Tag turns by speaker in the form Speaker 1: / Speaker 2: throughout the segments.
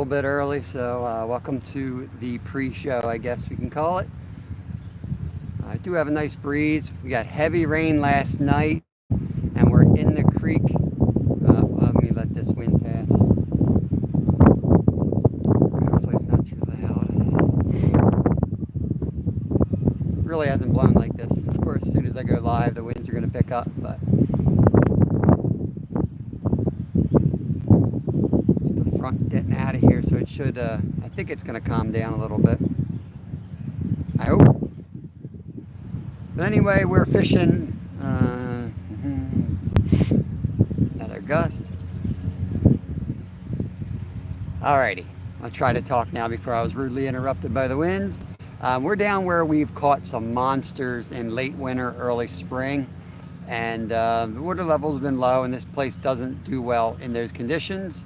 Speaker 1: little bit early, so welcome to the pre-show, I guess we can call it. I do have a nice breeze. We got heavy rain last night, and we're in the creek. Let me let this wind pass. Hopefully it's not too loud. Really hasn't blown like this. Of course, as soon as I go live, the winds are going to pick up, but just the front getting out of here, so it should, I think it's going to calm down a little bit. I hope. But anyway, we're fishing. Another gust. Alrighty, I'll try to talk now before I was rudely interrupted by the winds. We're down where we've caught some monsters in late winter, early spring, and the water level's been low, and this place doesn't do well in those conditions.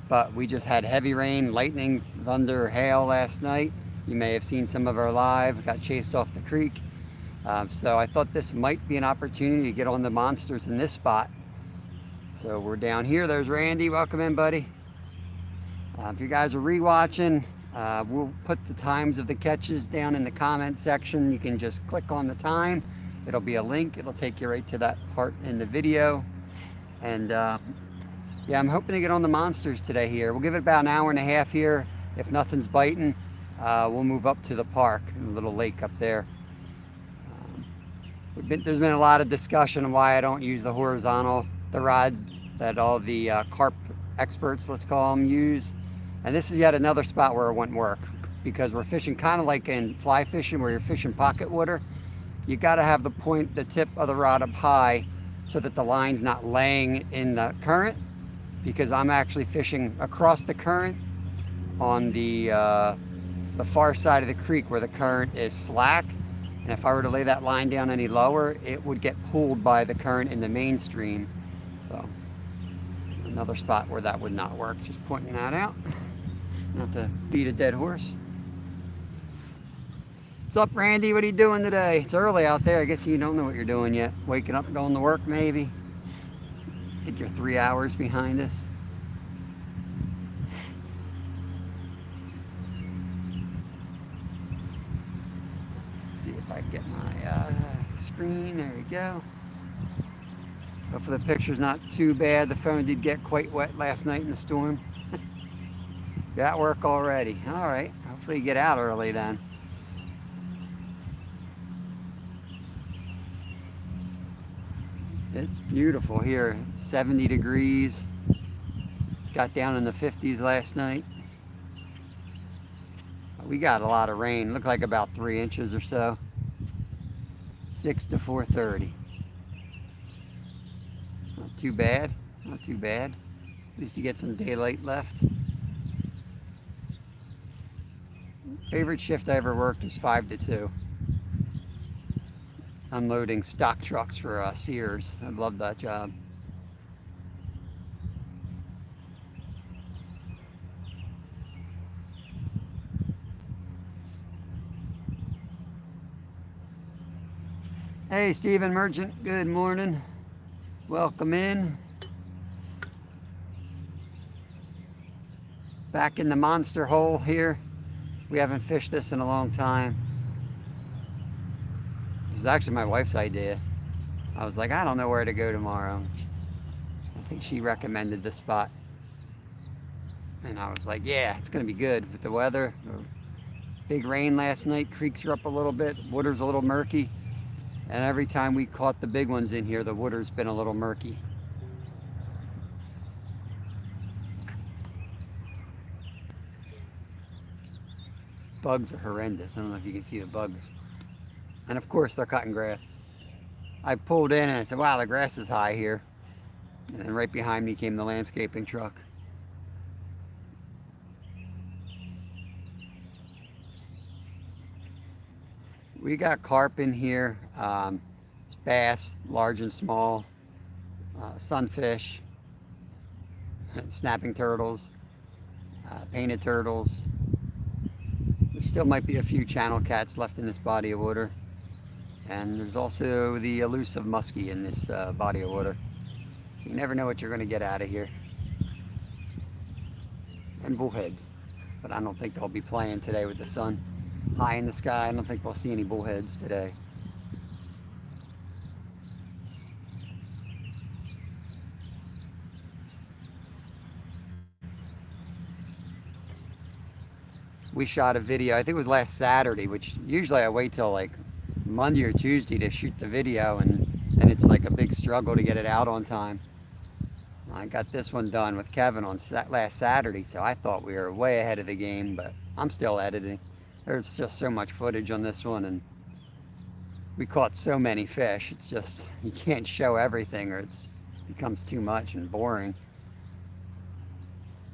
Speaker 1: But we just had heavy rain, lightning, thunder, hail last night. You may have seen some of our live. Got chased off the creek. So I thought this might be an opportunity to get on the monsters in this spot. So we're down here. There's Randy. Welcome in, buddy. If you guys are rewatching, we'll put the times of the catches down in the comment section. You can just click on the time. It'll be a link. It'll take you right to that part in the video. And yeah, I'm hoping to get on the monsters today here. We'll give it about an hour and a half here. If nothing's biting, we'll move up to the park, a little lake up there. There's been a lot of discussion on why I don't use the rods that all the carp experts, let's call them, use. And this is yet another spot where it wouldn't work, because we're fishing kind of like in fly fishing where you're fishing pocket water. You got to have the tip of the rod up high so that the line's not laying in the current, because I'm actually fishing across the current on the far side of the creek where the current is slack. And if I were to lay that line down any lower, it would get pulled by the current in the mainstream. So another spot where that would not work. Just pointing that out. Not to beat a dead horse. What's up, Randy? What are you doing today? It's early out there. I guess you don't know what you're doing yet. Waking up, going to work, maybe. I think you're 3 hours behind us. Let's see if I can get my screen. There we go. Hopefully the picture's not too bad. The phone did get quite wet last night in the storm. You're at work already. All right. Hopefully you get out early then. It's beautiful here. 70 degrees. Got down in the 50s last night. We got a lot of rain. Looked like about 3 inches or so. 6 to 4:30. Not too bad. Not too bad. At least you get some daylight left. Favorite shift I ever worked was 5 to 2. Unloading stock trucks for Sears. I loved that job. Hey, Stephen Merchant. Good morning. Welcome in. Back in the monster hole here. We haven't fished this in a long time. This is actually my wife's idea. I was like, I don't know where to go tomorrow. I think she recommended this spot. And I was like, yeah, it's going to be good with the weather. Big rain last night. Creeks are up a little bit. Water's a little murky. And every time we caught the big ones in here, the water's been a little murky. Bugs are horrendous. I don't know if you can see the bugs. And of course, they're cutting grass. I pulled in and I said, wow, the grass is high here. And then right behind me came the landscaping truck. We got carp in here, bass, large and small, sunfish, snapping turtles, painted turtles. There still might be a few channel cats left in this body of water. And there's also the elusive muskie in this body of water. So you never know what you're going to get out of here. and bullheads. But I don't think they'll be playing today with the sun high in the sky. I don't think we'll see any bullheads today. We shot a video, I think it was last Saturday, which usually I wait till like Monday or Tuesday to shoot the video, and it's like a big struggle to get it out on time. I got this one done with Kevin on last Saturday, so I thought we were way ahead of the game, but I'm still editing. There's just so much footage on this one, and we caught so many fish. It's just, you can't show everything or it becomes too much and boring.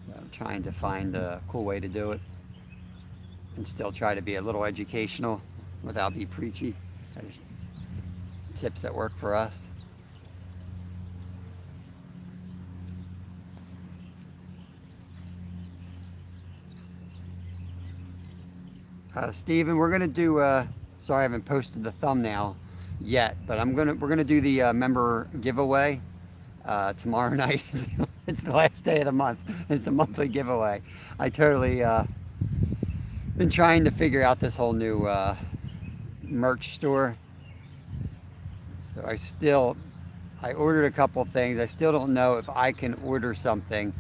Speaker 1: So I'm trying to find a cool way to do it and still try to be a little educational without being preachy. There's tips that work for us. Steven, we're gonna do, sorry I haven't posted the thumbnail yet, but we're gonna do the member giveaway tomorrow night. It's the last day of the month. It's a monthly giveaway. I totally been trying to figure out this whole new merch store. So I ordered a couple things. I still don't know if I can order something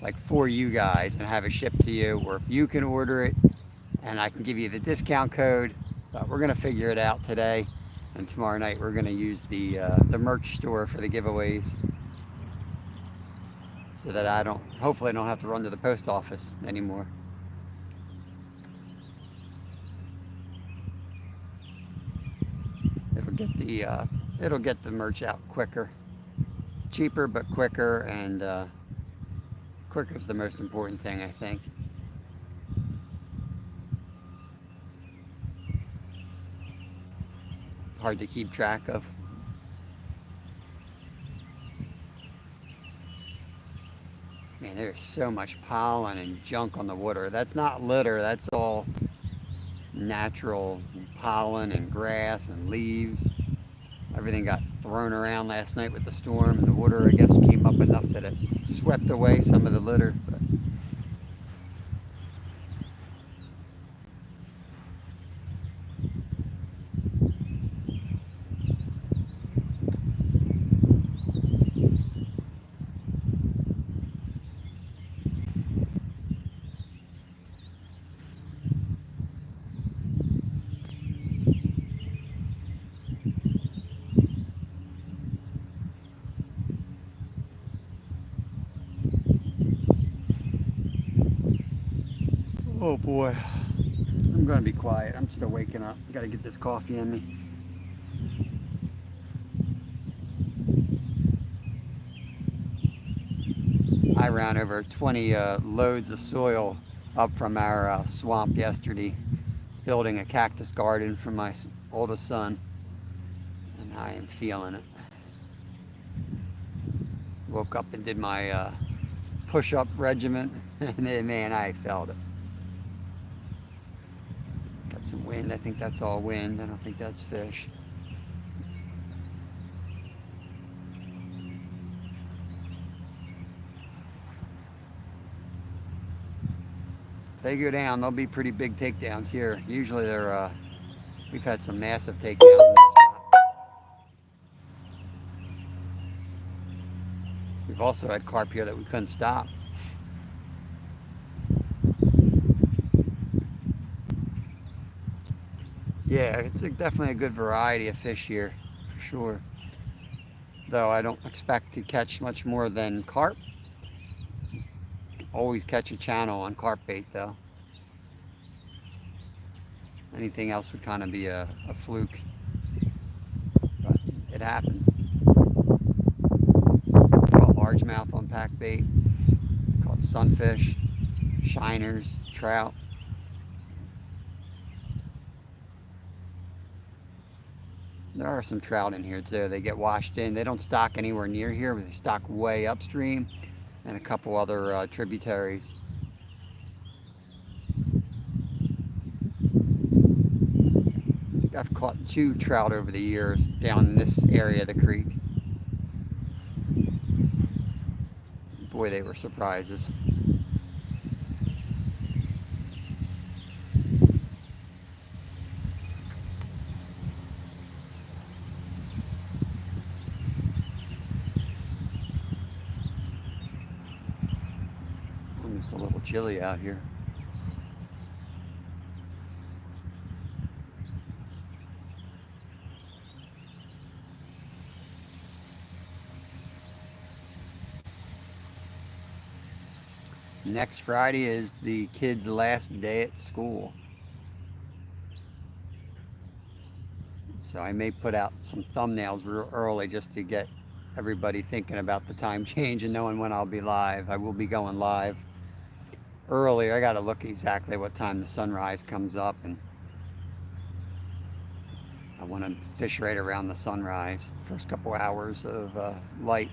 Speaker 1: like for you guys and have it shipped to you, or if you can order it and I can give you the discount code. But we're gonna figure it out today, and tomorrow night we're gonna use the merch store for the giveaways, so that hopefully I don't have to run to the post office anymore. It'll get the merch out quicker, cheaper but quicker, and quicker is the most important thing, I think. Hard to keep track of. Man, there's so much pollen and junk on the water. That's not litter, that's all natural pollen and grass and leaves. Everything got thrown around last night with the storm, and the water, I guess, came up enough that it swept away some of the litter. But oh boy, I'm gonna be quiet. I'm still waking up. Gotta get this coffee in me. I ran over 20 loads of soil up from our swamp yesterday, building a cactus garden for my oldest son, and I am feeling it. Woke up and did my push-up regimen, and then, man, I felt it. Got some wind. I think that's all wind. I don't think that's fish. If they go down, they'll be pretty big takedowns here. Usually we've had some massive takedowns in this spot. We've also had carp here that we couldn't stop. Yeah, it's definitely a good variety of fish here, for sure. Though I don't expect to catch much more than carp. Always catch a channel on carp bait, though. Anything else would kind of be a fluke, but it happens. Caught largemouth on pack bait, caught sunfish, shiners, trout. There are some trout in here too. They get washed in. They don't stock anywhere near here, but they stock way upstream, and a couple other tributaries. I've caught 2 trout over the years down in this area of the creek. Boy, they were surprises. chilly out here. Next Friday is the kids' last day at school. So I may put out some thumbnails real early just to get everybody thinking about the time change and knowing when I'll be live. I will be going live early. I got to look exactly what time the sunrise comes up, and I want to fish right around the sunrise. First couple hours of light.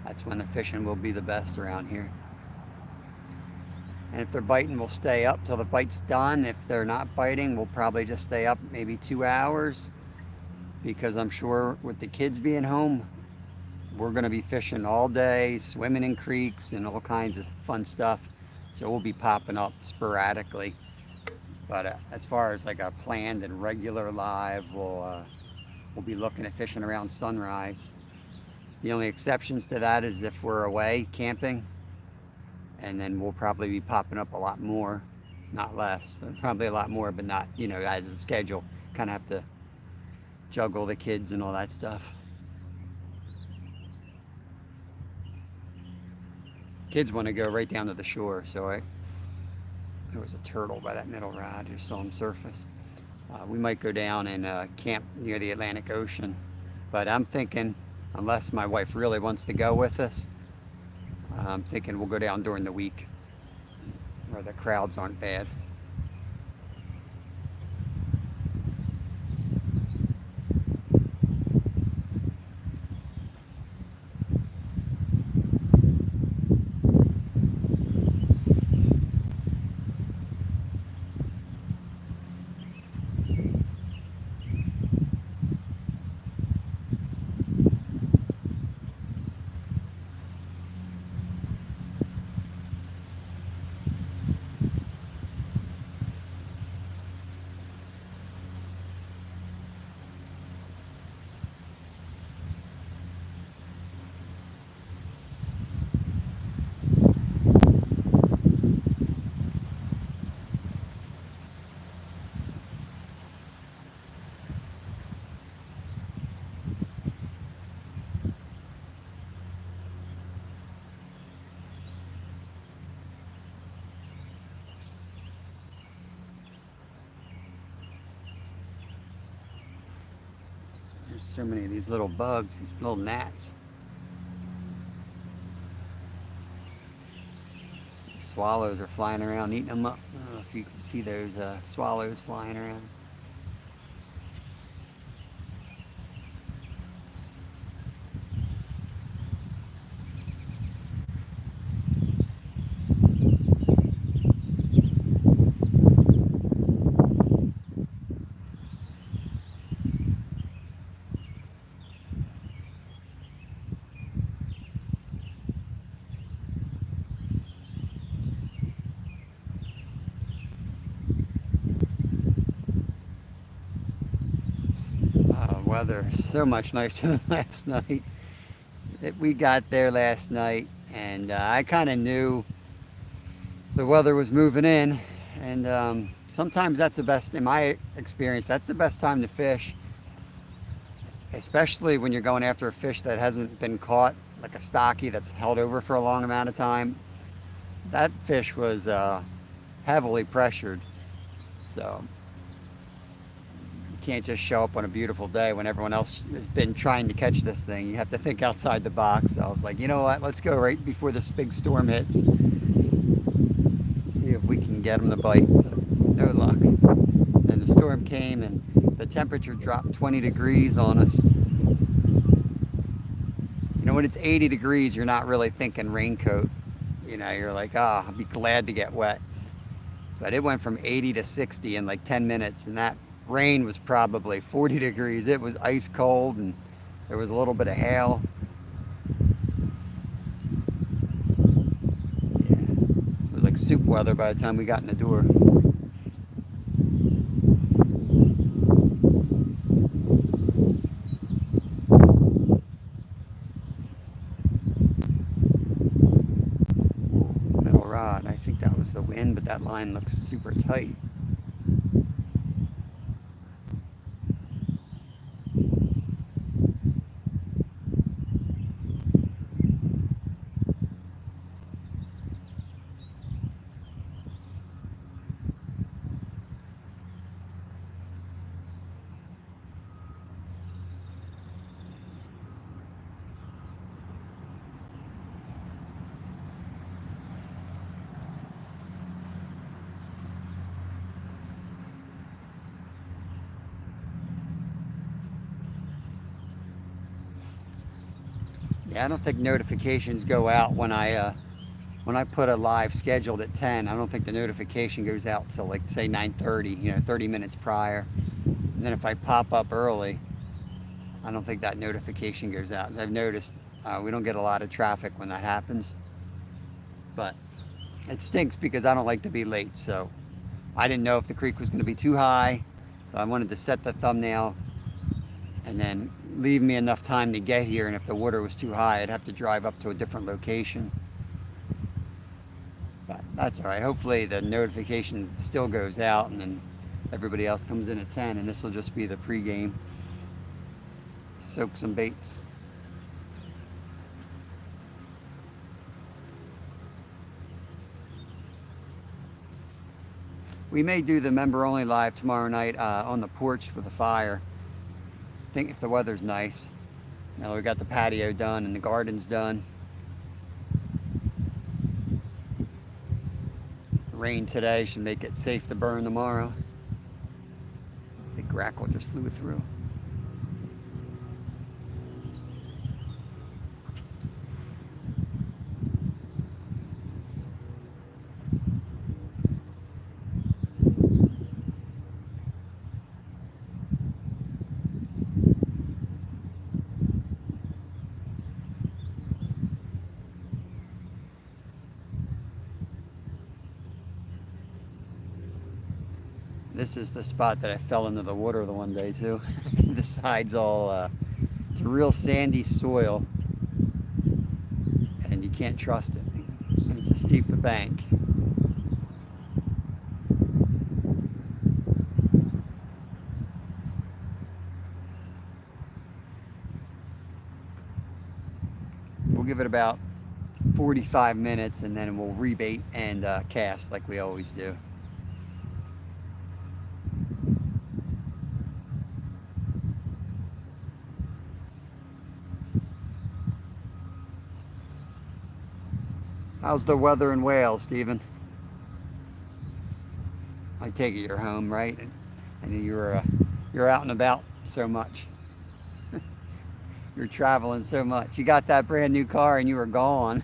Speaker 1: That's when the fishing will be the best around here. And if they're biting, we'll stay up till the bite's done. If they're not biting, we'll probably just stay up maybe 2 hours, because I'm sure with the kids being home, we're going to be fishing all day, swimming in creeks and all kinds of fun stuff. So we'll be popping up sporadically. But as far as like a planned and regular live, we'll be looking at fishing around sunrise. The only exceptions to that is if we're away camping, and then we'll probably be popping up a lot more, not less, but probably a lot more, but not, as a schedule. Kind of have to juggle the kids and all that stuff. Kids want to go right down to the shore, so there was a turtle by that middle rod. Just saw him surface. We might go down and camp near the Atlantic Ocean, but I'm thinking, unless my wife really wants to go with us, I'm thinking we'll go down during the week where the crowds aren't bad. There's so many of these little bugs, these little gnats. The swallows are flying around eating them up. I don't know if you can see those swallows flying around. Weather so much nicer than last night. We got there last night, and I kind of knew the weather was moving in, and sometimes that's the best, in my experience, that's the best time to fish, especially when you're going after a fish that hasn't been caught, like a stocky that's held over for a long amount of time. That fish was heavily pressured, so can't just show up on a beautiful day when everyone else has been trying to catch this thing. You have to think outside the box. So I was like, you know what, let's go right before this big storm hits, see if we can get them to bite. But no luck. And the storm came and the temperature dropped 20 degrees on us. When it's 80 degrees, you're not really thinking raincoat. You're like, I'll be glad to get wet. But it went from 80 to 60 in like 10 minutes, and that rain was probably 40 degrees. It was ice cold, and there was a little bit of hail. Yeah, it was like soup weather by the time we got in the door. rod. I think that was the wind, but that line looks super tight. Yeah, I don't think notifications go out when I put a live scheduled at 10. I don't think the notification goes out till like say 9:30, 30 minutes prior. And then if I pop up early, I don't think that notification goes out. As I've noticed, we don't get a lot of traffic when that happens. But it stinks because I don't like to be late. So I didn't know if the creek was going to be too high. So I wanted to set the thumbnail and then leave me enough time to get here. And if the water was too high, I'd have to drive up to a different location. But that's all right. Hopefully the notification still goes out and then everybody else comes in at 10, and this will just be the pregame. Soak some baits. We may do the member only live tomorrow night on the porch with a fire. I think if the weather's nice. Now we got the patio done and the garden's done. Rain today should make it safe to burn tomorrow. Big grackle just flew through. This is the spot that I fell into the water the one day too. The side's all, it's a real sandy soil and you can't trust it. And it's a steep bank. We'll give it about 45 minutes and then we'll rebait and cast like we always do. How's the weather in Wales, Stephen? I take it you're home, right? And you're out and about so much. You're traveling so much. You got that brand new car and you were gone.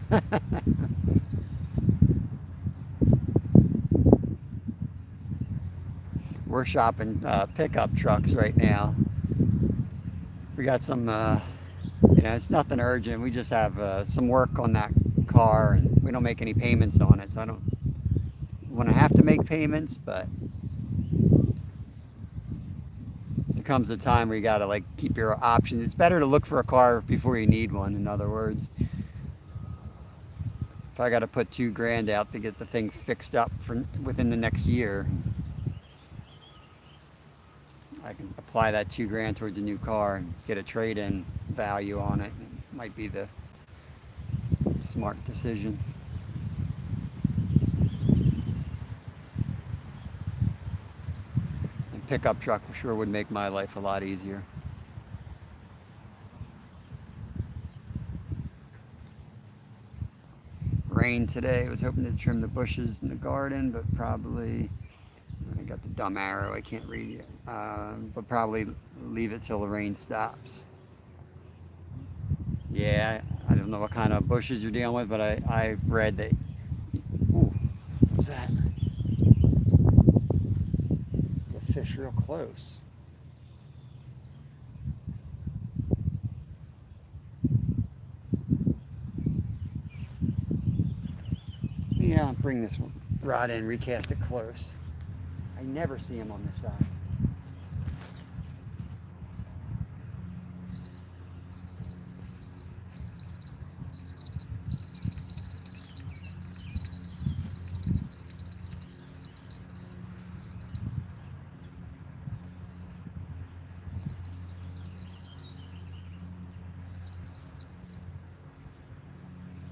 Speaker 1: We're shopping pickup trucks right now. We got some, it's nothing urgent. We just have some work on that car and we don't make any payments on it, so I don't want to have to make payments, but there comes a time where you got to like keep your options. It's better to look for a car before you need one, in other words. If I got to put $2,000 out to get the thing fixed up for within the next year, I can apply that $2,000 towards a new car and get a trade-in value on it. It might be the smart decision. And pickup truck sure would make my life a lot easier. Rain today. I was hoping to trim the bushes in the garden, but probably I got the dumb arrow. I can't read it, but probably leave it till the rain stops. Yeah, I don't know what kind of bushes you're dealing with, but I read that. Ooh, what was that? The fish real close. Yeah, bring this one rod in, recast it close. I never see him on this side.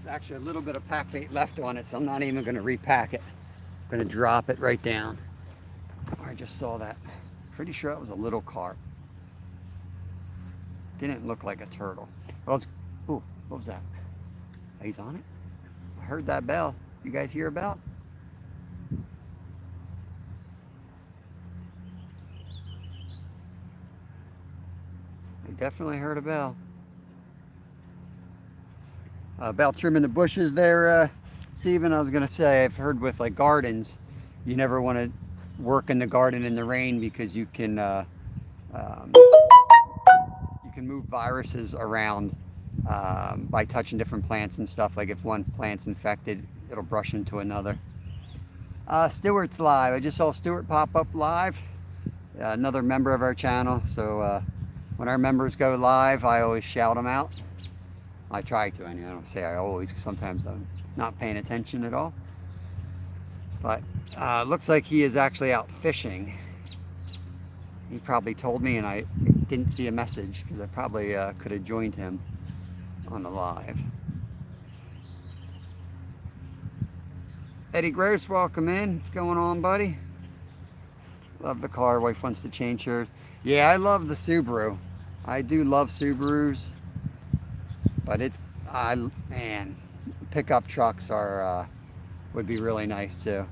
Speaker 1: actually a little bit of pack bait left on it, so I'm not even going to repack it. I'm going to drop it right down. I just saw that. Pretty sure that was a little carp. Didn't look like a turtle. Well, ooh, what was that? He's on it. I heard that bell. You guys hear a bell? I definitely heard a bell. About trimming the bushes there, Stephen, I was going to say, I've heard with like gardens, you never want to work in the garden in the rain because you can move viruses around by touching different plants and stuff. Like if one plant's infected, it'll brush into another. Stuart's live. I just saw Stuart pop up live, another member of our channel. So when our members go live, I always shout them out. I try to, anyway. I don't say I always, because sometimes I'm not paying attention at all. But looks like he is actually out fishing. He probably told me and I didn't see a message because I probably could have joined him on the live. Eddie Gross, welcome in. What's going on, buddy? Love the car. Wife wants to change hers. Yeah, I love the Subaru. I do love Subarus. But it's, man, pickup trucks are, would be really nice too.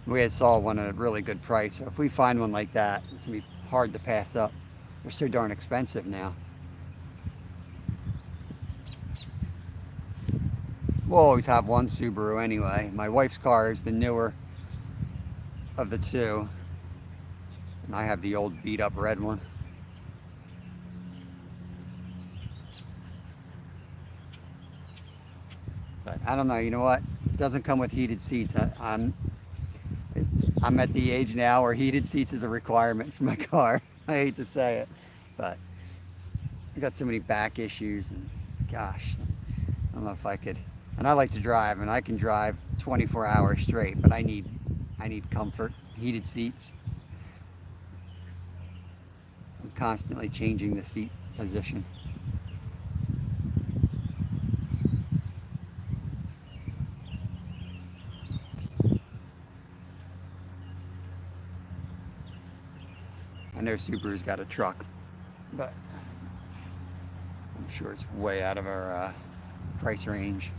Speaker 1: We had saw one at a really good price, so if we find one like that, it's gonna be hard to pass up. They're so darn expensive now. We'll always have one Subaru anyway. My wife's car is the newer of the two, and I have the old beat up red one. But I don't know, you know what? It doesn't come with heated seats. I'm at the age now where heated seats is a requirement for my car. I hate to say it, but I got so many back issues, and gosh, I don't know if I could. And I like to drive, and I can drive 24 hours straight, but I need comfort, heated seats. I'm constantly changing the seat position. I know Subaru's got a truck, but I'm sure it's way out of our price range.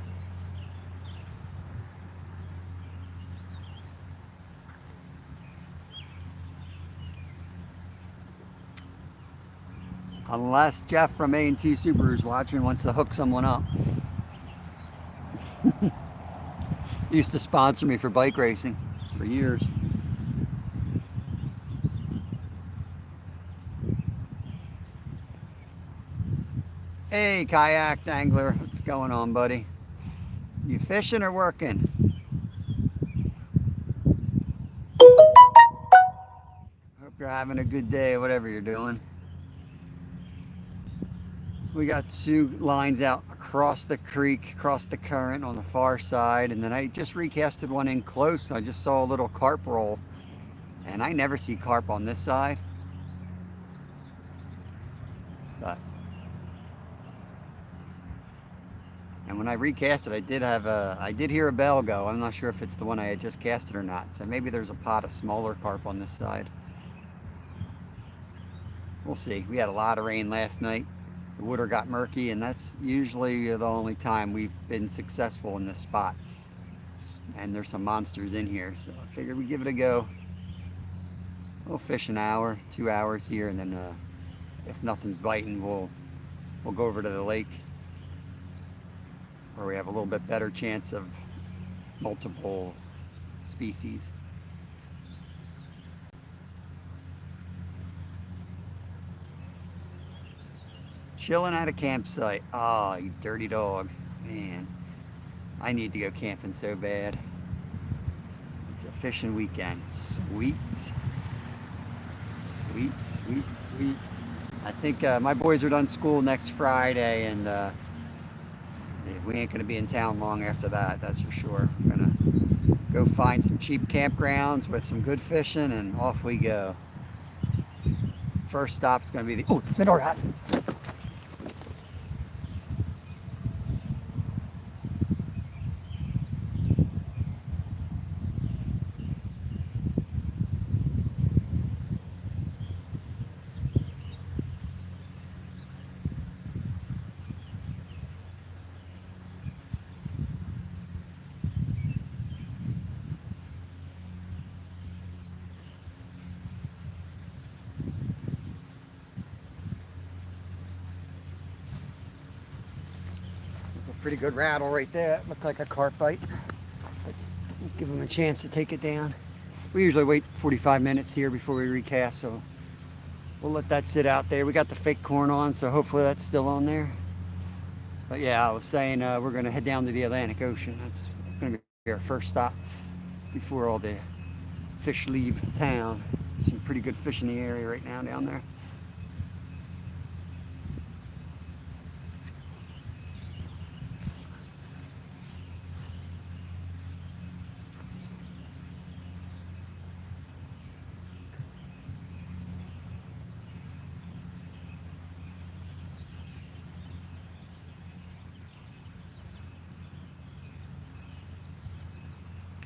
Speaker 1: Unless Jeff from A&T Subaru's watching, wants to hook someone up. He used to sponsor me for bike racing for years. Hey, kayak angler, what's going on, buddy? You fishing or working? Hope you're having a good day, whatever you're doing. We got two lines out across the creek, across the current on the far side, and then I just recasted one in close. I just saw a little carp roll, and I never see carp on this side. But and when I recast it, I did hear a bell go. I'm not sure if it's the one I had just casted or not. So maybe there's a pot of smaller carp on this side. We'll see. We had a lot of rain last night. The water got murky, and that's usually the only time we've been successful in this spot. And there's some monsters in here, so I figured we'd give it a go. We'll fish an hour, 2 hours here, and then if nothing's biting, we'll go over to the lake, where we have a little bit better chance of multiple species. Chilling at a campsite. Oh, you dirty dog. Man, I need to go camping so bad. It's a fishing weekend. Sweet. Sweet, sweet, sweet. I think my boys are done school next Friday, and we ain't gonna be in town long after that, that's for sure. We're gonna go find some cheap campgrounds with some good fishing, and off we go. First stop's gonna be the door hat. Pretty good rattle right there. Looked like a carp bite. Give him a chance to take it down. We usually wait 45 minutes here before we recast, so we'll let that sit out there. We got the fake corn on, so hopefully that's still on there. But yeah, I was saying we're going to head down to the Atlantic Ocean. That's going to be our first stop before all the fish leave town. Some pretty good fish in the area right now down there.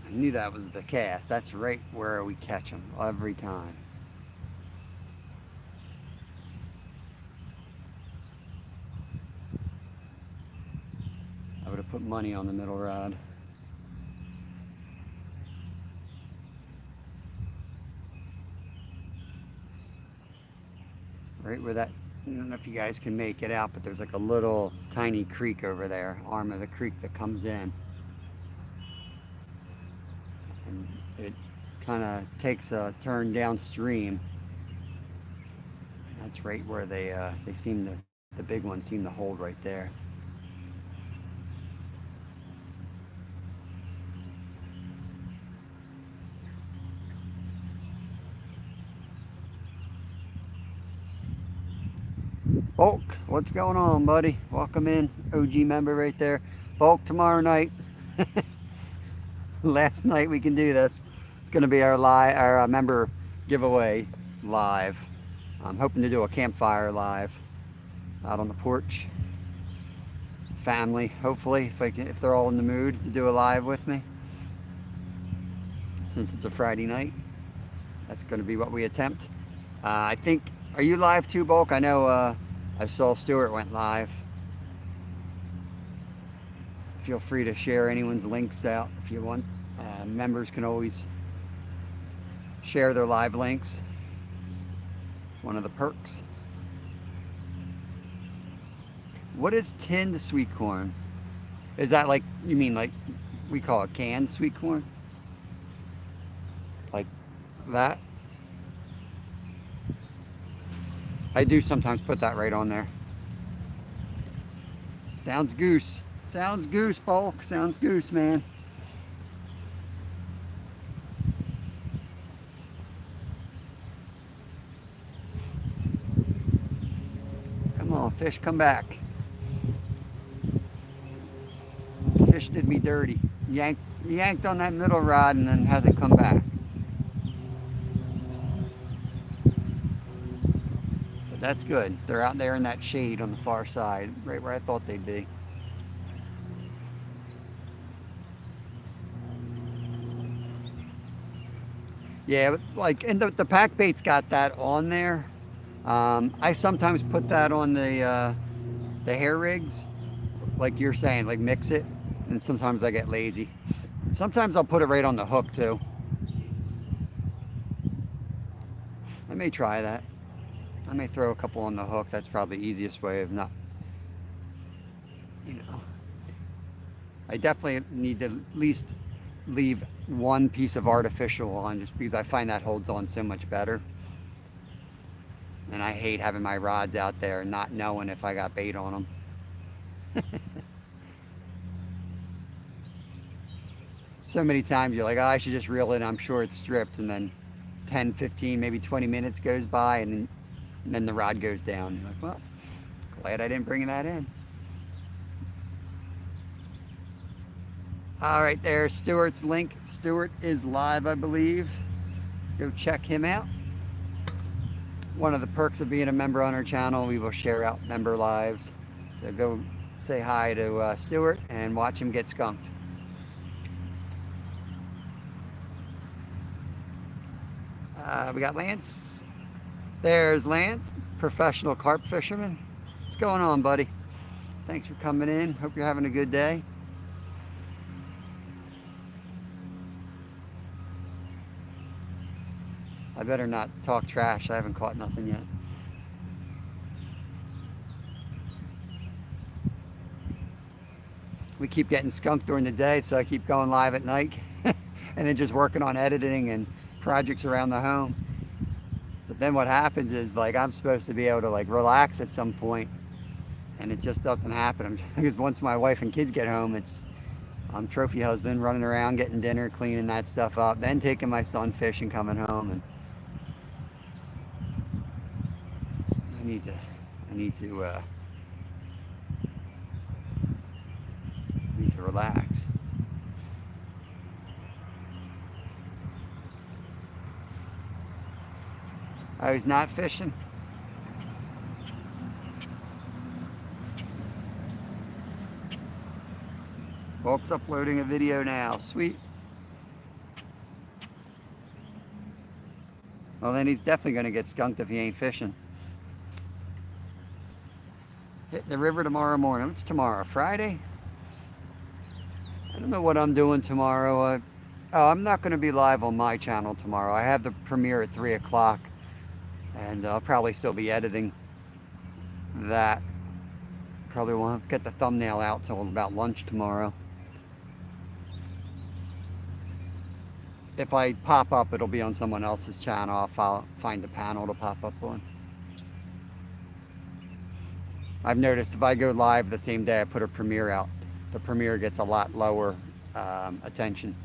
Speaker 1: I knew that was the cast. That's right where we catch them every time. I would have put money on the middle rod. Right where that, I don't know if you guys can make it out, but there's like a little tiny creek over there, arm of the creek that comes in. And it kind of takes a turn downstream. That's right where they seem to, the big ones seem to hold right there. Bulk, what's going on, buddy? Welcome in, OG member right there. Bulk, tomorrow night. Last night we can do this. It's going to be our member giveaway live. I'm hoping to do a campfire live out on the porch. Family, hopefully, if they're all in the mood to do a live with me. Since it's a Friday night, that's going to be what we attempt. I think, are you live too, Bulk? I know I saw Stuart went live. Feel free to share anyone's links out if you want. Members can always share their live links. One of the perks. What is tinned sweet corn? Is that like, you mean like we call it canned sweet corn? Like that? I do sometimes put that right on there. Sounds goose. Sounds goose, Bulk. Sounds goose, man. Come on, fish, come back. Fish did me dirty. Yanked on that middle rod and then hasn't come back. But that's good. They're out there in that shade on the far side, right where I thought they'd be. Yeah, like, and the pack bait's got that on there. I sometimes put that on the hair rigs, like you're saying, like mix it, and sometimes I get lazy. Sometimes I'll put it right on the hook too. I may try that. I may throw a couple on the hook. That's probably the easiest way of not, you know. I definitely need to at least leave one piece of artificial on, just because I find that holds on so much better. And I hate having my rods out there and not knowing if I got bait on them. So many times you're like, oh, I should just reel it, I'm sure it's stripped, and then 10, 15, maybe 20 minutes goes by, and then the rod goes down. You're like, well, glad I didn't bring that in. All right, there's Stuart's link. Stuart is live, I believe. Go check him out. One of the perks of being a member on our channel, we will share out member lives. So go say hi to Stuart and watch him get skunked. We got Lance. There's Lance, professional carp fisherman. What's going on, buddy? Thanks for coming in. Hope you're having a good day. I better not talk trash. I haven't caught nothing yet. we keep getting skunked during the day, so I keep going live at night and then just working on editing and projects around the home. But then what happens is, like, I'm supposed to be able to like relax at some point, and it just doesn't happen. Because once my wife and kids get home, I'm trophy husband, running around getting dinner, cleaning that stuff up, then taking my son fishing, coming home, and I need to relax. I was not fishing. Bulk's uploading a video now. Sweet. Well, then he's definitely going to get skunked if he ain't fishing. Hitting the river tomorrow morning. What's tomorrow? Friday? I don't know what I'm doing tomorrow. I'm not going to be live on my channel tomorrow. I have the premiere at 3 o'clock, and I'll probably still be editing that. Probably won't get the thumbnail out till about lunch tomorrow. If I pop up, it'll be on someone else's channel. I'll find the panel to pop up on. I've noticed if I go live the same day I put a premiere out, the premiere gets a lot lower attention.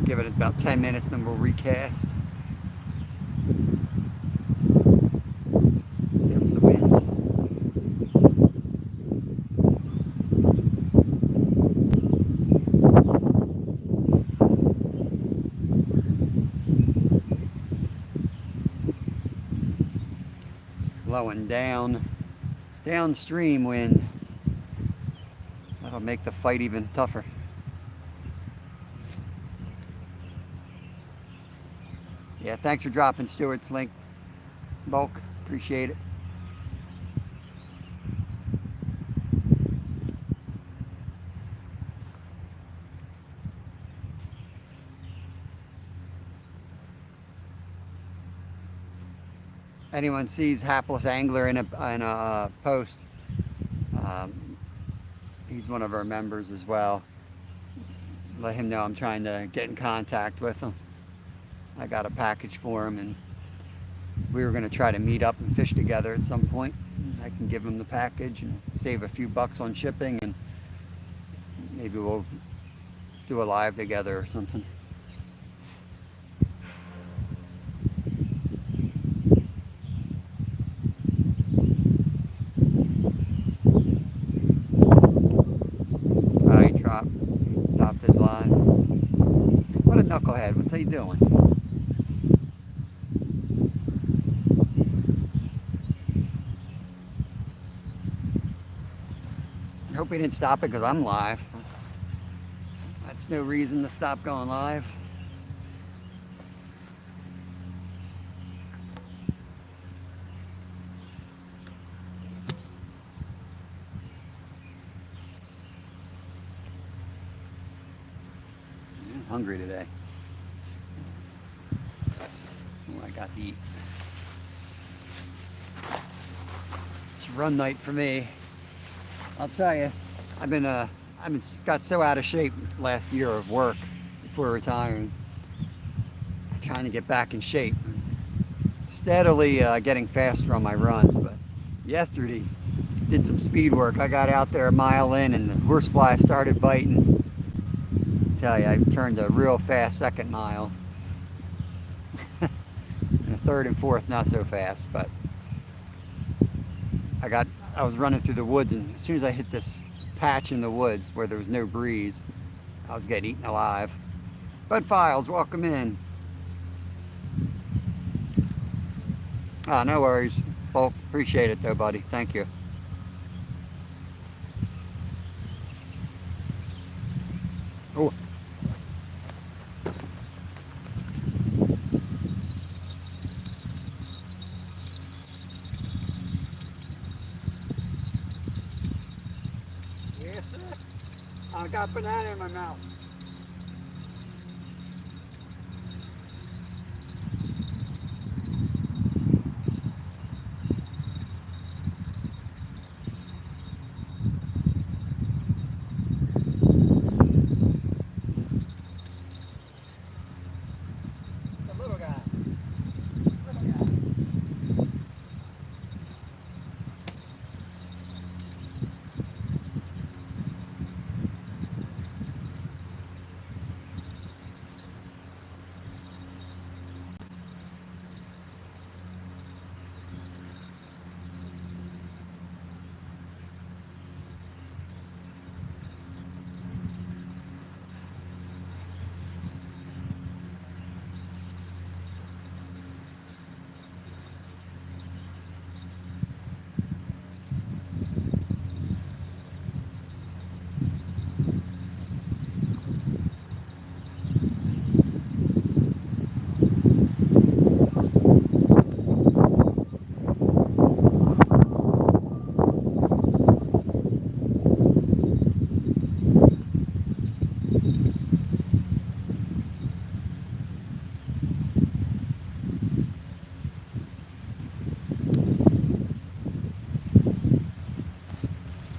Speaker 1: Give it about 10 minutes, then we'll recast. Here comes the wind. It's blowing downstream wind. That'll make the fight even tougher. Yeah, thanks for dropping Stuart's link, Bulk. Appreciate it. Anyone sees Hapless Angler in a post, he's one of our members as well. Let him know I'm trying to get in contact with him. I got a package for him, and we were going to try to meet up and fish together at some point. I can give him the package and save a few bucks on shipping, and maybe we'll do a live together or something. He dropped. He stopped his live. What a knucklehead. What's he doing? I hope he didn't stop it because I'm live. That's no reason to stop going live. I'm hungry today. Oh, I got to eat. It's run night for me. I'll tell you, I've got so out of shape last year of work before retiring. I'm trying to get back in shape. Steadily getting faster on my runs, but yesterday did some speed work. I got out there a mile in and the horsefly started biting. I tell you, I turned a real fast second mile. And the third and fourth not so fast, but I was running through the woods, and as soon as I hit this patch in the woods where there was no breeze, I was getting eaten alive. Bud Files, welcome in. No worries. Well, appreciate it though, buddy. Thank you. Oh. got banana in my mouth. The little guy. Little guy.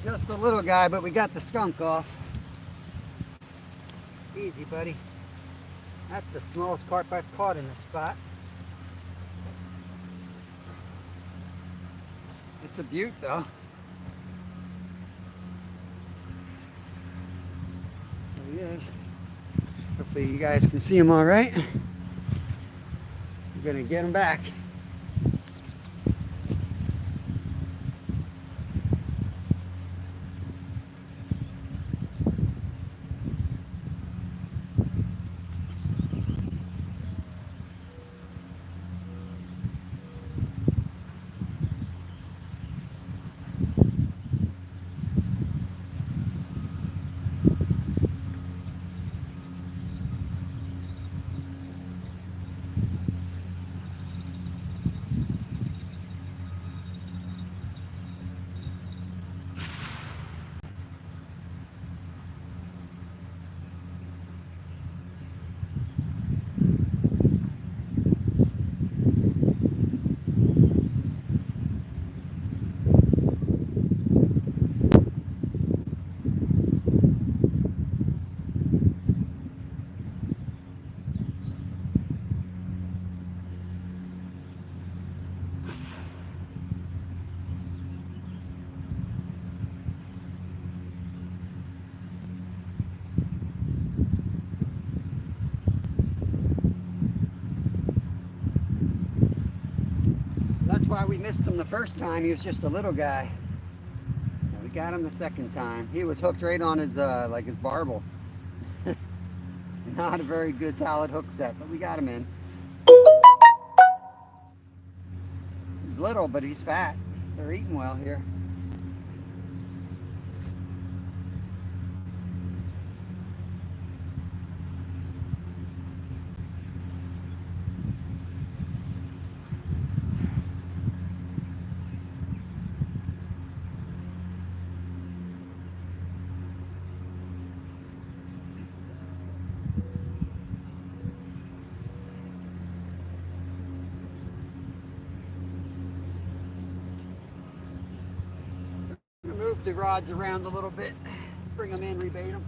Speaker 1: Just a little guy, but we got the skunk off. Easy, buddy. That's the smallest carp I've caught in this spot. It's a beaut, though. There he is. Hopefully you guys can see him all right. We're gonna get him back. That's why we missed him the first time. He was just a little guy. We got him the second time. He was hooked right on his like his barbel. Not a very good solid hook set, but we got him in. He's little, but he's fat. They're eating well here. Move the rods around a little bit, bring them in, rebait them.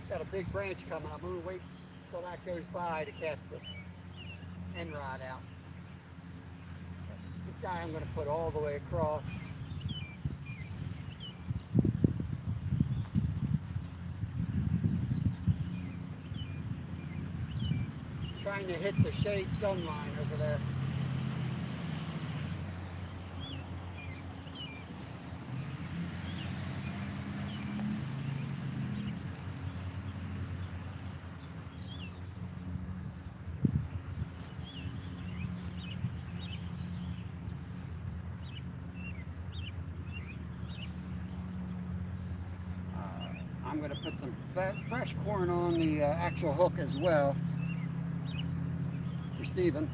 Speaker 1: Got a big branch coming. I'm going to wait till that goes by to cast the end rod out. This guy I'm going to put all the way across. Trying to hit the shade sun line over there. I'm going to put some fresh corn on the actual hook as well for Stephen.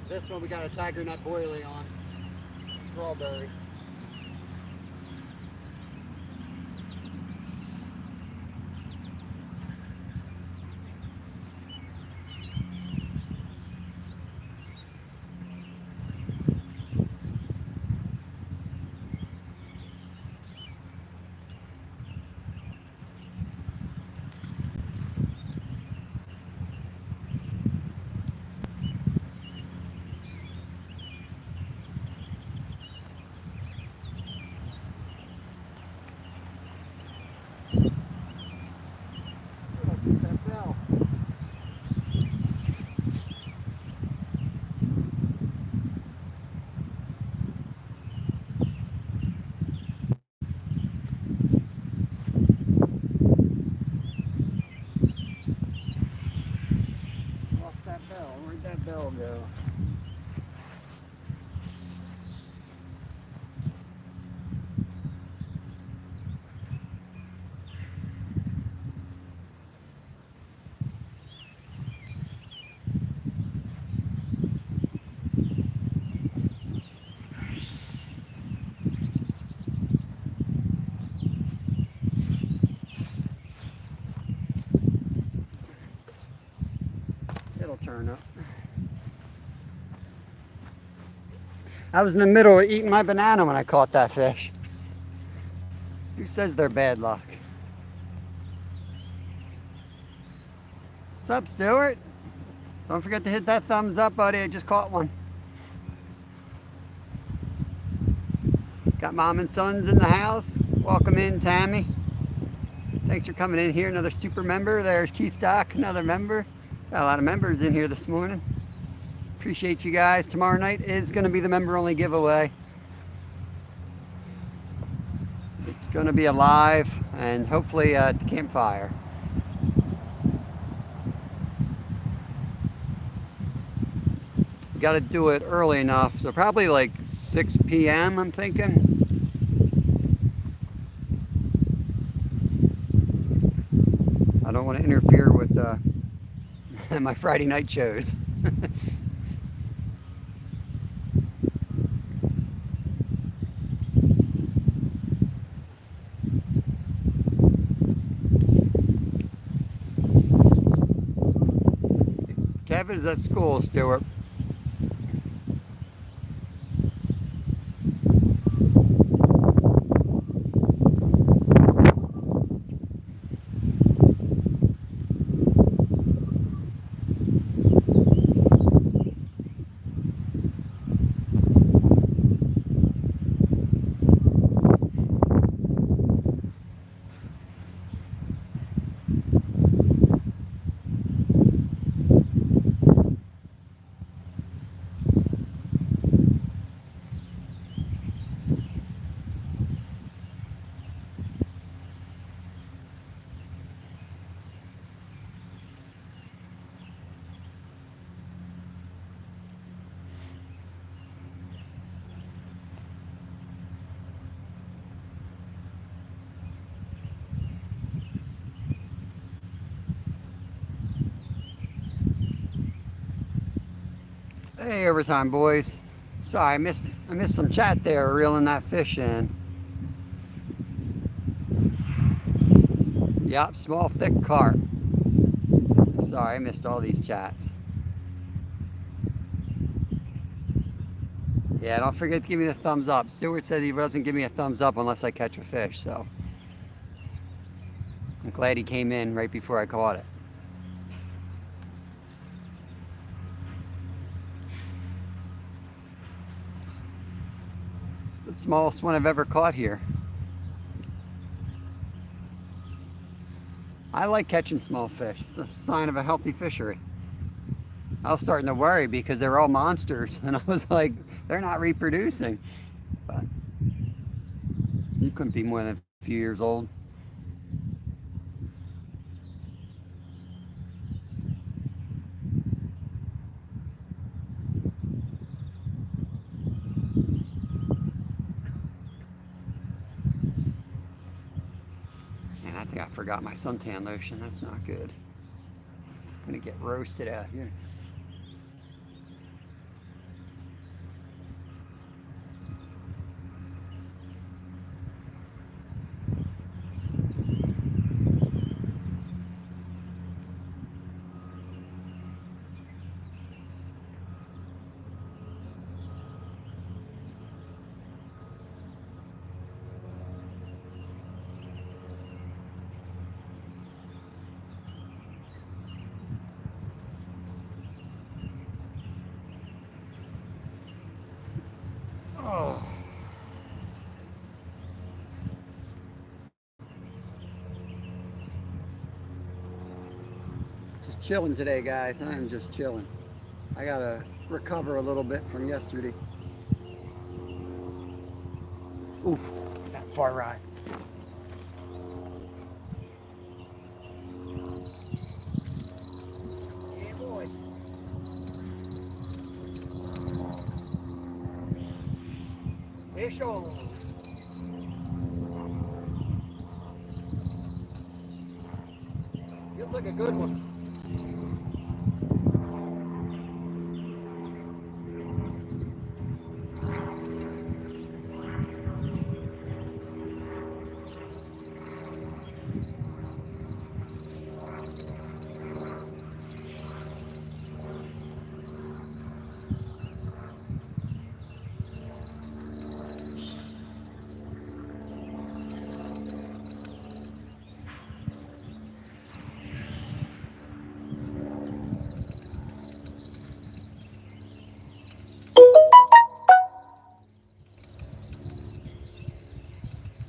Speaker 1: This one we got a tiger nut boilie on, strawberry. That bell. Lost that bell. Where'd that bell go? It'll turn up. I was in the middle of eating my banana when I caught that fish. Who says they're bad luck? What's up, Stuart? Don't forget to hit that thumbs up, buddy. I just caught one. Got mom and sons in the house. Welcome in, Tammy. Thanks for coming in here. Another super member. There's Keith Doc, another member. Got a lot of members in here this morning. Appreciate you guys. Tomorrow night is going to be the member only giveaway. It's going to be alive and hopefully at the campfire. Got to do it early enough, so probably like 6 p.m. I'm thinking. I don't want to interfere with my Friday night shows. Kevin's at school, Stuart. Hey, overtime boys. Sorry, I missed some chat there reeling that fish in. Yep, small thick carp. Sorry, I missed all these chats. Yeah, don't forget to give me the thumbs up. Stuart says he doesn't give me a thumbs up unless I catch a fish, so I'm glad he came in right before I caught it. The smallest one I've ever caught here. I like catching small fish. It's a sign of a healthy fishery. I was starting to worry because they're all monsters, and I was like, they're not reproducing. But you couldn't be more than a few years old. And I think I forgot my suntan lotion. That's not good. I'm gonna get roasted out here. Oh. Just chilling today, guys. I am just chilling. I gotta recover a little bit from yesterday. Oof, that far right. Yeah, boy. Fish on. Feels like a good one.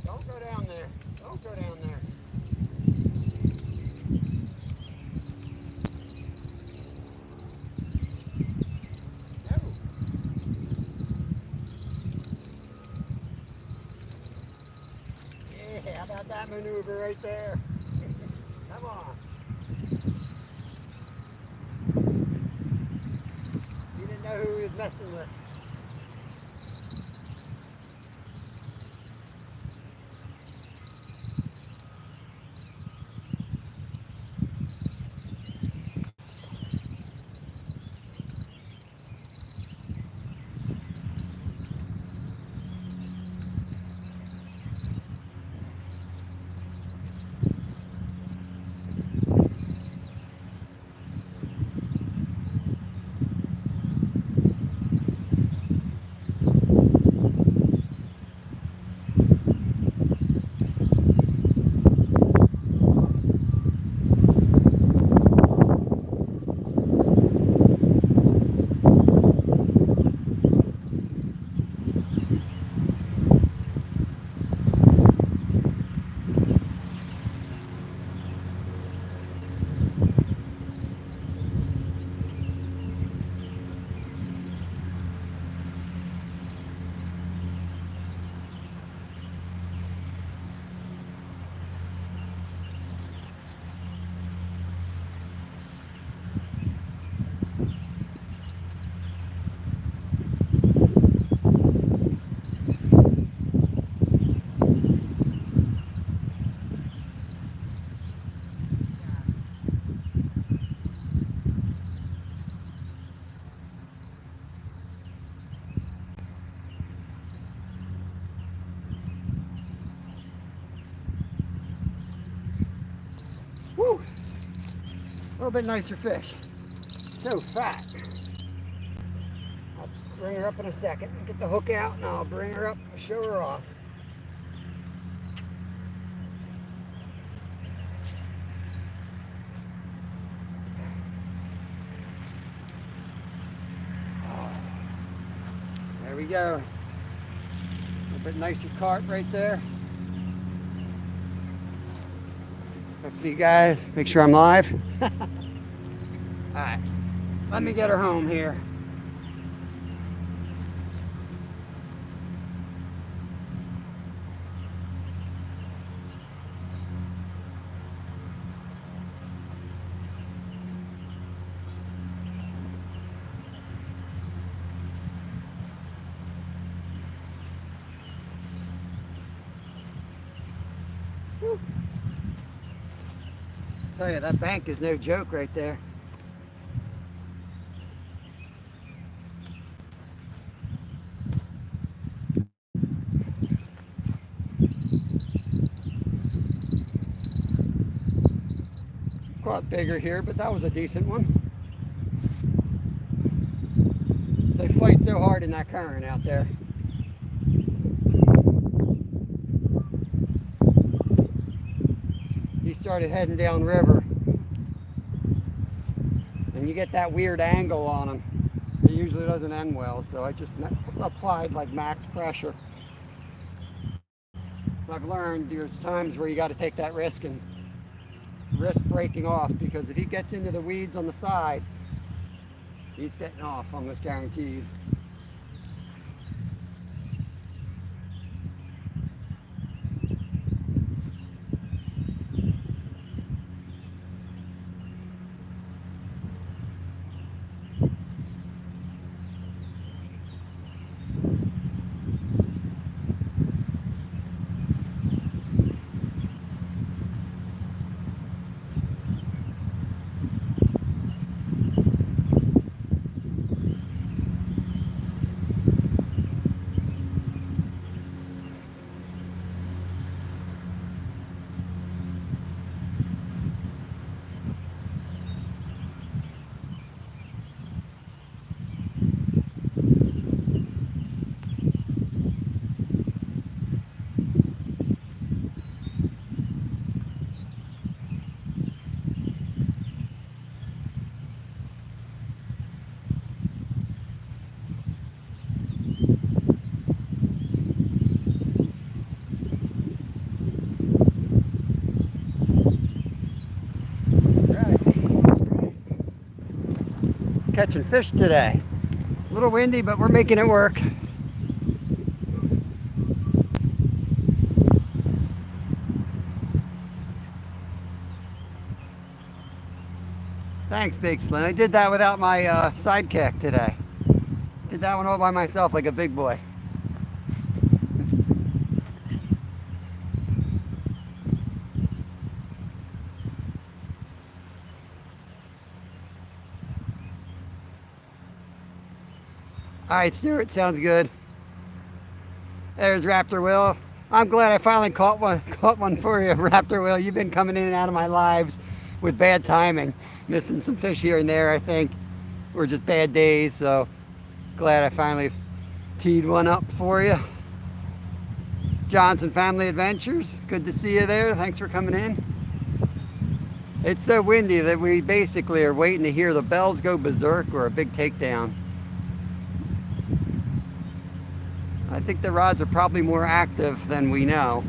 Speaker 1: Don't go down there. Don't go down there. No. Yeah, how about that maneuver right there? Come on. You didn't know who he was messing with. little bit nicer fish. So fat. I'll bring her up in a second. Get the hook out and I'll bring her up and show her off. There we go. A little bit nicer carp right there. Hopefully you guys make sure I'm live. Alright, let me get her home here. Whew. Tell you, that bank is no joke right there. Quite bigger here, but that was a decent one. They fight so hard in that current out there. He started heading down river, and you get that weird angle on him. It usually doesn't end well, so I just applied like max pressure. I've learned there's times where you got to take that risk and risk breaking off, because if he gets into the weeds on the side, he's getting off, almost guaranteed. Catching fish today. A little windy, but we're making it work. Thanks, Big Slim. I did that without my sidekick today. Did that one all by myself like a big boy. All right, Stuart, sounds good. There's Raptor Will. I'm glad I finally caught one for you, Raptor Will. You've been coming in and out of my lives with bad timing, missing some fish here and there, I think. Or just bad days, so glad I finally teed one up for you. Johnson Family Adventures, good to see you there. Thanks for coming in. It's so windy that we basically are waiting to hear the bells go berserk or a big takedown. I think the rods are probably more active than we know,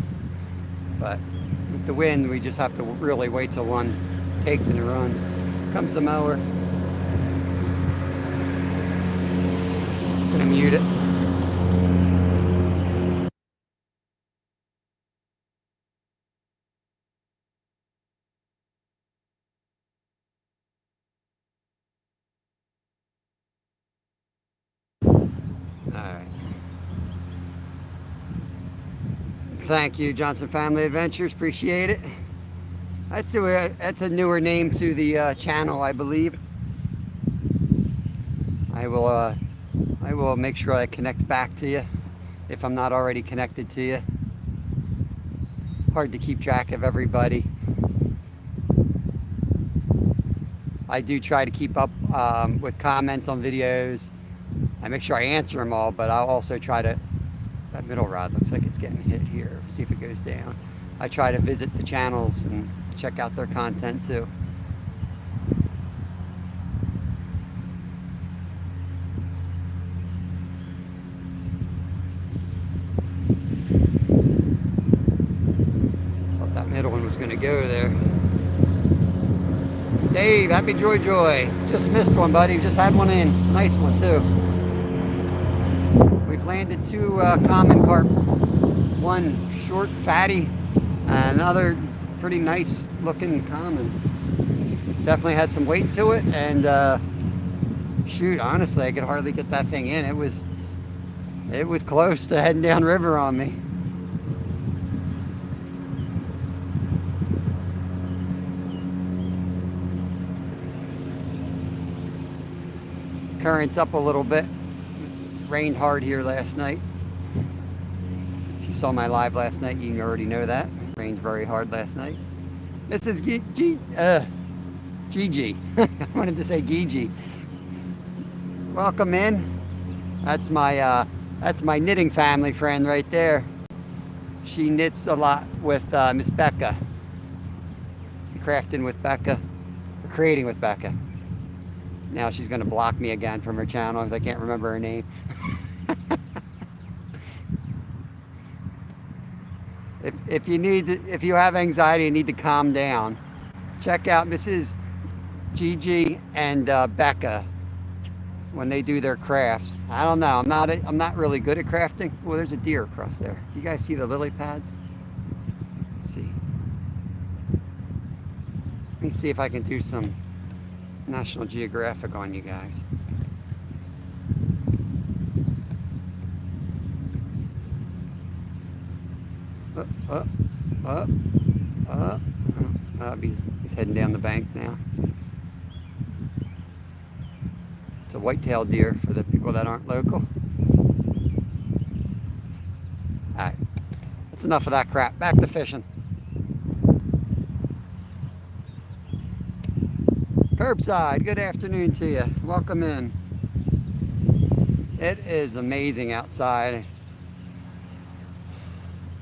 Speaker 1: but with the wind, we just have to really wait till one takes and it runs. Comes the mower. I'm gonna mute it. Alright. Thank you, Johnson Family Adventures. Appreciate it. That's a newer name to the channel, I believe. I will make sure I connect back to you if I'm not already connected to you. Hard to keep track of everybody. I do try to keep up with comments on videos. I make sure I answer them all, but I'll also try to, that middle rod looks like it's getting hit here. See if it goes down. I try to visit the channels and check out their content too. Thought that middle one was going to go there. Dave, happy Joy Joy. Just missed one, buddy. Just had one in. Nice one too. We've landed two common carp. One short, fatty, and another pretty nice looking common. Definitely had some weight to it, and shoot, honestly, I could hardly get that thing in. It was close to heading down river on me. Current's up a little bit. Rained hard here last night. If you saw my live last night, you already know that. Rained very hard last night. This is Gigi. I wanted to say Gigi. Welcome in. That's my knitting family friend right there. She knits a lot with Miss Becca. Crafting with Becca, or creating with Becca. Now she's going to block me again from her channel because I can't remember her name. if you have anxiety and need to calm down, check out Mrs. Gigi and Becca when they do their crafts. I don't know. I'm not really good at crafting. Well, there's a deer across there. You guys see the lily pads? Let's see. Let me see if I can do some National Geographic on you guys. He's heading down the bank now. It's a white-tailed deer for the people that aren't local. Alright, that's enough of that crap. Back to fishing. Curbside, good afternoon to you. Welcome in. It is amazing outside.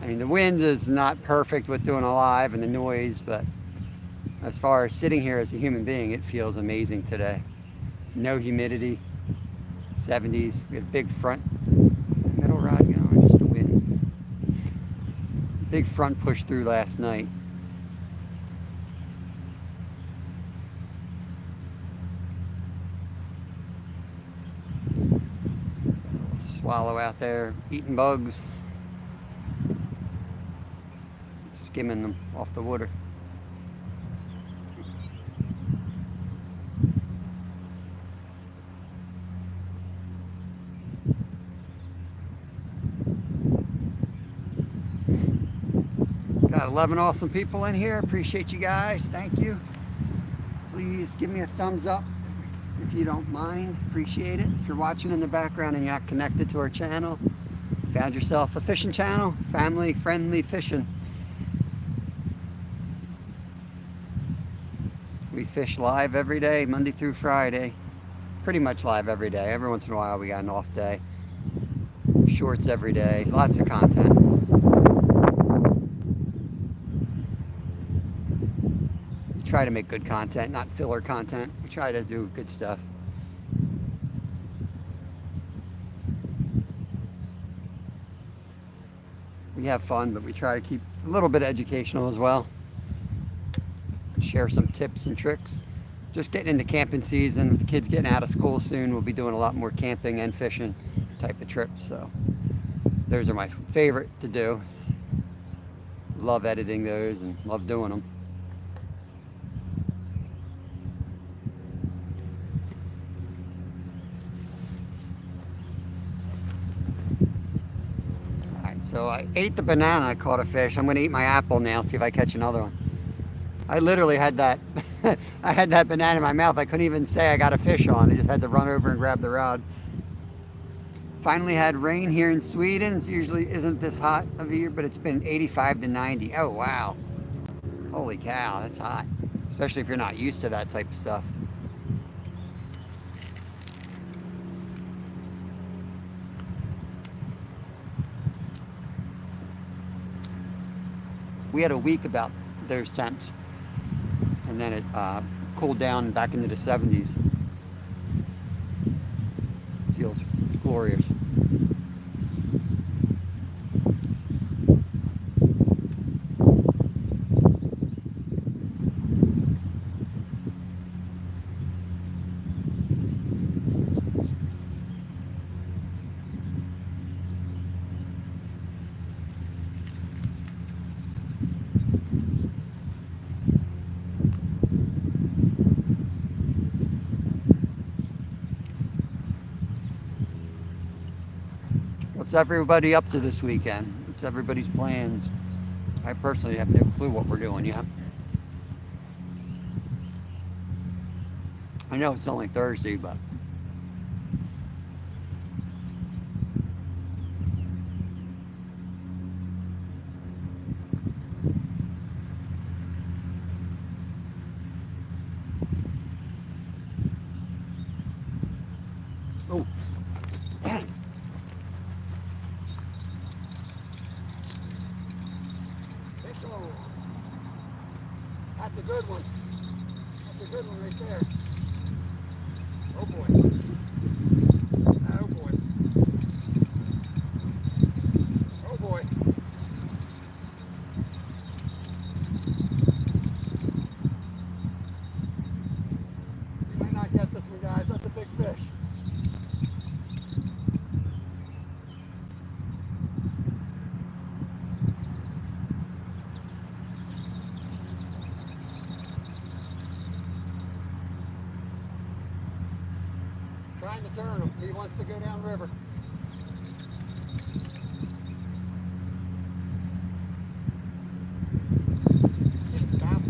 Speaker 1: I mean, the wind is not perfect with doing a live and the noise, but as far as sitting here as a human being, it feels amazing today. No humidity, 70s. We had a big front, middle rod going, just the wind. Big front push through last night. Swallow out there eating bugs, skimming them off the water. Got 11 awesome people in here. Appreciate you guys. Thank you. Please give me a thumbs up if you don't mind. Appreciate it. If you're watching in the background and you're not connected to our channel, found yourself a fishing channel, family friendly fishing. We fish live every day, Monday through Friday. Pretty much live every day. Every once in a while we got an off day. Shorts every day. Lots of content. Try to make good content, not filler content. We try to do good stuff. We have fun, but we try to keep a little bit educational as well. Share some tips and tricks. Just getting into camping season, with the kids getting out of school soon, we'll be doing a lot more camping and fishing type of trips. So those are my favorite to do. Love editing those and love doing them. So I ate the banana, I caught a fish. I'm going to eat my apple now, see if I catch another one. I literally had that, I had that banana in my mouth. I couldn't even say I got a fish on. I just had to run over and grab the rod. Finally had rain here in Sweden. It usually isn't this hot of a year, but it's been 85 to 90. Oh, wow. Holy cow, that's hot. Especially if you're not used to that type of stuff. We had a week about those temps, and then it cooled down back into the 70s. Feels glorious. What's everybody up to this weekend? What's everybody's plans? I personally have no clue what we're doing yet. I know it's only Thursday, but oh, dang. Fish on. That's a good one. That's a good one right there. Oh boy. Oh boy. Oh boy. You might not get this one, guys. That's a big fish. Trying to turn him. He wants to go downriver. Stop.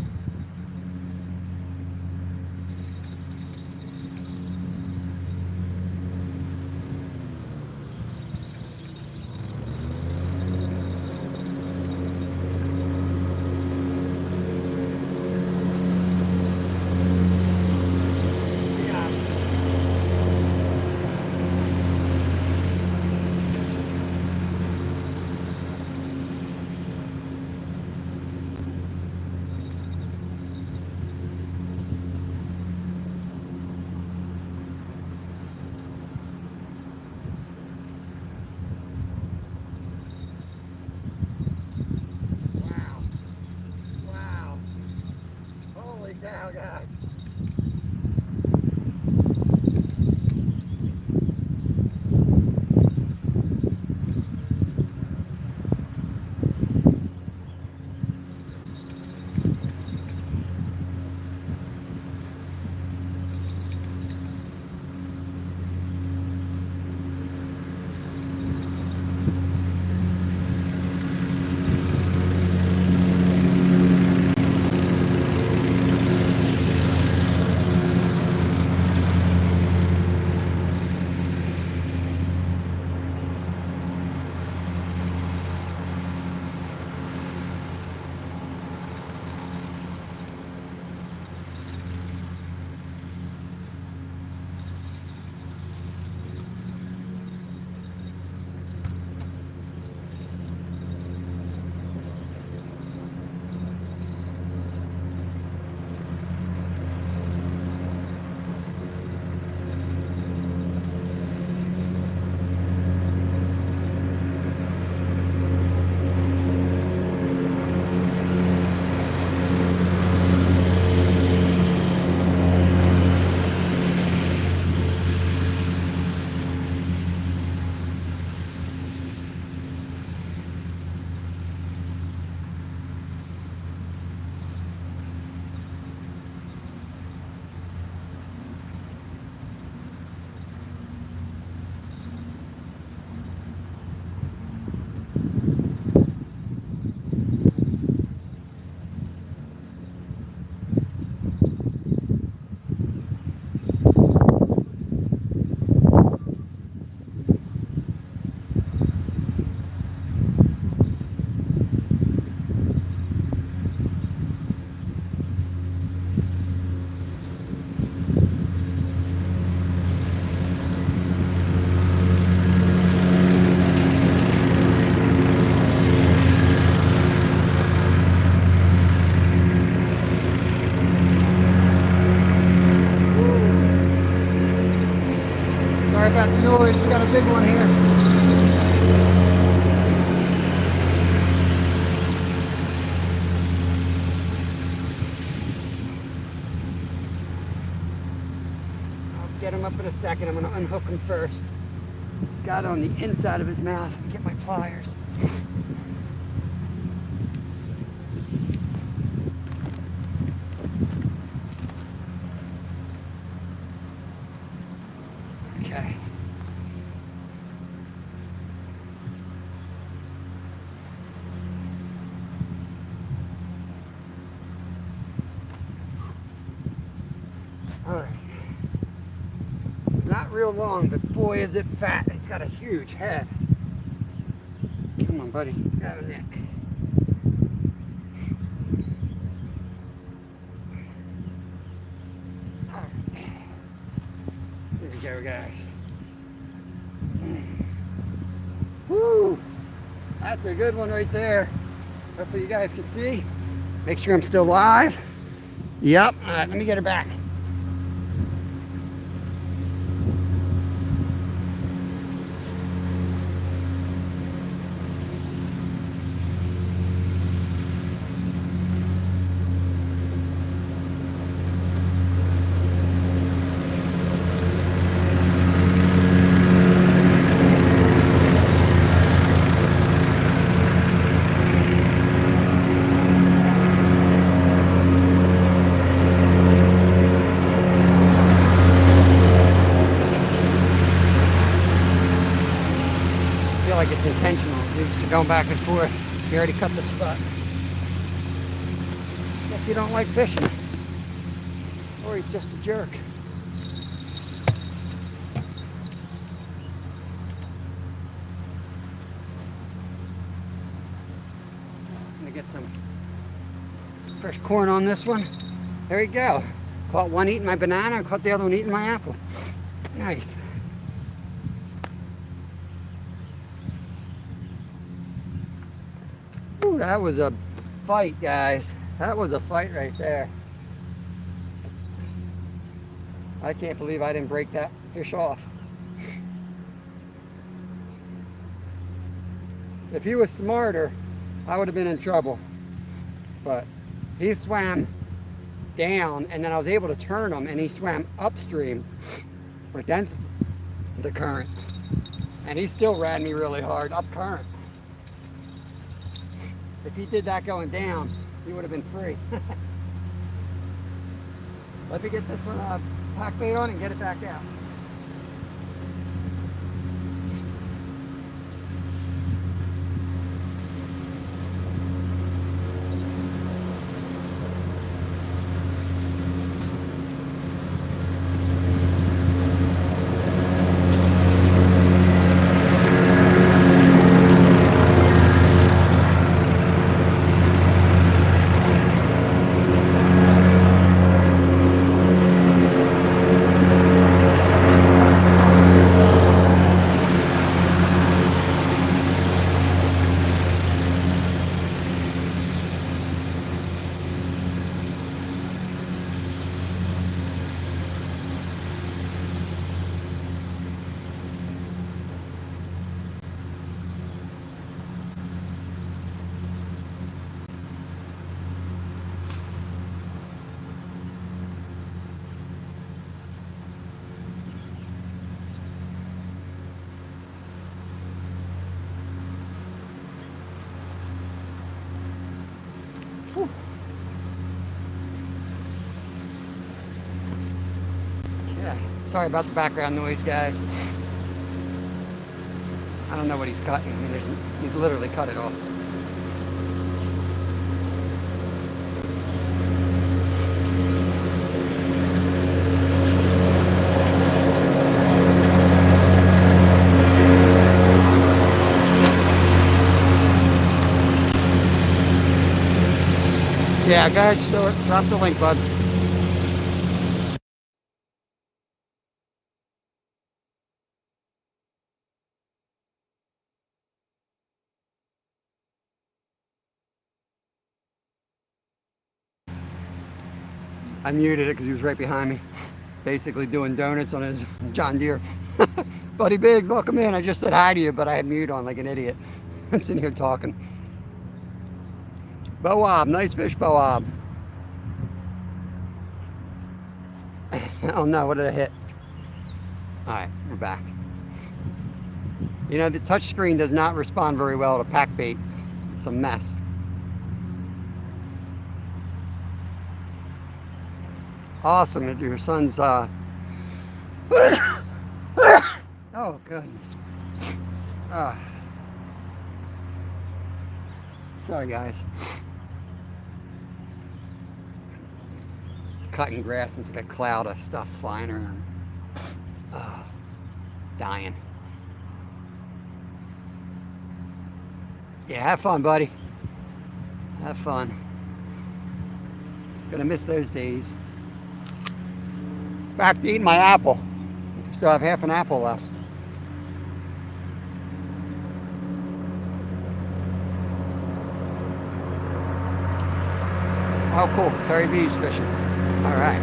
Speaker 1: about the noise. We got a big one here. Get him up in a second. I'm going to unhook him first. He's got it on the inside of his mouth. Get my pliers. Okay. All right. Not real long, but boy is it fat. It's got a huge head. Come on, buddy. Got a neck. Here we go, guys. Woo! That's a good one right there. Hopefully you guys can see. Make sure I'm still live. Yep. All right, let me get her back. Like it's intentional. You're just going back and forth. You already cut the spot. Guess you don't like fishing. Or he's just a jerk. I'm gonna get some fresh corn on this one. There we go. Caught one eating my banana, caught the other one eating my apple. Nice. Ooh, that was a fight, guys. That was a fight right there. I can't believe I didn't break that fish off. If he was smarter, I would have been in trouble. But he swam down, and then I was able to turn him, and he swam upstream against the current. And he still ran me really hard up current. If he did that going down, he would have been free. Let me get this one pack bait on and get it back out. Yeah, sorry about the background noise, guys. I don't know what he's cutting. I mean, he's literally cut it off. Yeah, go ahead, Stuart. Drop the link, bud. I muted it because he was right behind me, basically doing donuts on his John Deere. Buddy Biggs, welcome in. I just said hi to you, but I had mute on like an idiot. I'm sitting here talking. Boab, nice fish, Boab. Oh no, what did I hit? Alright, we're back. You know, the touch screen does not respond very well to pack bait. It's a mess. Awesome that your son's oh goodness. Sorry guys. Cutting grass and it's like a cloud of stuff flying around. Dying. Yeah, have fun, buddy. Have fun. Gonna miss those days. Back to eating my apple. Still have half an apple left. Oh, cool. Terry B's fishing. All right.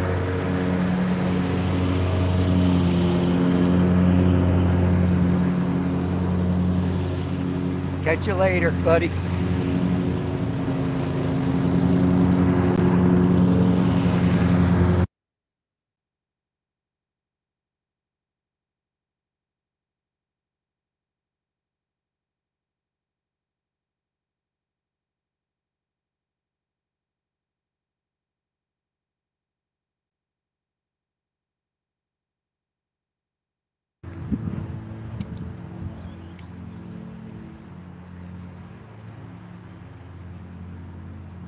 Speaker 1: Catch you later, buddy.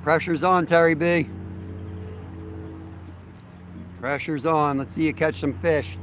Speaker 1: Pressure's on, Terry B. Pressure's on. Let's see you catch some fish.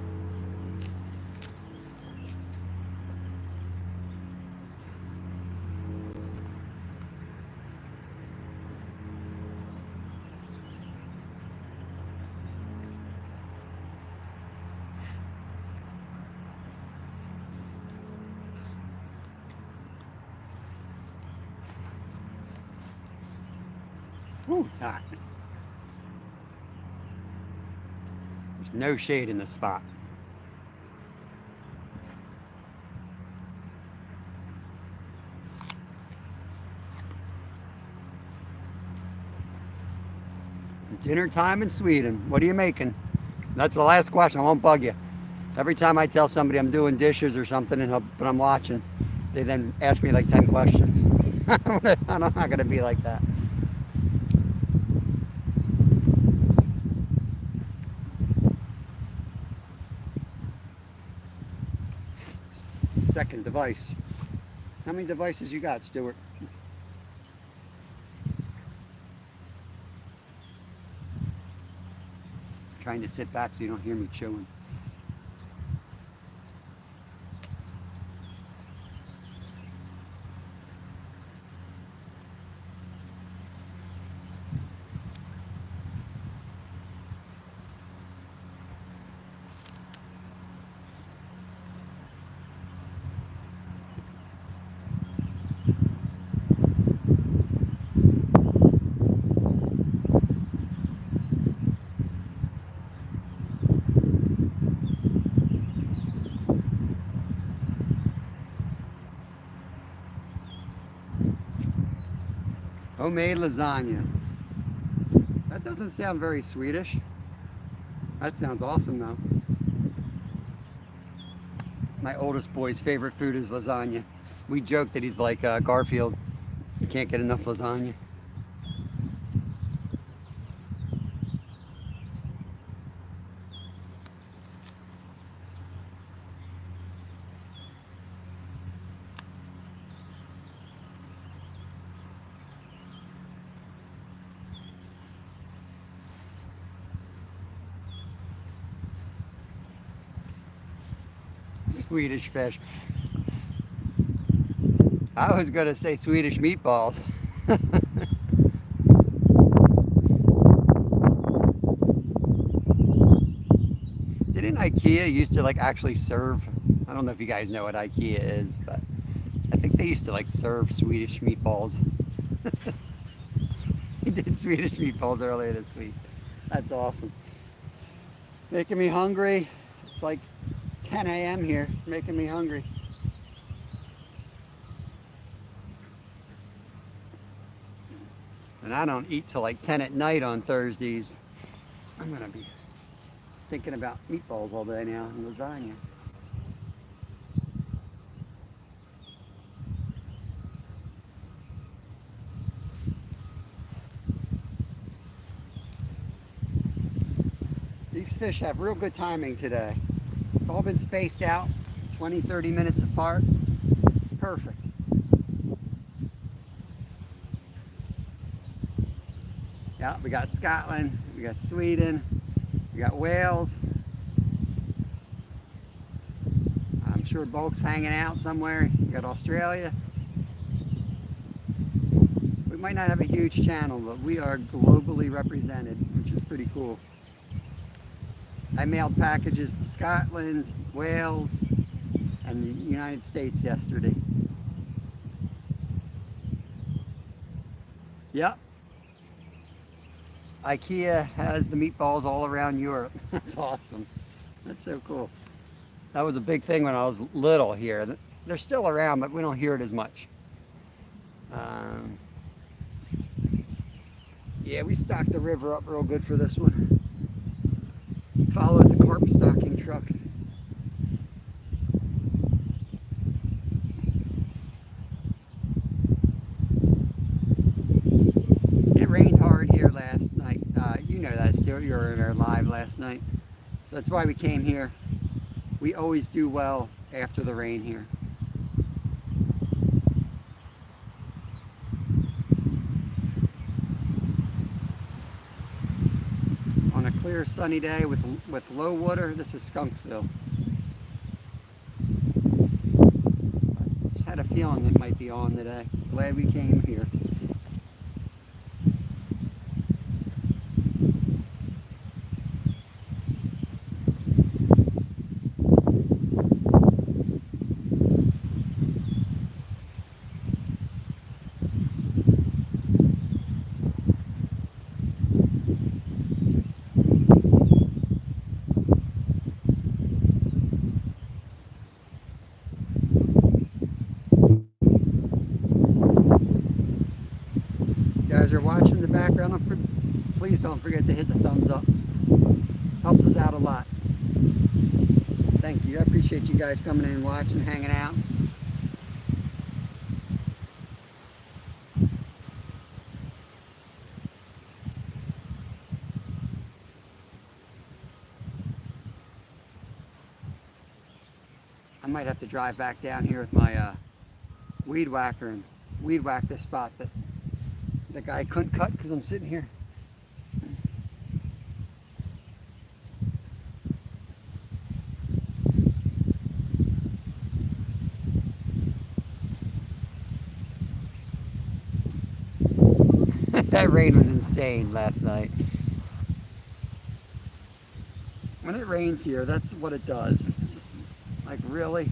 Speaker 1: Ooh, it's hot. There's no shade in this spot. Dinner time in Sweden. What are you making? That's the last question. I won't bug you. Every time I tell somebody I'm doing dishes or something, but I'm watching, they then ask me like 10 questions. I'm not going to be like that. Second device. How many devices you got, Stuart? Trying to sit back so you don't hear me chewing. Homemade lasagna. That doesn't sound very Swedish. That sounds awesome though. My oldest boy's favorite food is lasagna. We joke that he's like Garfield. He can't get enough lasagna. Swedish fish. I was going to say Swedish meatballs. Didn't IKEA used to like actually serve, I don't know if you guys know what IKEA is, but I think they used to like serve Swedish meatballs. We did Swedish meatballs earlier this week. That's awesome. Making me hungry. It's like 10 a.m. here, making me hungry. And I don't eat till like 10 at night on Thursdays. I'm going to be thinking about meatballs all day now and lasagna. These fish have real good timing today. All been spaced out 20-30 minutes apart. It's perfect. Yeah, we got Scotland, we got Sweden, we got Wales. I'm sure Bulk's hanging out somewhere. We got Australia. We might not have a huge channel, but we are globally represented, which is pretty cool. I mailed packages to Scotland, Wales, and the United States yesterday. Yep. IKEA has the meatballs all around Europe. That's awesome. That's so cool. That was a big thing when I was little here. They're still around, but we don't hear it as much. Yeah, we stocked the river up real good for this one. Followed the carp stocking truck. It rained hard here last night. You know that, Stuart. You were in our live last night. So that's why we came here. We always do well after the rain here. On a clear sunny day with low water, this is Skunksville. Just had a feeling it might be on today. Glad we came here. Guys are watching the background, please don't forget to hit the thumbs up. Helps us out a lot. Thank you. I appreciate you guys coming in, watching, hanging out. I might have to drive back down here with my weed whacker and weed whack this spot that the guy couldn't cut because I'm sitting here. That rain was insane last night. When it rains here, that's what it does. It's just like, really?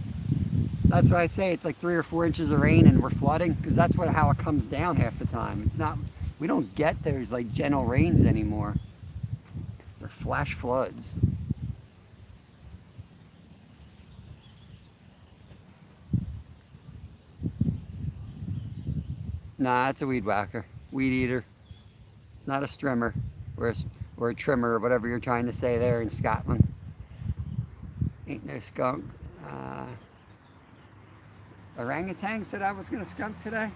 Speaker 1: That's why I say it's like 3 or 4 inches of rain and we're flooding, because that's how it comes down half the time. It's not, we don't get those like gentle rains anymore. They're flash floods. Nah, it's a weed whacker, weed eater. It's not a strimmer or a trimmer or whatever you're trying to say there in Scotland. Ain't no skunk. Orangutan said I was going to skunk today.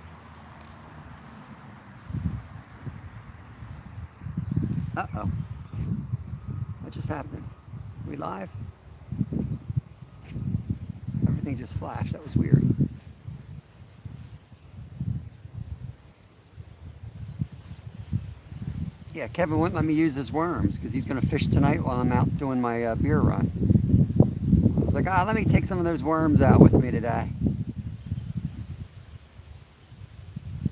Speaker 1: Uh-oh. What just happened? We live? Everything just flashed. That was weird. Yeah, Kevin wouldn't let me use his worms because he's going to fish tonight while I'm out doing my beer run. I was like, let me take some of those worms out with me today.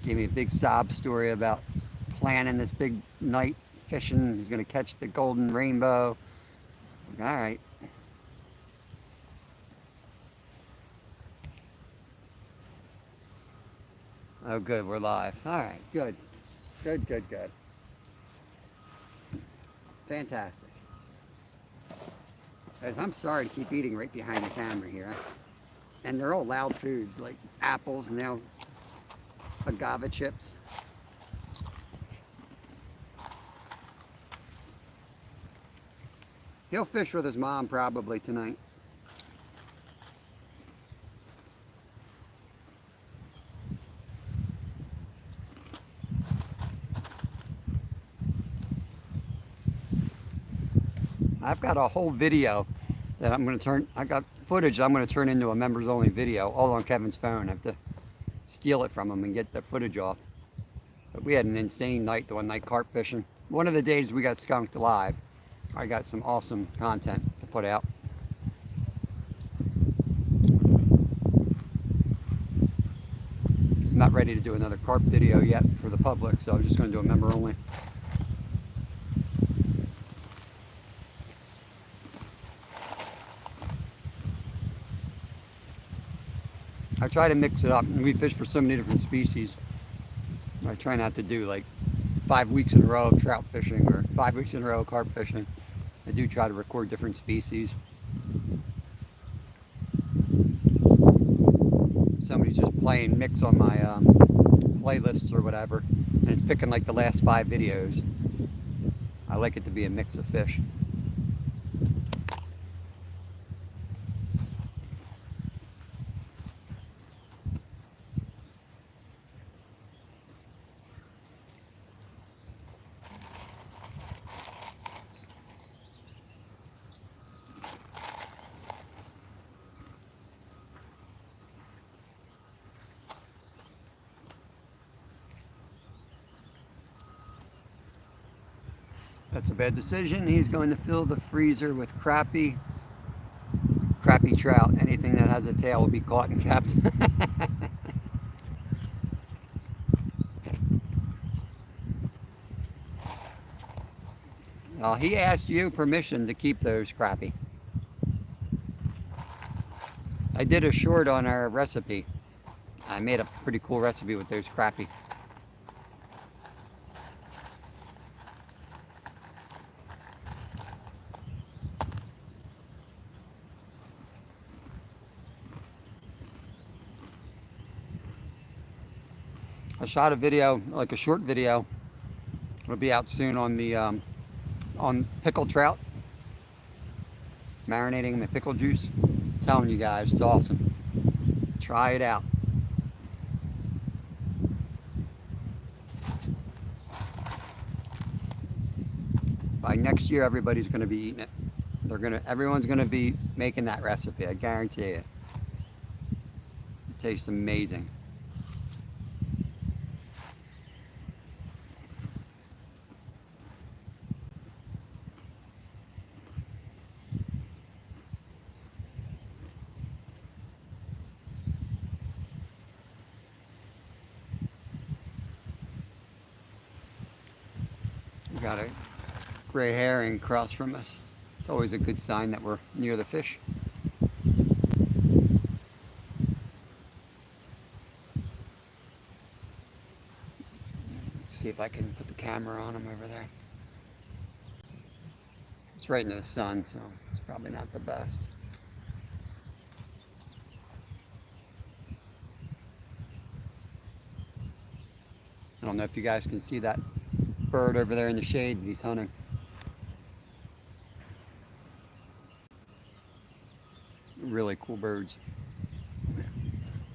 Speaker 1: Gave me a big sob story about planning this big night fishing. He's going to catch the golden rainbow. All right. Oh, good. We're live. All right. Good. Good, good, good. Fantastic. Guys, I'm sorry to keep eating right behind the camera here. And they're all loud foods, like apples and now agave chips. He'll fish with his mom probably tonight. I've got a whole video that I'm going to turn, I got footage I'm going to turn into a members only video, all on Kevin's phone. I have to steal it from him and get the footage off. But we had an insane night the one night carp fishing. One of the days we got skunked alive. I got some awesome content to put out. I'm not ready to do another carp video yet for the public, so I'm just going to do a member only. I try to mix it up, and we fish for so many different species. I try not to do like 5 weeks in a row of trout fishing or 5 weeks in a row of carp fishing. I do try to record different species. Somebody's just playing mix on my playlists or whatever, and it's picking like the last 5 videos. I like it to be a mix of fish. That's a bad decision. He's going to fill the freezer with crappie trout. Anything that has a tail will be caught and kept. Well, he asked you permission to keep those crappie. I did a short on our recipe. I made a pretty cool recipe with those crappie. I shot a video, like a short video. It'll be out soon on the on pickled trout, marinating them in pickle juice. I'm telling you guys, it's awesome. Try it out. By next year, everybody's going to be eating it. Everyone's going to be making that recipe. I guarantee it. It tastes amazing. We got a gray herring across from us. It's always a good sign that we're near the fish. See if I can put the camera on him over there. It's right in the sun, so it's probably not the best. I don't know if you guys can see that bird over there in the shade, but he's hunting. Really cool birds.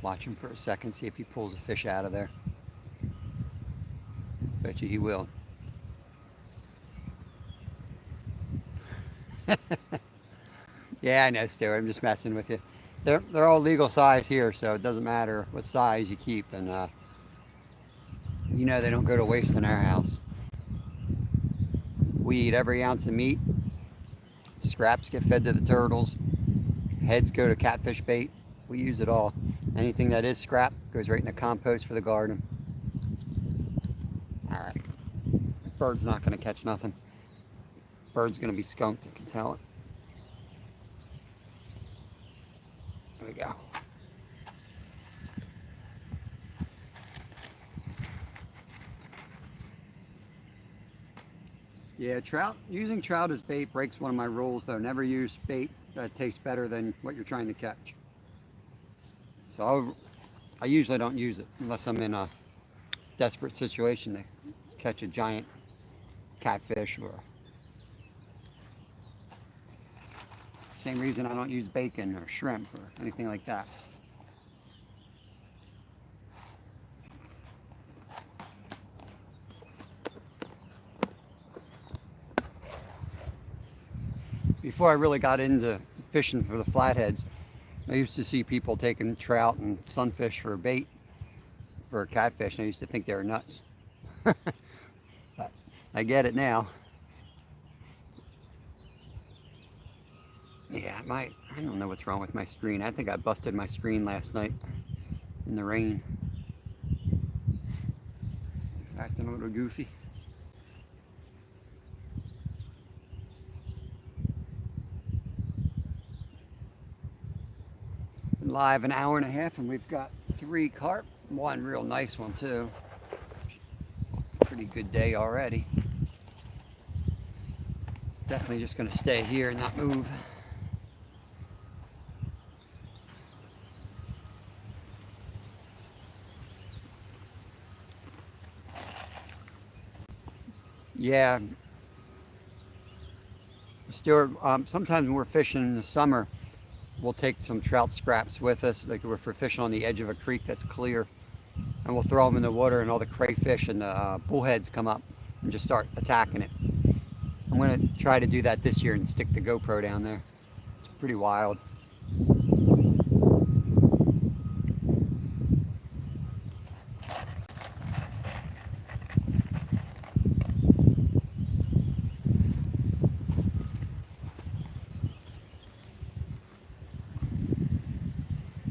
Speaker 1: Watch him for a second, see if he pulls a fish out of there. Bet you he will. Yeah, I know, Stuart. I'm just messing with you. They're all legal size here, so it doesn't matter what size you keep, and you know they don't go to waste in our house. We eat every ounce of meat. Scraps get fed to the turtles. Heads go to catfish bait. We use it all. Anything that is scrap goes right in the compost for the garden. All right. Bird's not going to catch nothing. Bird's going to be skunked, I can tell it. There we go. Yeah, using trout as bait breaks one of my rules though. Never use bait that tastes better than what you're trying to catch. So I usually don't use it unless I'm in a desperate situation to catch a giant catfish, or same reason I don't use bacon or shrimp or anything like that. Before I really got into fishing for the flatheads, I used to see people taking trout and sunfish for bait for catfish, and I used to think they were nuts. But I get it now. Yeah, I don't know what's wrong with my screen. I think I busted my screen last night in the rain. Acting a little goofy. Been live an hour and a half, and we've got 3 carp. One real nice one too. Pretty good day already. Definitely just going to stay here and not move. Yeah, Stuart, sometimes when we're fishing in the summer, we'll take some trout scraps with us. Like if we're fishing on the edge of a creek that's clear, and we'll throw them in the water, and all the crayfish and the bullheads come up and just start attacking it. I'm going to try to do that this year and stick the GoPro down there. It's pretty wild.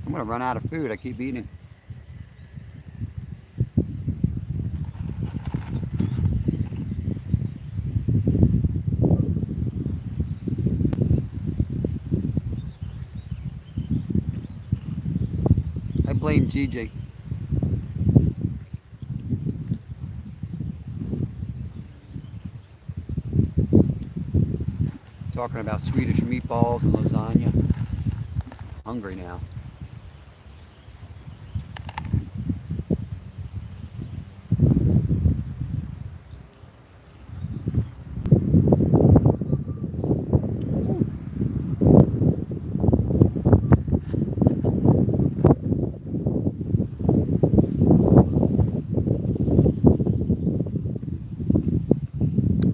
Speaker 1: I'm going to run out of food. I keep eating. I blame GJ. Talking about Swedish meatballs and lasagna. Hungry now.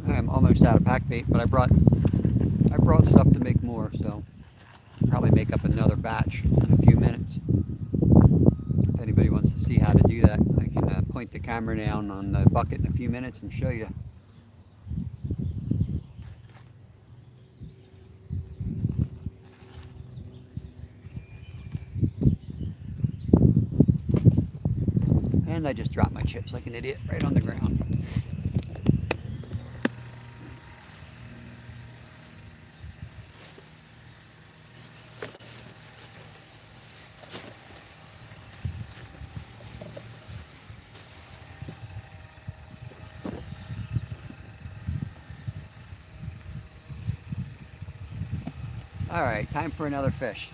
Speaker 1: I am almost out of pack bait, but I brought stuff to make more, so I'll probably make up another batch in a few minutes. If anybody wants to see how to do that, I can point the camera down on the bucket in a few minutes and show you. And I just dropped my chips like an idiot right on the ground. All right, time for another fish.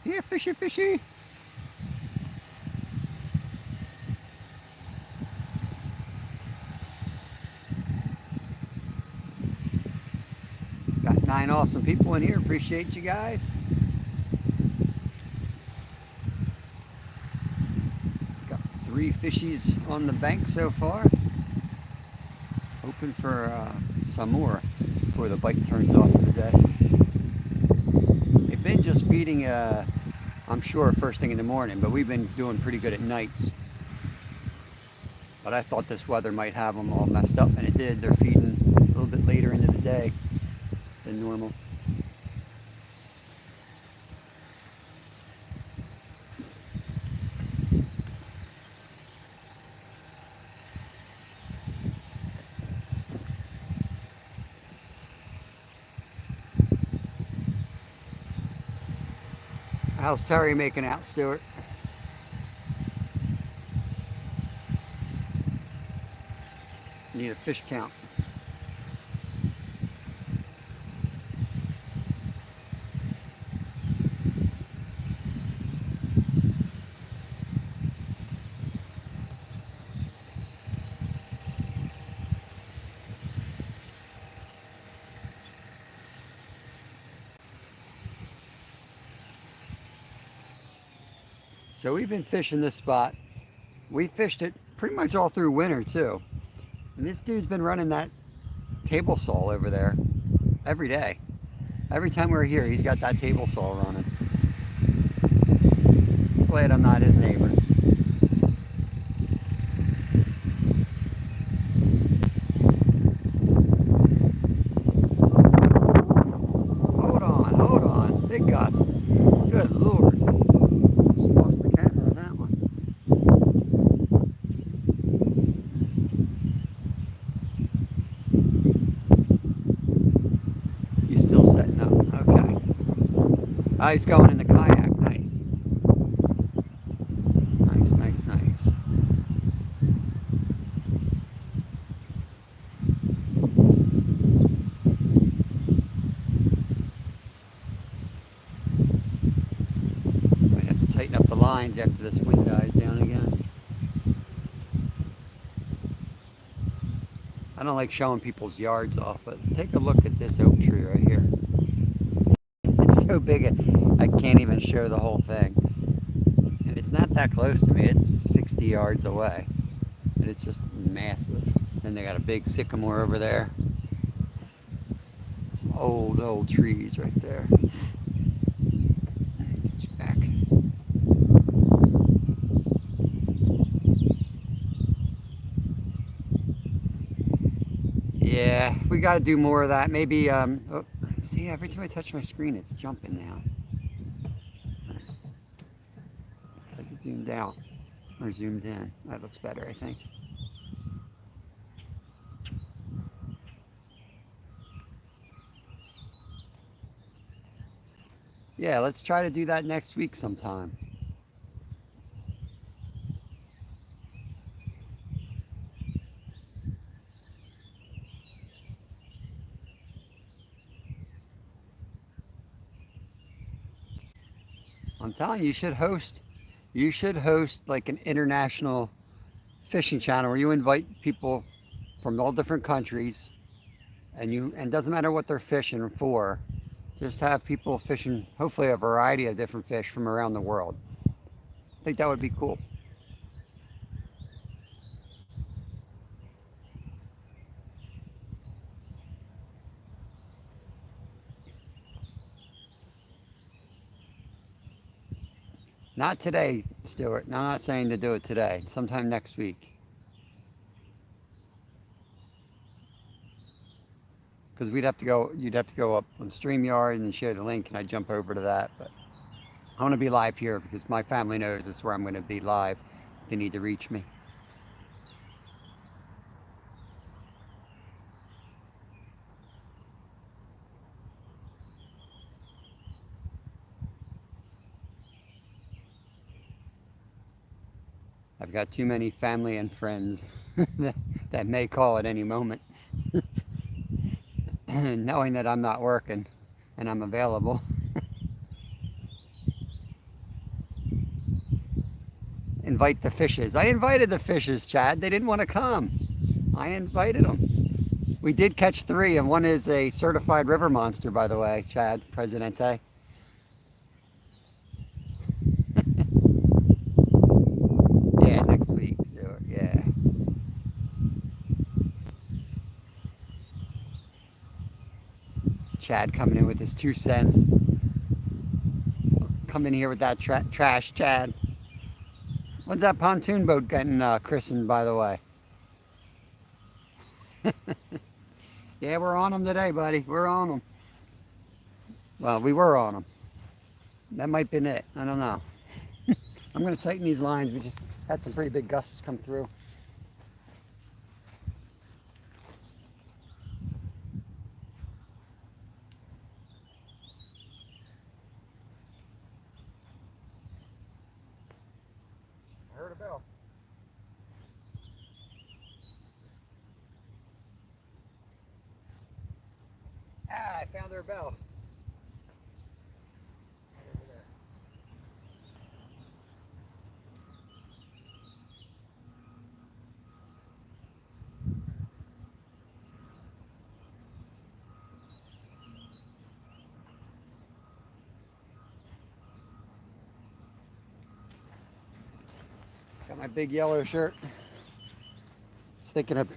Speaker 1: Here, fishy, fishy. Got 9 awesome people in here. Appreciate you guys. Got 3 fishies on the bank so far. Hoping for some more before the bite turns off for the day. They've been just feeding, I'm sure, first thing in the morning, but we've been doing pretty good at nights. But I thought this weather might have them all messed up, and it did. They're feeding a little bit later into the day than normal. How's Terry making out, Stuart? Need a fish count. So we've been fishing this spot. We fished it pretty much all through winter too. And this dude's been running that table saw over there every day. Every time we're here, he's got that table saw running. Glad I'm not his neighbor. Hold on. Big gust. Good Lord. Just lost the camera on that one. He's still setting up. Okay. Oh, he's going in the kayak. Nice. Nice. Might have to tighten up the lines after this wind dies down again. I don't like showing people's yards off, but take a look at this oak tree right here. It's so big I can't even show the whole thing. And it's not that close to me, it's 60 yards away. And it's just massive. Then they got a big sycamore over there. Some old trees right there. Get you back. Yeah, we got to do more of that. Maybe, oh, see, every time I touch my screen, it's jumping now. It's like it zoomed out or zoomed in. That looks better, I think. Yeah, let's try to do that next week sometime. I'm telling you, you should host like an international fishing channel where you invite people from all different countries and doesn't matter what they're fishing for, just have people fishing hopefully a variety of different fish from around the world. I think that would be cool. Not today, Stuart. No, I'm not saying to do it today. Sometime next week. Because you'd have to go up on StreamYard and share the link, and I jump over to that. But I want to be live here because my family knows this is where I'm going to be live. They need to reach me. I've got too many family and friends that may call at any moment. Knowing that I'm not working and I'm available. Invite the fishes. I invited the fishes, Chad. They didn't want to come. I invited them. We did catch 3, and one is a certified river monster, by the way, Chad, Presidente. Yeah, next week, Stuart. Yeah. Chad coming in with his 2 cents. Come in here with that trash, Chad. When's that pontoon boat getting christened, by the way? Yeah, we're on them today, buddy. We're on them. Well, we were on them. That might have been it. I don't know. I'm going to tighten these lines. We just had some pretty big gusts come through. I heard a bell. found our bell. Got my big yellow shirt. Was thinking of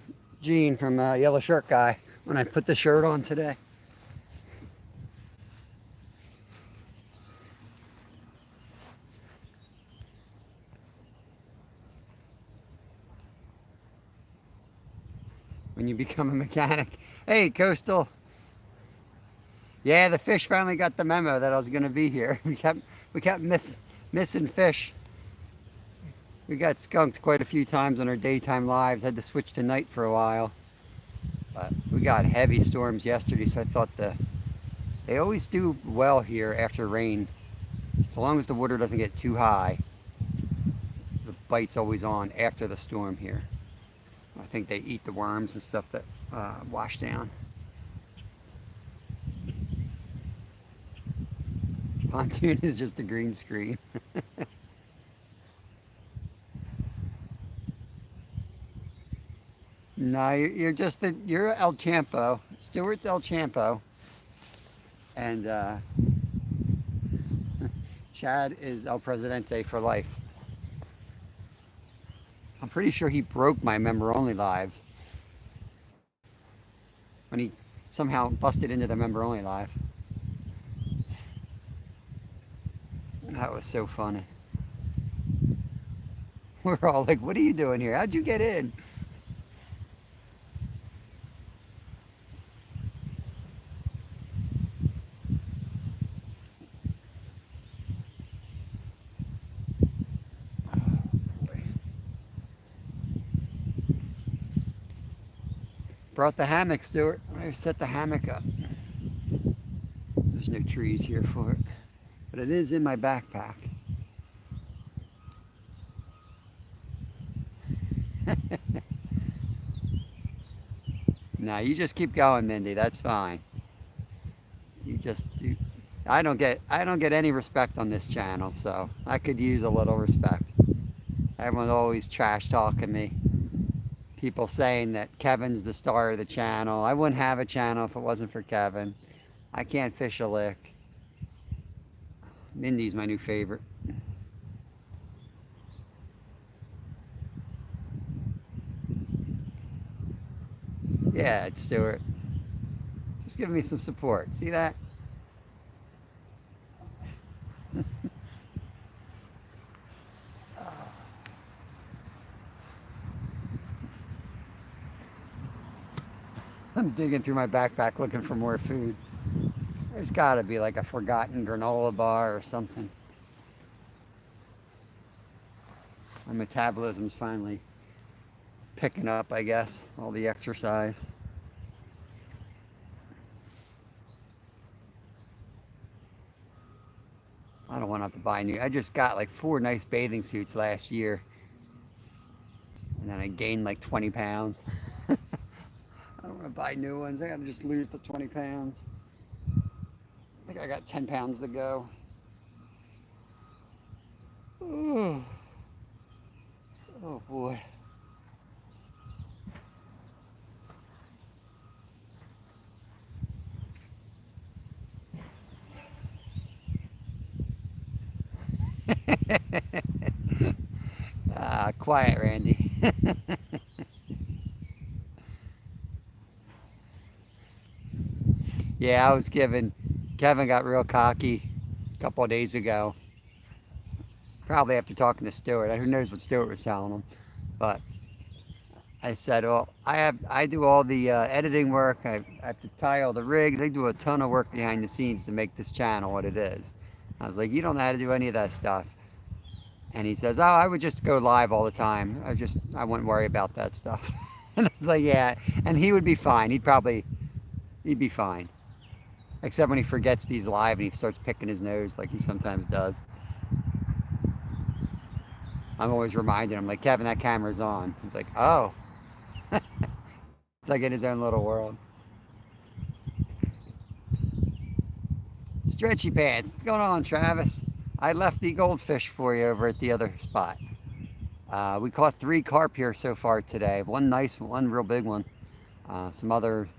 Speaker 1: Gene from Yellow Shirt Guy when I put the shirt on today. When you become a mechanic. Hey, Coastal. Yeah, the fish finally got the memo that I was going to be here. We kept missing fish. We got skunked quite a few times on our daytime lives. Had to switch to night for a while. But we got heavy storms yesterday, so I thought they always do well here after rain. So long as the water doesn't get too high, the bite's always on after the storm here. I think they eat the worms and stuff that wash down. Pontoon is just a green screen. No, you're El Champo. Stewart's El Champo. And Chad is El Presidente for life. I'm pretty sure he broke my member-only lives when he somehow busted into the member-only live. That was so funny. We're all like, what are you doing here? How'd you get in? Brought the hammock, Stuart. I set the hammock up. There's no trees here for it, but it is in my backpack. Now you just keep going, Mindy. That's fine. You just do. I don't get any respect on this channel, so I could use a little respect. Everyone's always trash talking me. People saying that Kevin's the star of the channel. I wouldn't have a channel if it wasn't for Kevin. I can't fish a lick. Mindy's my new favorite. Yeah, it's Stuart. Just giving me some support. See that? I'm digging through my backpack looking for more food. There's got to be like a forgotten granola bar or something. My metabolism's finally picking up, I guess, all the exercise. I don't want to have to buy new. I just got like 4 nice bathing suits last year. And then I gained like 20 pounds. I don't want to buy new ones. I got to just lose the 20 pounds. I think I got 10 pounds to go. Oh, oh boy. Quiet, Randy. Yeah, I was Kevin got real cocky a couple of days ago. Probably after talking to Stuart. Who knows what Stuart was telling him. But I said, well, I do all the editing work. I have to tie all the rigs. I do a ton of work behind the scenes to make this channel what it is. I was like, you don't know how to do any of that stuff. And he says, oh, I would just go live all the time. I wouldn't worry about that stuff. And I was like, yeah. And he would be fine. He'd be fine. Except when he forgets he's live and he starts picking his nose like he sometimes does. I'm always reminding him, like, Kevin, that camera's on. He's like, oh. It's like in his own little world. Stretchy pants. What's going on, Travis? I left the goldfish for you over at the other spot. We caught 3 carp here so far today. One nice one, real big one. Some other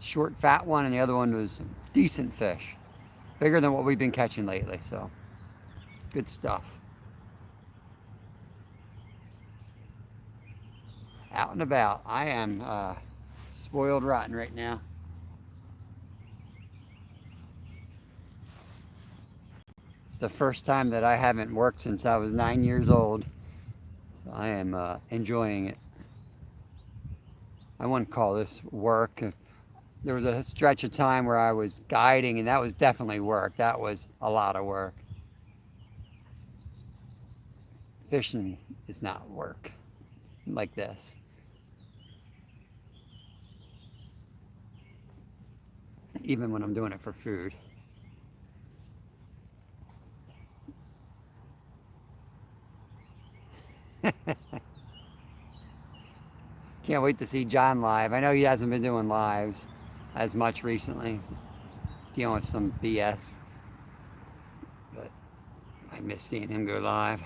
Speaker 1: short, fat one, and the other one was decent fish. Bigger than what we've been catching lately, so good stuff. Out and about. I am spoiled rotten right now. It's the first time that I haven't worked since I was 9 years old. I am enjoying it. I wouldn't call this work. There was a stretch of time where I was guiding, and that was definitely work. That was a lot of work. Fishing is not work like this. Even when I'm doing it for food. Can't wait to see John live. I know he hasn't been doing lives as much recently. He's just dealing with some BS. But I miss seeing him go live.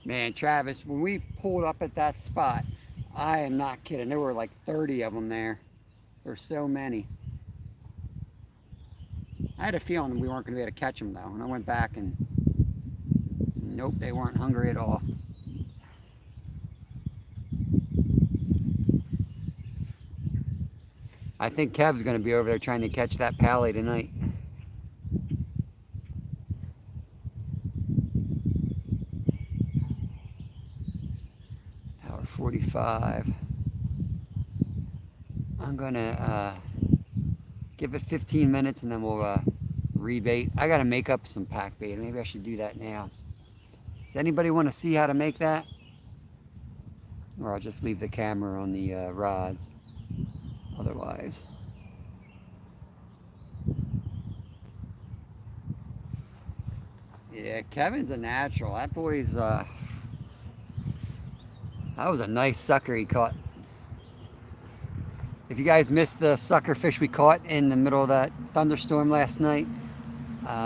Speaker 1: Man, Travis, when we pulled up at that spot, I am not kidding. There were like 30 of them there. There's so many. I had a feeling we weren't going to be able to catch them though. And I went back and nope, they weren't hungry at all. I think Kev's going to be over there trying to catch that pally tonight. Hour 45. I'm going to give it 15 minutes and then we'll rebait. I got to make up some pack bait. Maybe I should do that now. Does anybody want to see how to make that? Or I'll just leave the camera on the rods. Otherwise. Yeah, Kevin's a natural. That boy's, that was a nice sucker he caught. If you guys missed the sucker fish we caught in the middle of that thunderstorm last night,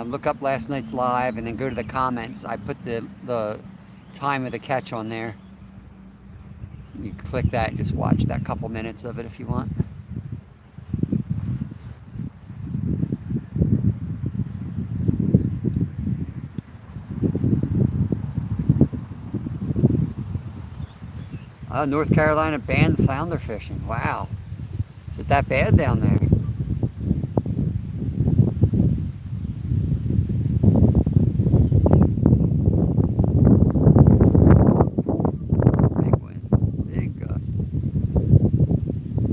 Speaker 1: look up last night's live and then go to the comments. I put the time of the catch on there. You click that and just watch that couple minutes of it if you want. North Carolina banned flounder fishing. Wow. Is it that bad down there? Big wind. Big gust.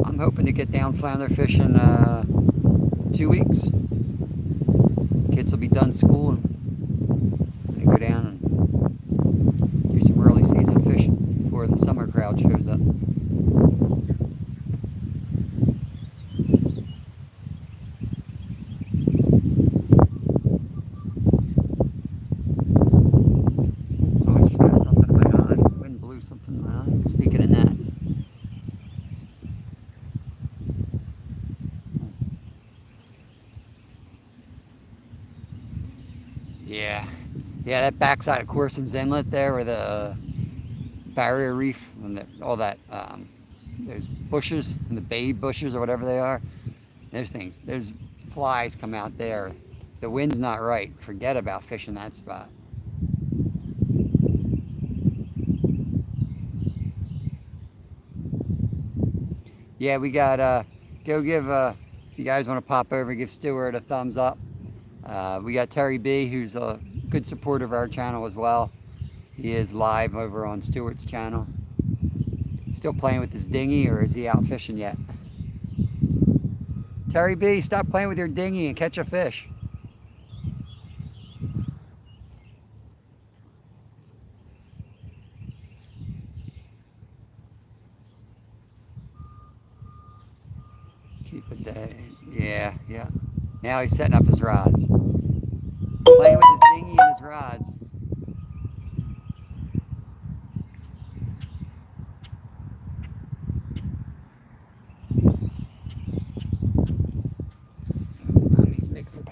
Speaker 1: I'm hoping to get down flounder fishing 2 weeks. Kids will be done school and go down and do some early season fishing before the summer crowd shows up. Oh, I just got something in my eye. Wind blew something in my eye. Speaking of gnats. Yeah, that backside of Corson's Inlet there where the barrier reef and all that, those bushes and the babe bushes or whatever they are, there's flies come out there. The wind's not right. Forget about fishing that spot. Yeah, we got, go give, if you guys want to pop over, give Stuart a thumbs up. We got Terry B, who's a good supporter of our channel as well. He is live over on Stuart's channel. Still playing with his dinghy, or is he out fishing yet? Terry B, stop playing with your dinghy and catch a fish. Keep it day. Yeah. Now he's setting up his rods. Playing with his dinghy and his rods.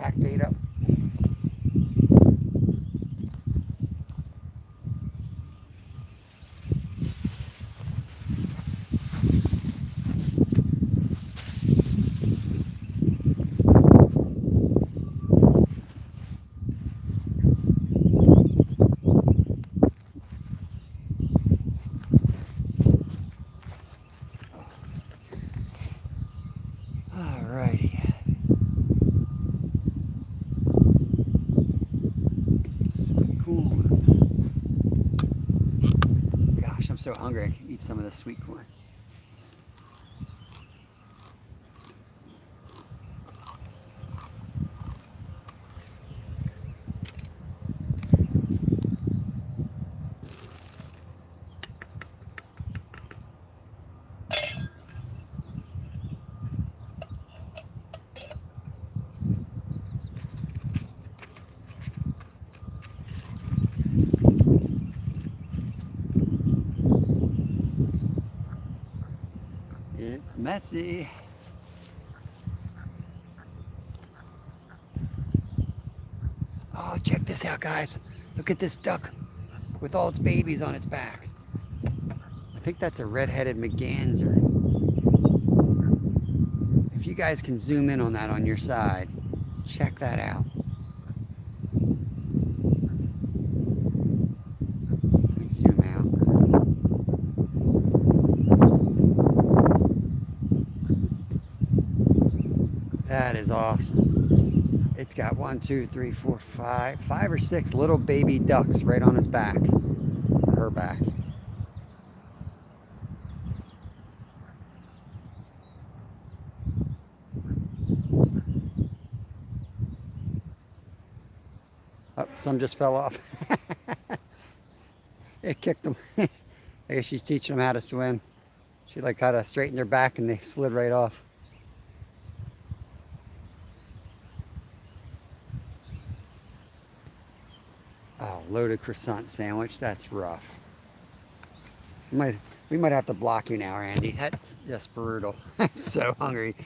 Speaker 1: pack bait up. Alrighty. Sweet corn. Gosh, I'm so hungry. I can eat some of this sweet corn. It's messy. Oh, check this out, guys. Look at this duck with all its babies on its back. I think that's a red-headed merganser. If you guys can zoom in on that on your side, check that out. Let me zoom out. That is awesome. It's got 1, 2, 3, 4, 5 or 6 little baby ducks right on its back, her back. Oh, some just fell off. It kicked them. I guess she's teaching them how to swim. She like kind of straightened their back and they slid right off. Oh, loaded croissant sandwich. That's rough. We might have to block you now, Randy. That's just brutal. I'm so hungry.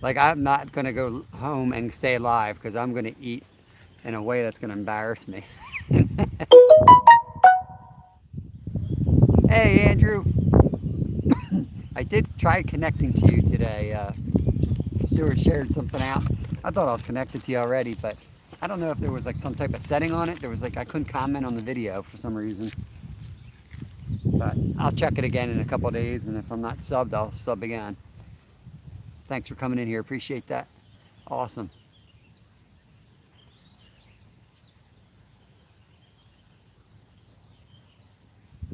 Speaker 1: Like, I'm not going to go home and stay alive because I'm going to eat in a way that's going to embarrass me. Hey, Andrew. I did try connecting to you today. Stuart shared something out. I thought I was connected to you already, but I don't know if there was like some type of setting on it. There was like, I couldn't comment on the video for some reason. But I'll check it again in a couple of days, and if I'm not subbed, I'll sub again. Thanks for coming in here. Appreciate that. Awesome.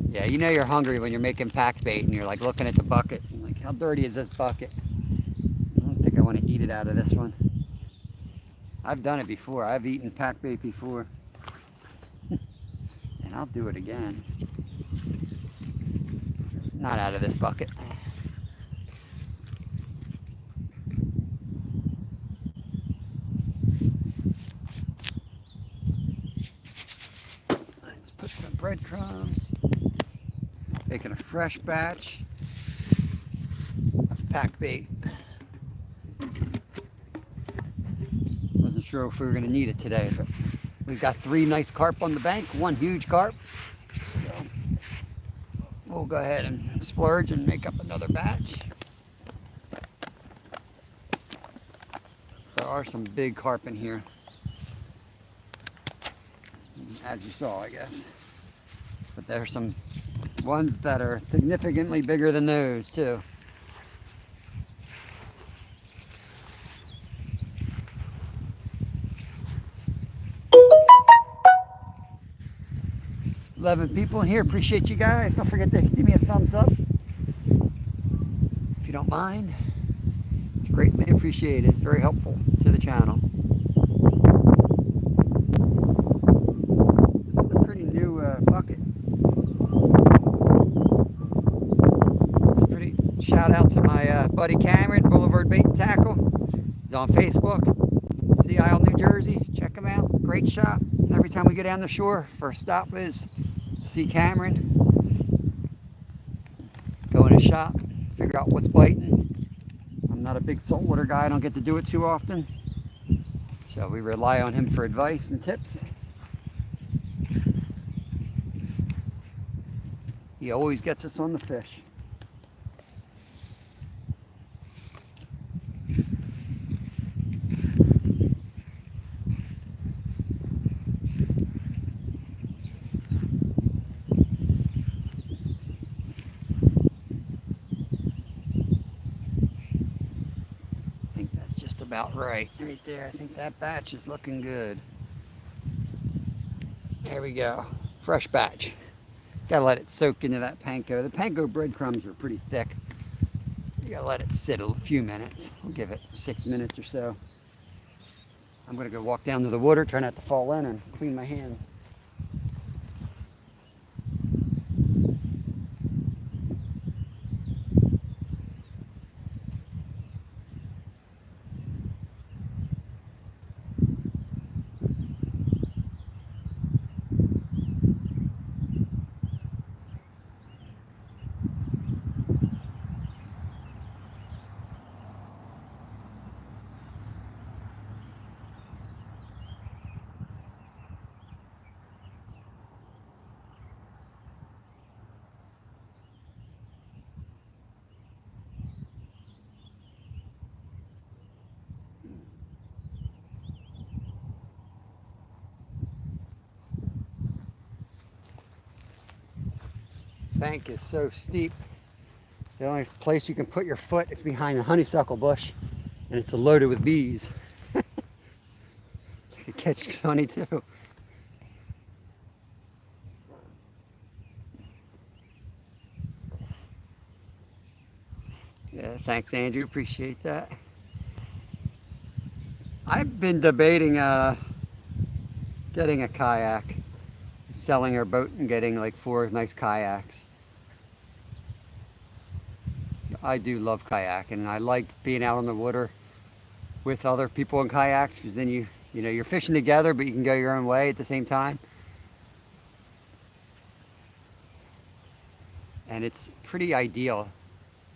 Speaker 1: Yeah, you know you're hungry when you're making pack bait and you're like looking at the bucket. I'm like, how dirty is this bucket? I don't think I want to eat it out of this one. I've done it before. I've eaten pack bait before. And I'll do it again. Not out of this bucket. Let's put some breadcrumbs. Making a fresh batch of pack bait. Wasn't sure if we were going to need it today, but we've got 3 nice carp on the bank, 1 huge carp. So we'll go ahead and splurge and make up another batch. There are some big carp in here, as you saw, I guess. But there's some ones that are significantly bigger than those too. $11 people in here. Appreciate you guys. Don't forget to give me a thumbs up if you don't mind. It's greatly appreciated. It's very helpful to the channel. This is a pretty new bucket. Shout out to my buddy Cameron, Boulevard Bait and Tackle. He's on Facebook. Sea Isle, New Jersey. Check him out. Great shop. Every time we go down the shore, first stop is see Cameron. Go in his shop, figure out what's biting. I'm not a big saltwater guy. I don't get to do it too often. So we rely on him for advice and tips. He always gets us on the fish. I think that's just about right there. I think that batch is looking good. There we go. Fresh batch. Gotta let it soak into that panko. The panko breadcrumbs are pretty thick. You gotta let it sit a few minutes. We'll give it 6 minutes or so. I'm gonna go walk down to the water, try not to fall in, and clean my hands. Bank is so steep. The only place you can put your foot is behind the honeysuckle bush, and it's loaded with bees. You could catch honey too. Yeah, thanks Andrew, appreciate that. I've been debating getting a kayak, selling our boat and getting like 4 nice kayaks. I do love kayaking, and I like being out on the water with other people in kayaks, because then you know you're fishing together, but you can go your own way at the same time, and it's pretty ideal.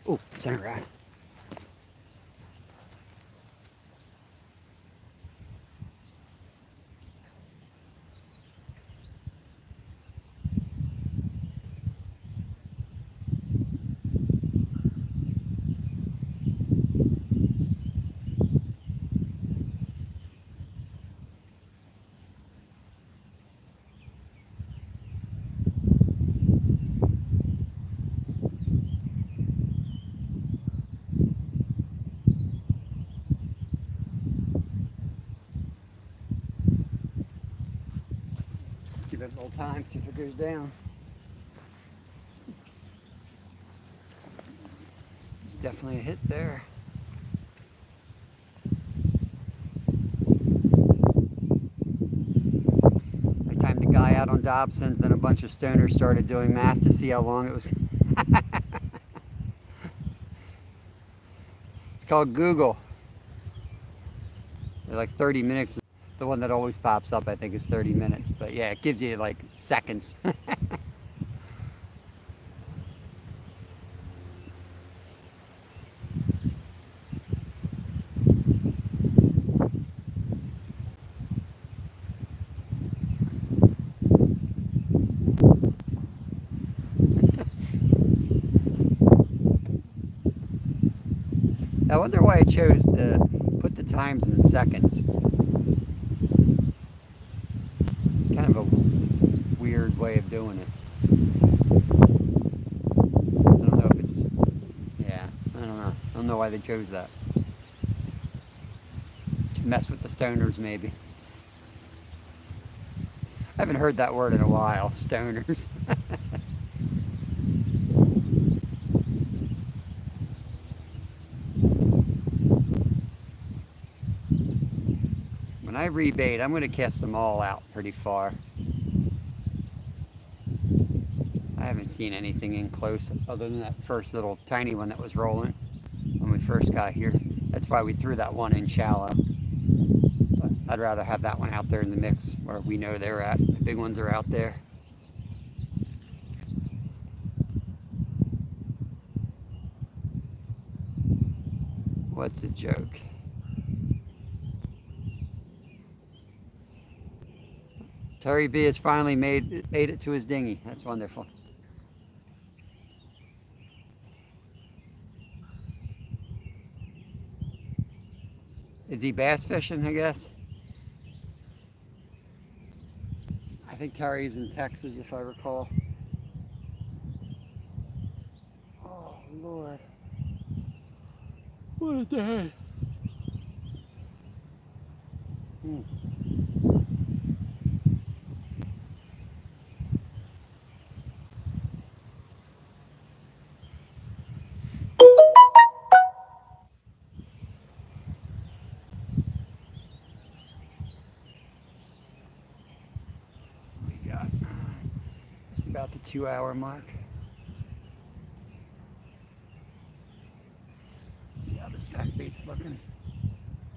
Speaker 1: Oh, center rod. Give it a little time, see if it goes down. It's definitely a hit there. I timed the guy out on Dobson's, then a bunch of stoners started doing math to see how long it was. It's called Google. They're like 30 minutes. The one that always pops up, I think, is 30 minutes. But yeah, it gives you like seconds. I wonder why I chose to put the times in seconds. Kind of a weird way of doing it. I don't know if it's, yeah, I don't know. I don't know why they chose that. To mess with the stoners, maybe. I haven't heard that word in a while, stoners. When I rebait, I'm going to cast them all out pretty far. I haven't seen anything in close other than that first little tiny one that was rolling when we first got here. That's why we threw that one in shallow. But I'd rather have that one out there in the mix where we know they're at. The big ones are out there. What's a joke? Terry B has finally made it to his dinghy. That's wonderful. Is he bass fishing, I guess? I think Terry's in Texas, if I recall. Oh, Lord. What a day. Hmm. We got just about the 2 hour mark. Let's see how this pack bait's looking.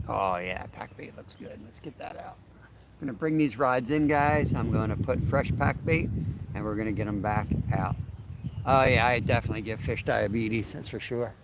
Speaker 1: Oh, yeah, pack bait looks good. Let's get that out. I'm going to bring these rods in, guys. I'm going to put fresh pack bait, and we're going to get them back out. Oh, yeah, I definitely get fish diabetes, that's for sure.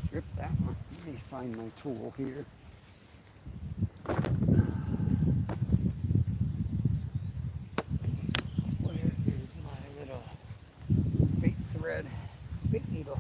Speaker 1: Strip that one. Let me find my tool here. Where is my little bait thread, bait needle?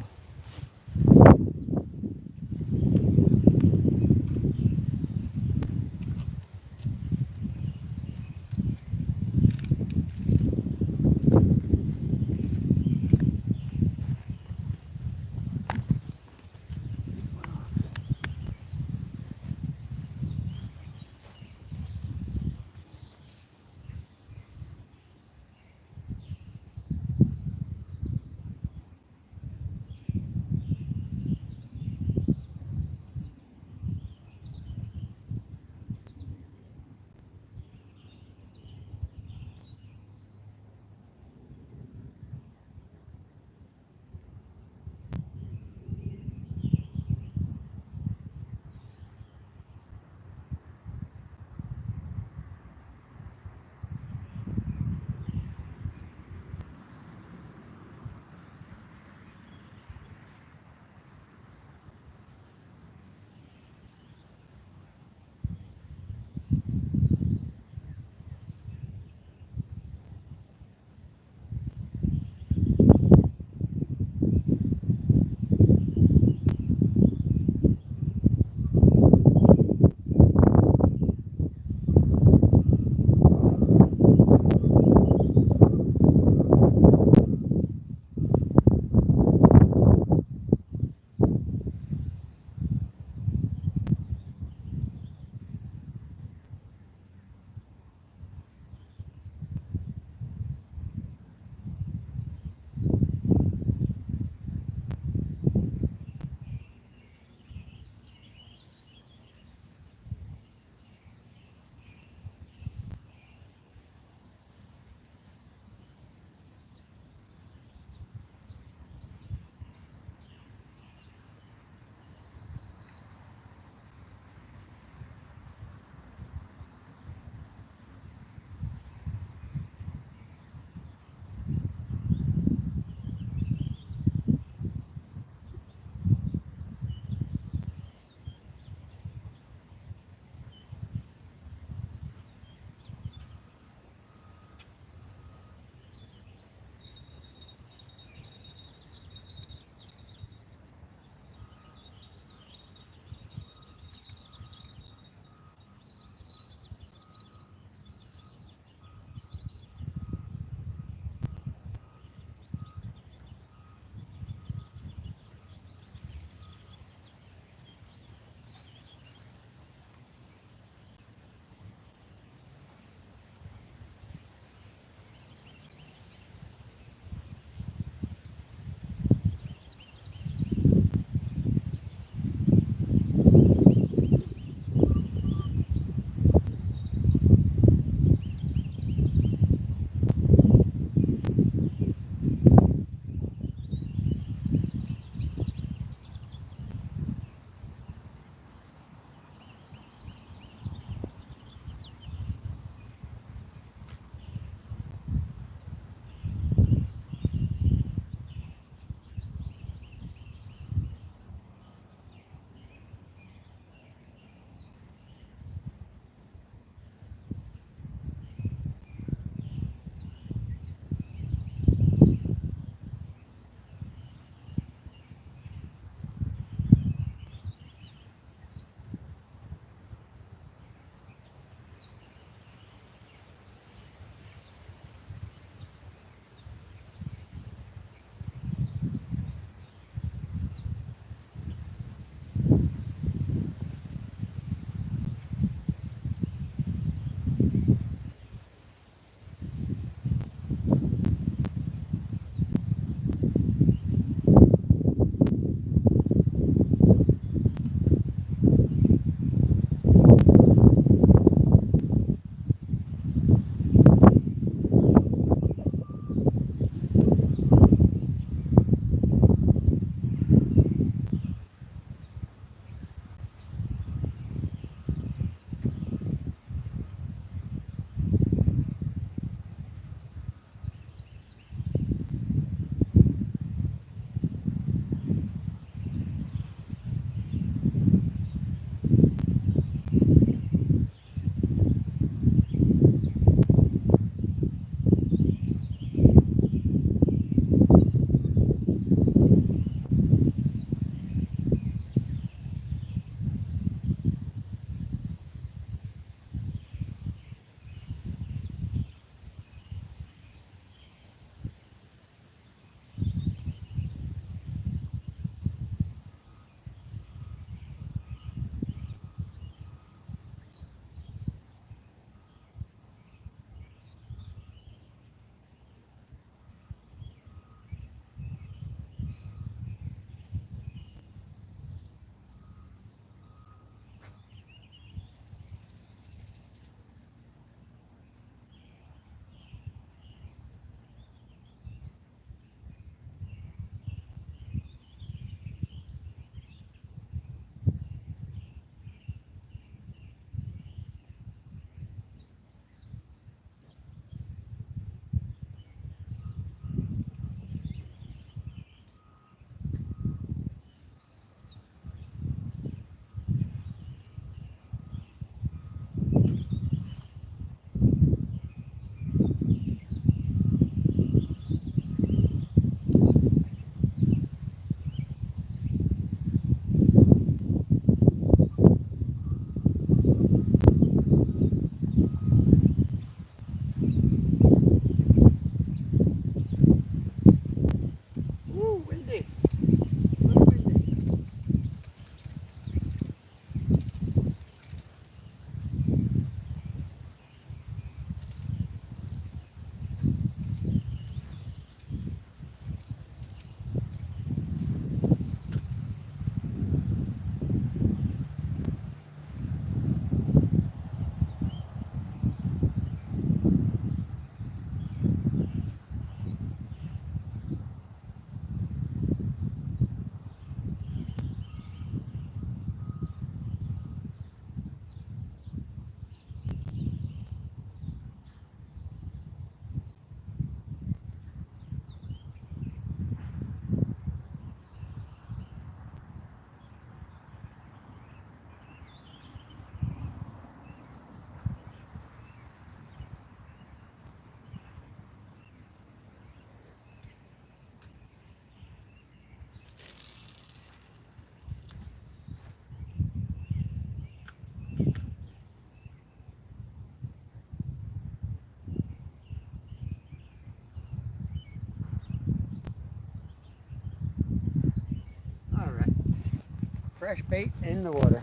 Speaker 1: fresh bait in the water.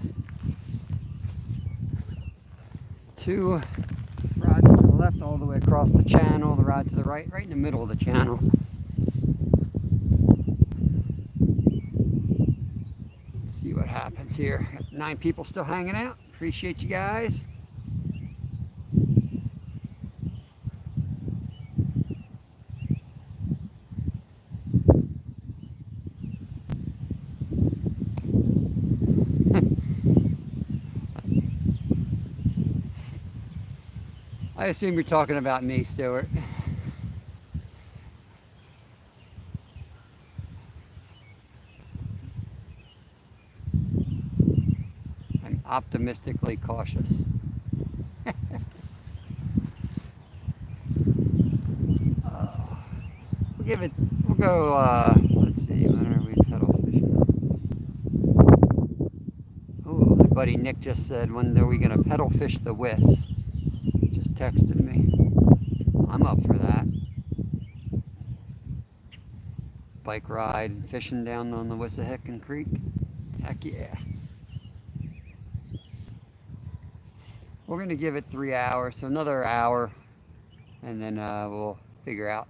Speaker 1: 2 rods to the left all the way across the channel, the rod to the right, right in the middle of the channel. Let's see what happens here. Got 9 people still hanging out. Appreciate you guys. I assume you're talking about me, Stuart. I'm optimistically cautious. We'll go, let's see, when are we pedal fishing? Oh, my buddy Nick just said, when are we going to pedal fish the Wiss? Just texted me. I'm up for that. Bike ride and fishing down on the Wissahickon Creek. Heck yeah. We're going to give it 3 hours, so another hour, and then we'll figure out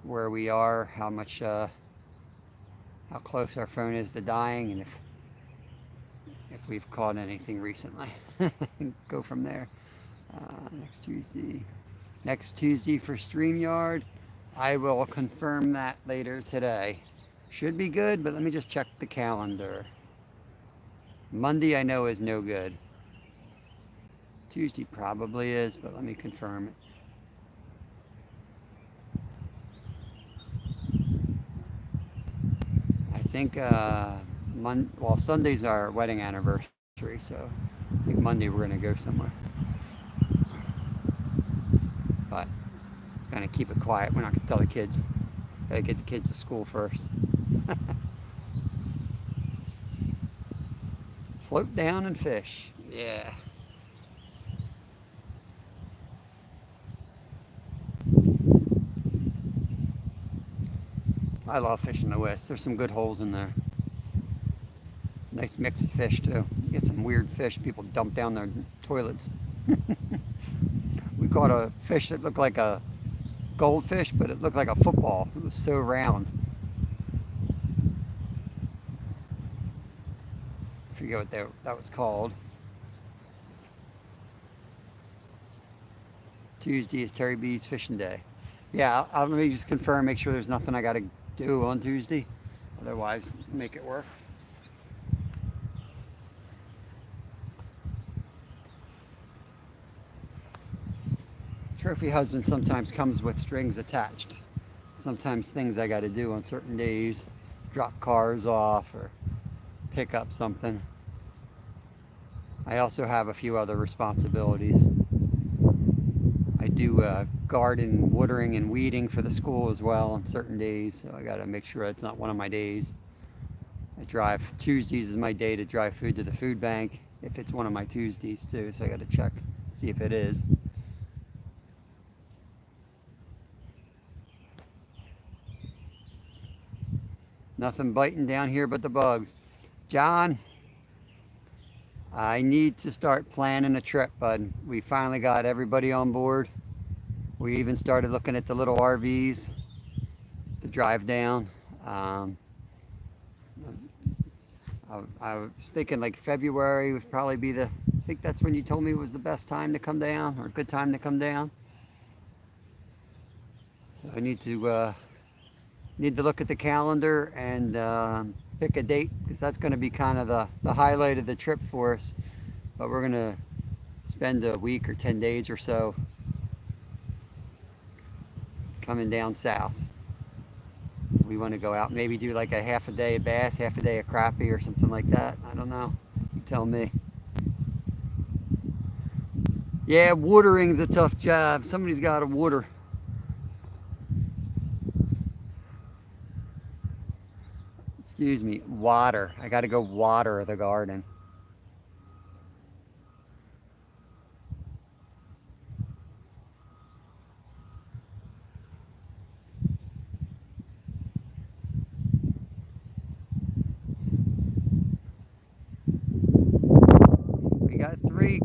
Speaker 1: where we are, how close our phone is to dying, and if we've caught anything recently. Go from there. Next Tuesday for StreamYard. I will confirm that later today. Should be good, but let me just check the calendar. Monday I know is no good. Tuesday probably is, but let me confirm it. I think well, Sunday's our wedding anniversary, so I think Monday we're gonna go somewhere. But gonna keep it quiet. We're not gonna tell the kids. Gotta get the kids to school first. Float down and fish. Yeah. I love fishing the Wiss. There's some good holes in there. Nice mix of fish too. You get some weird fish people dump down their toilets. We caught a fish that looked like a goldfish, but it looked like a football. It was so round. I forget what that was called. Tuesday is Terry B's fishing day. Yeah, let me just confirm, make sure there's nothing I got to do on Tuesday. Otherwise, make it work. Trophy husband sometimes comes with strings attached. Sometimes things I got to do on certain days, drop cars off or pick up something. I also have a few other responsibilities. I do garden watering and weeding for the school as well on certain days, so I got to make sure it's not one of my days. Tuesdays is my day to drive food to the food bank, if it's one of my Tuesdays too, so I got to check, see if it is. Nothing biting down here but the bugs. John, I need to start planning a trip, bud. We finally got everybody on board. We even started looking at the little RVs to drive down. I was thinking like February would probably be I think that's when you told me was the best time to come down, or a good time to come down. So I need to look at the calendar and pick a date, because that's going to be kind of the highlight of the trip for us. But we're going to spend a week or 10 days or so coming down south. We want to go out, maybe do like a half a day of bass, half a day of crappie or something like that. I don't know. You tell me. Yeah, watering's a tough job. Somebody's got to water. Excuse me, water. I got to go water the garden.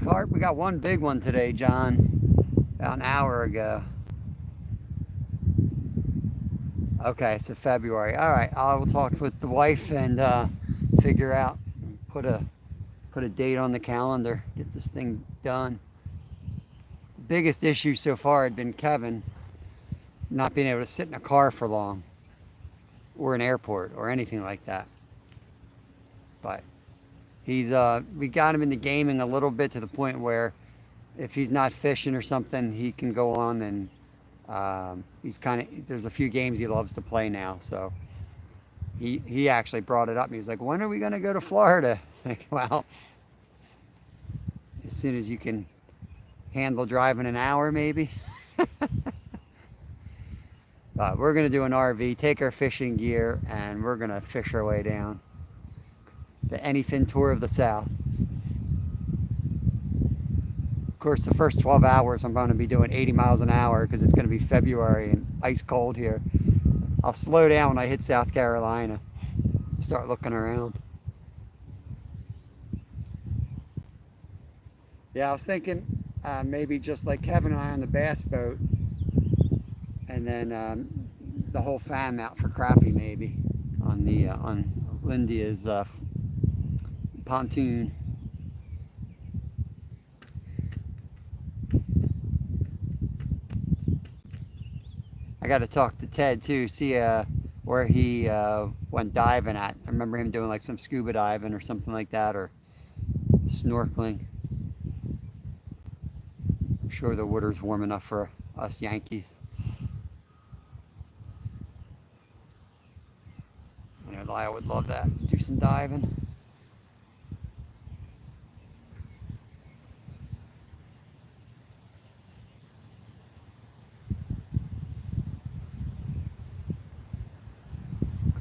Speaker 1: carp. We got one big one today, John, about an hour ago. Okay, so February. All right, I will talk with the wife and figure out, put a date on the calendar, get this thing done. The biggest issue so far had been Kevin not being able to sit in a car for long, or an airport, or anything like that. But he's we got him into gaming a little bit to the point where if he's not fishing or something, he can go on and he's there's a few games he loves to play now. So he actually brought it up. He was like, when are we going to go to Florida? Like, well, as soon as you can handle driving an hour, maybe. But we're going to do an RV, take our fishing gear, and we're going to fish our way down the Anyfin Tour of the South. Of course, the first 12 hours I'm going to be doing 80 miles an hour because it's going to be February and ice cold here. I'll slow down when I hit South Carolina, start looking around. Yeah, I was thinking maybe just like Kevin and I on the bass boat, and then the whole fam out for crappie maybe on the on Lindia's pontoon. I got to talk to Ted too, see where he went diving at. I remember him doing like some scuba diving or something like that, or snorkeling. I'm sure the water's warm enough for us Yankees. I know Lyle would love that. Do some diving.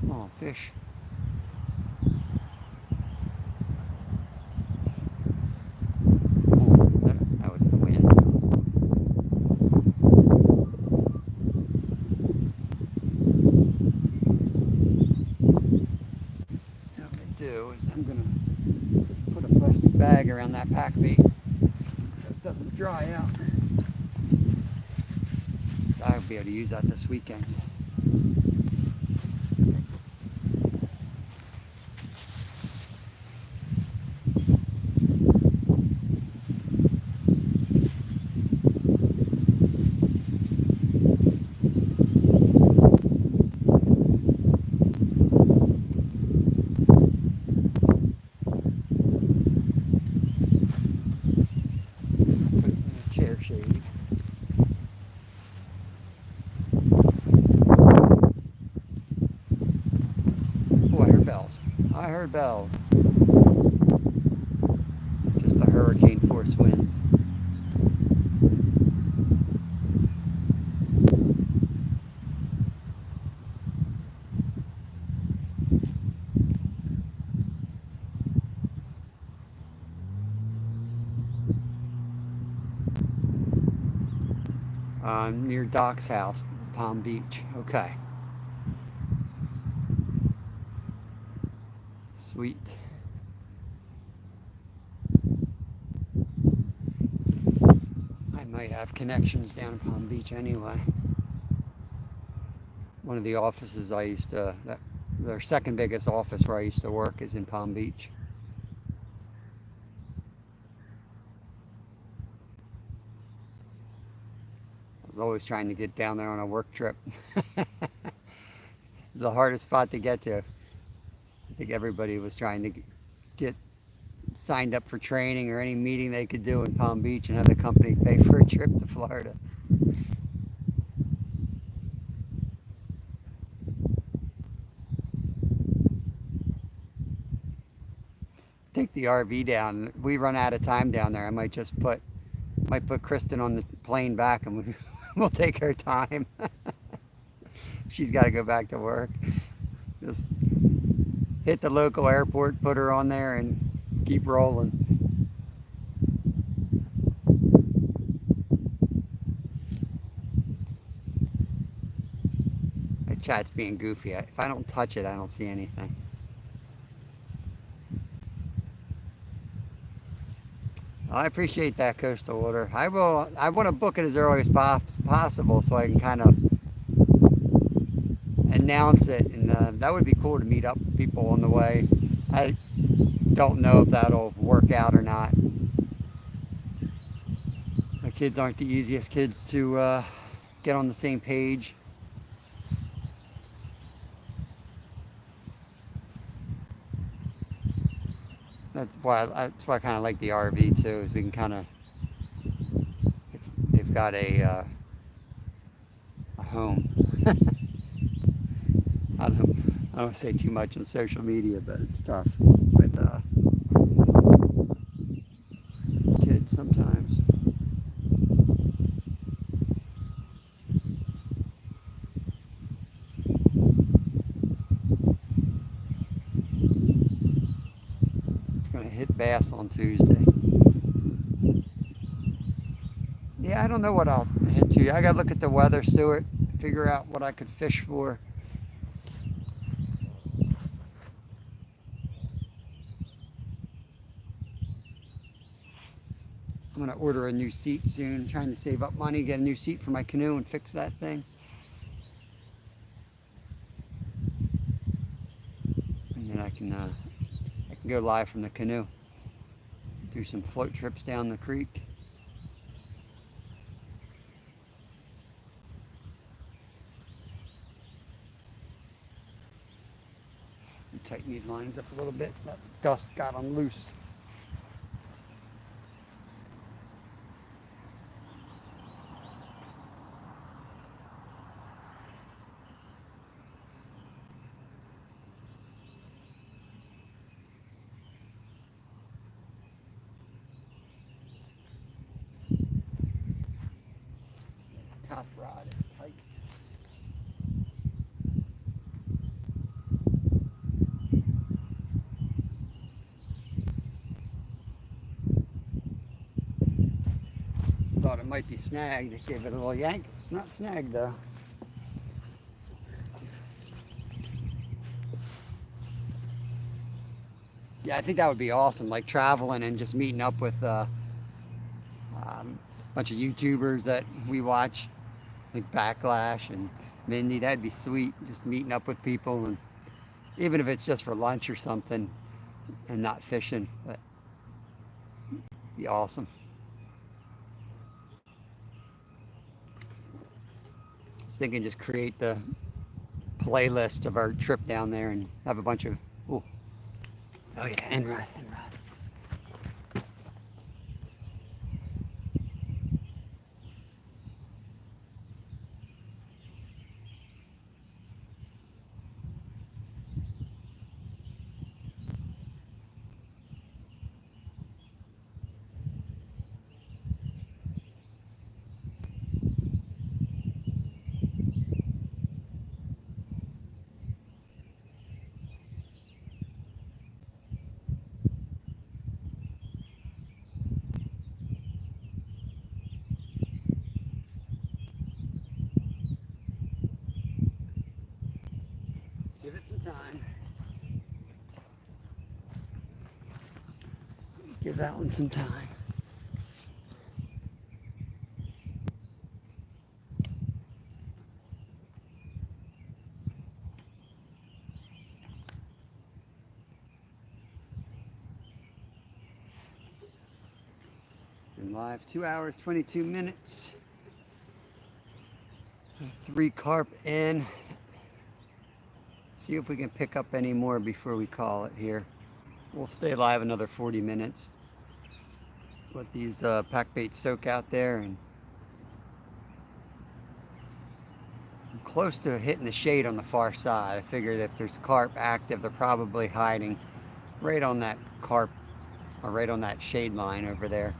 Speaker 1: Come on, fish. That was the wind. Now what I do is I'm gonna put a plastic bag around that pack bait so it doesn't dry out. So I'll be able to use that this weekend. Shade. Oh, I heard bells. I heard bells. Just the hurricane force winds. Near Doc's house, Palm Beach. Okay. Sweet. I might have connections down in Palm Beach anyway. One of the offices I used to, their second biggest office where I used to work is in Palm Beach. I was always trying to get down there on a work trip. It's the hardest spot to get to. I think everybody was trying to get signed up for training or any meeting they could do in Palm Beach and have the company pay for a trip to Florida. Take the RV down. We run out of time down there. I might just put Kristen on the plane back and we'll take her time. She's got to go back to work. Just hit the local airport, put her on there, and keep rolling. My chat's being goofy. If I don't touch it, I don't see anything. I appreciate that, Coastal Water. I will. I want to book it as early as possible so I can kind of announce it, and that would be cool to meet up with people on the way. I don't know if that'll work out or not. My kids aren't the easiest kids to get on the same page. That's why I kind of like the RV too, is we can kind of, they've got a home. I don't say too much on social media, but it's tough with kids sometimes. It's going to hit bass on Tuesday. Yeah, I don't know what I'll hit to. I got to look at the weather, Stuart, figure out what I could fish for. I'm going to order a new seat soon. I'm trying to save up money, get a new seat for my canoe and fix that thing. And then I can go live from the canoe. Do some float trips down the creek. And tighten these lines up a little bit. That dust got them loose. Top rod is tight. Thought it might be snagged. It gave it a little yank. It's not snagged though. Yeah, I think that would be awesome. Like traveling and just meeting up with a bunch of YouTubers that we watch, like Backlash and Mindy. That'd be sweet. Just meeting up with people, and even if it's just for lunch or something, and not fishing, but it'd be awesome. I was thinking just create the playlist of our trip down there and have a bunch of oh yeah, end rod. Give it some time. Give that one some time. Been live 2 hours, 22 minutes. 3 carp in. See if we can pick up any more before we call it here. We'll stay live another 40 minutes. Let these pack baits soak out there, and I'm close to hitting the shade on the far side. I figured if there's carp active, they're probably hiding right on that carp, or right on that shade line over there.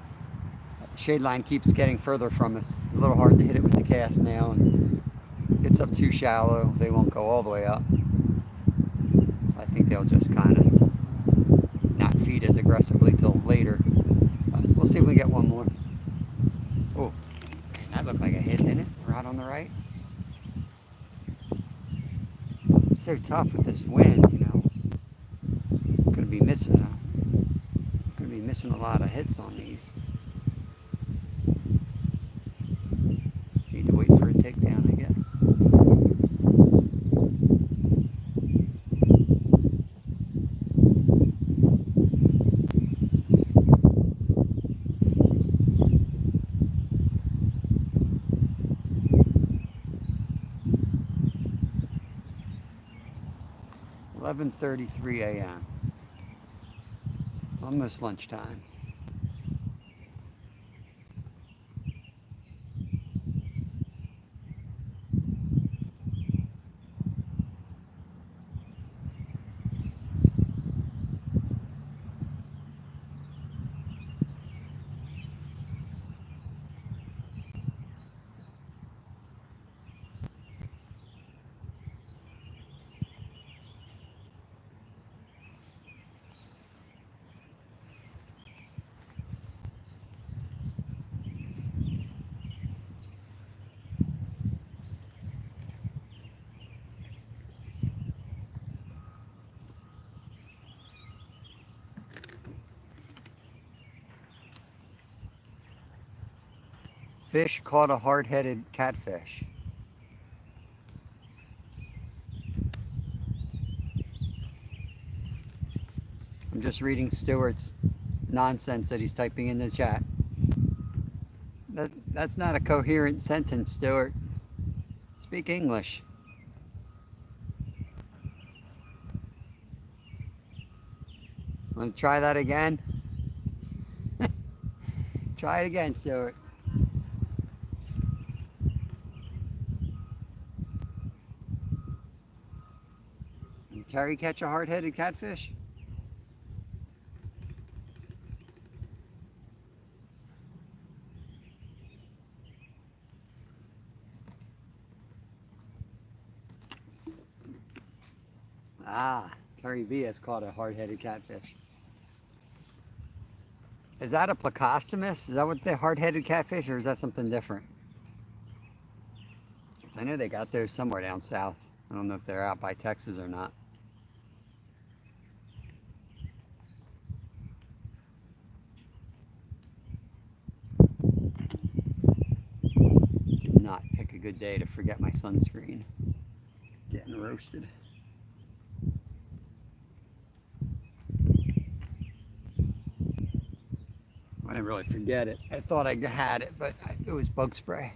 Speaker 1: The shade line keeps getting further from us. It's a little hard to hit it with the cast now, and it's up too shallow. They won't go all the way up. I think they'll just kind of not feed as aggressively till later. We'll see if we get one more. Oh, that looked like a hit, didn't it? Right on the right. It's so tough with this wind, you know. Gonna be missing producing a lot of hits on these. Just need to wait for a takedown, I guess. $11:33 a.m. Almost lunchtime. Fish caught a hard-headed catfish. I'm just reading Stewart's nonsense that he's typing in the chat. That's not a coherent sentence, Stewart. Speak English. Want to try that again? Try it again, Stewart. Did Terry catch a hard-headed catfish? Ah, Terry V has caught a hard-headed catfish. Is that a plecostomus? Is that what the hard-headed catfish, or is that something different? I know they got those somewhere down south. I don't know if they're out by Texas or not. Did not pick a good day to forget my sunscreen. Getting roasted. I didn't really forget it. I thought I had it, but it was bug spray.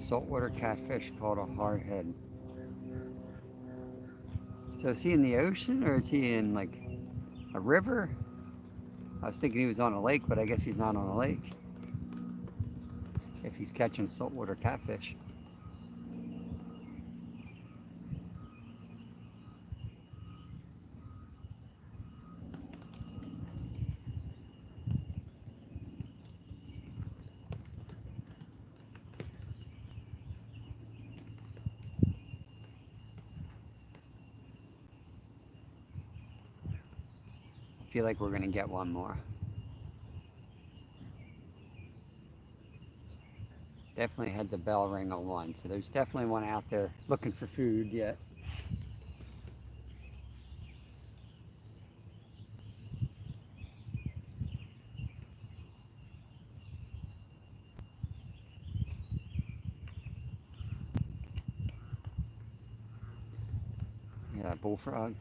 Speaker 1: Saltwater catfish called a hardhead. So is he in the ocean or is he in like a river? I was thinking he was on a lake, but I guess he's not on a lake. If he's catching saltwater catfish. I feel like we're gonna get one more. Definitely had the bell ring on one, so there's definitely one out there looking for food yet. Yeah, bullfrog.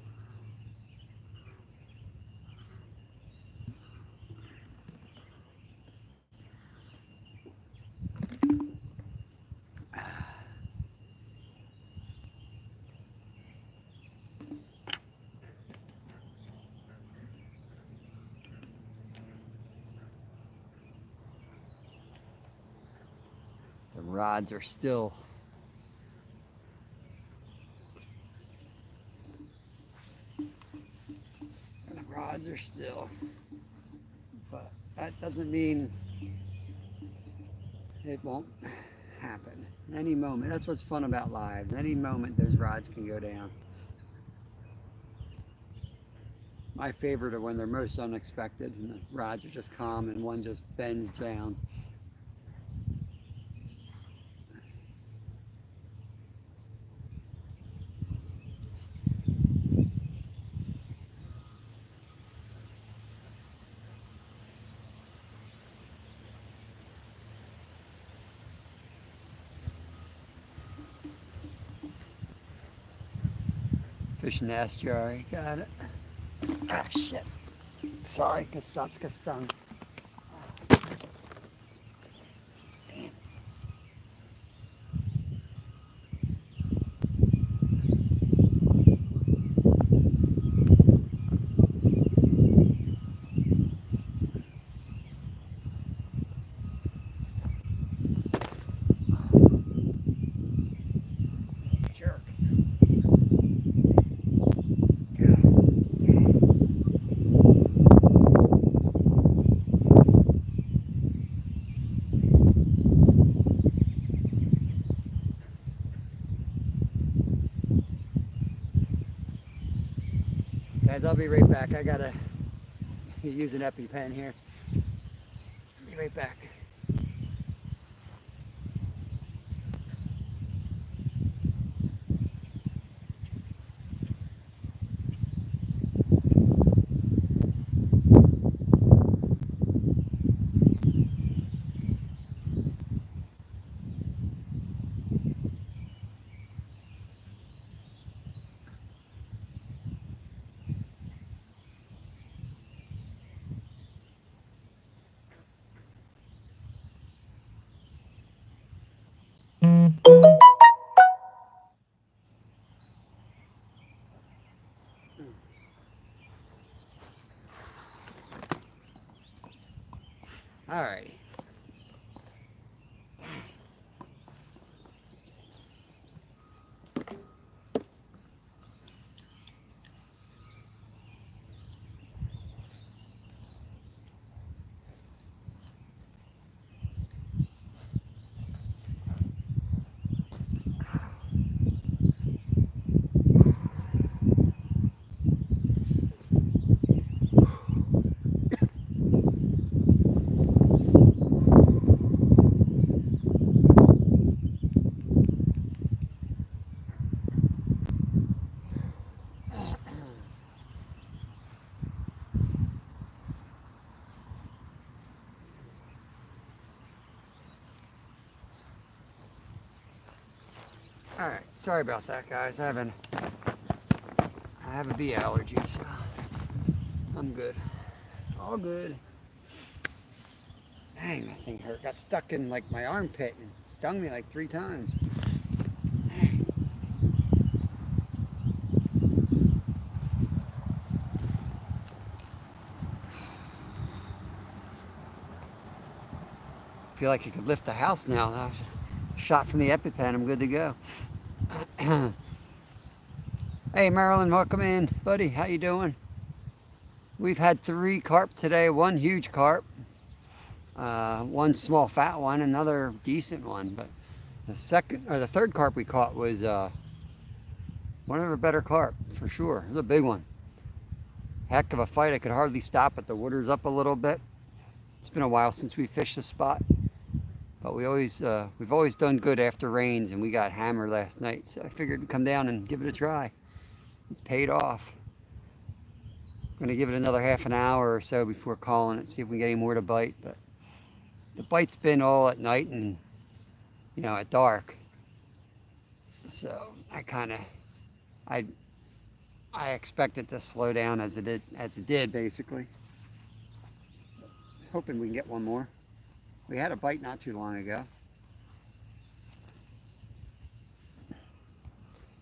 Speaker 1: rods are still. The rods are still. But that doesn't mean it won't happen. Any moment. That's what's fun about lives. Any moment those rods can go down. My favorite are when they're most unexpected and the rods are just calm and one just bends down. Fish in the estuary, got it. Ah, shit. Sorry, Kasatska stung. Jerk. Guys, I'll be right back. I gotta use an EpiPen here. Be right back. Alrighty. Alright, sorry about that, guys. I have a bee allergy, so I'm good. All good. Dang, that thing hurt. Got stuck in like my armpit and stung me like 3 times. Dang. Feel like you could lift the house now. That was just shot from the EpiPen. I'm good to go. Hey Marilyn, welcome in, buddy. How you doing? We've had 3 carp today. 1 huge carp, 1 small fat one, another decent one. But the third carp we caught was one of our better carp for sure. It was a big one. Heck of a fight. I could hardly stop it. The water's up a little bit. It's been a while since we fished the spot, but we've always done good after rains, and we got hammered last night, so I figured to come down and give it a try. It's paid off. I'm going to give it another half an hour or so before calling it, see if we can get any more to bite. But the bite's been all at night and, at dark. So I expect it to slow down as it did basically. Hoping we can get one more. We had a bite not too long ago.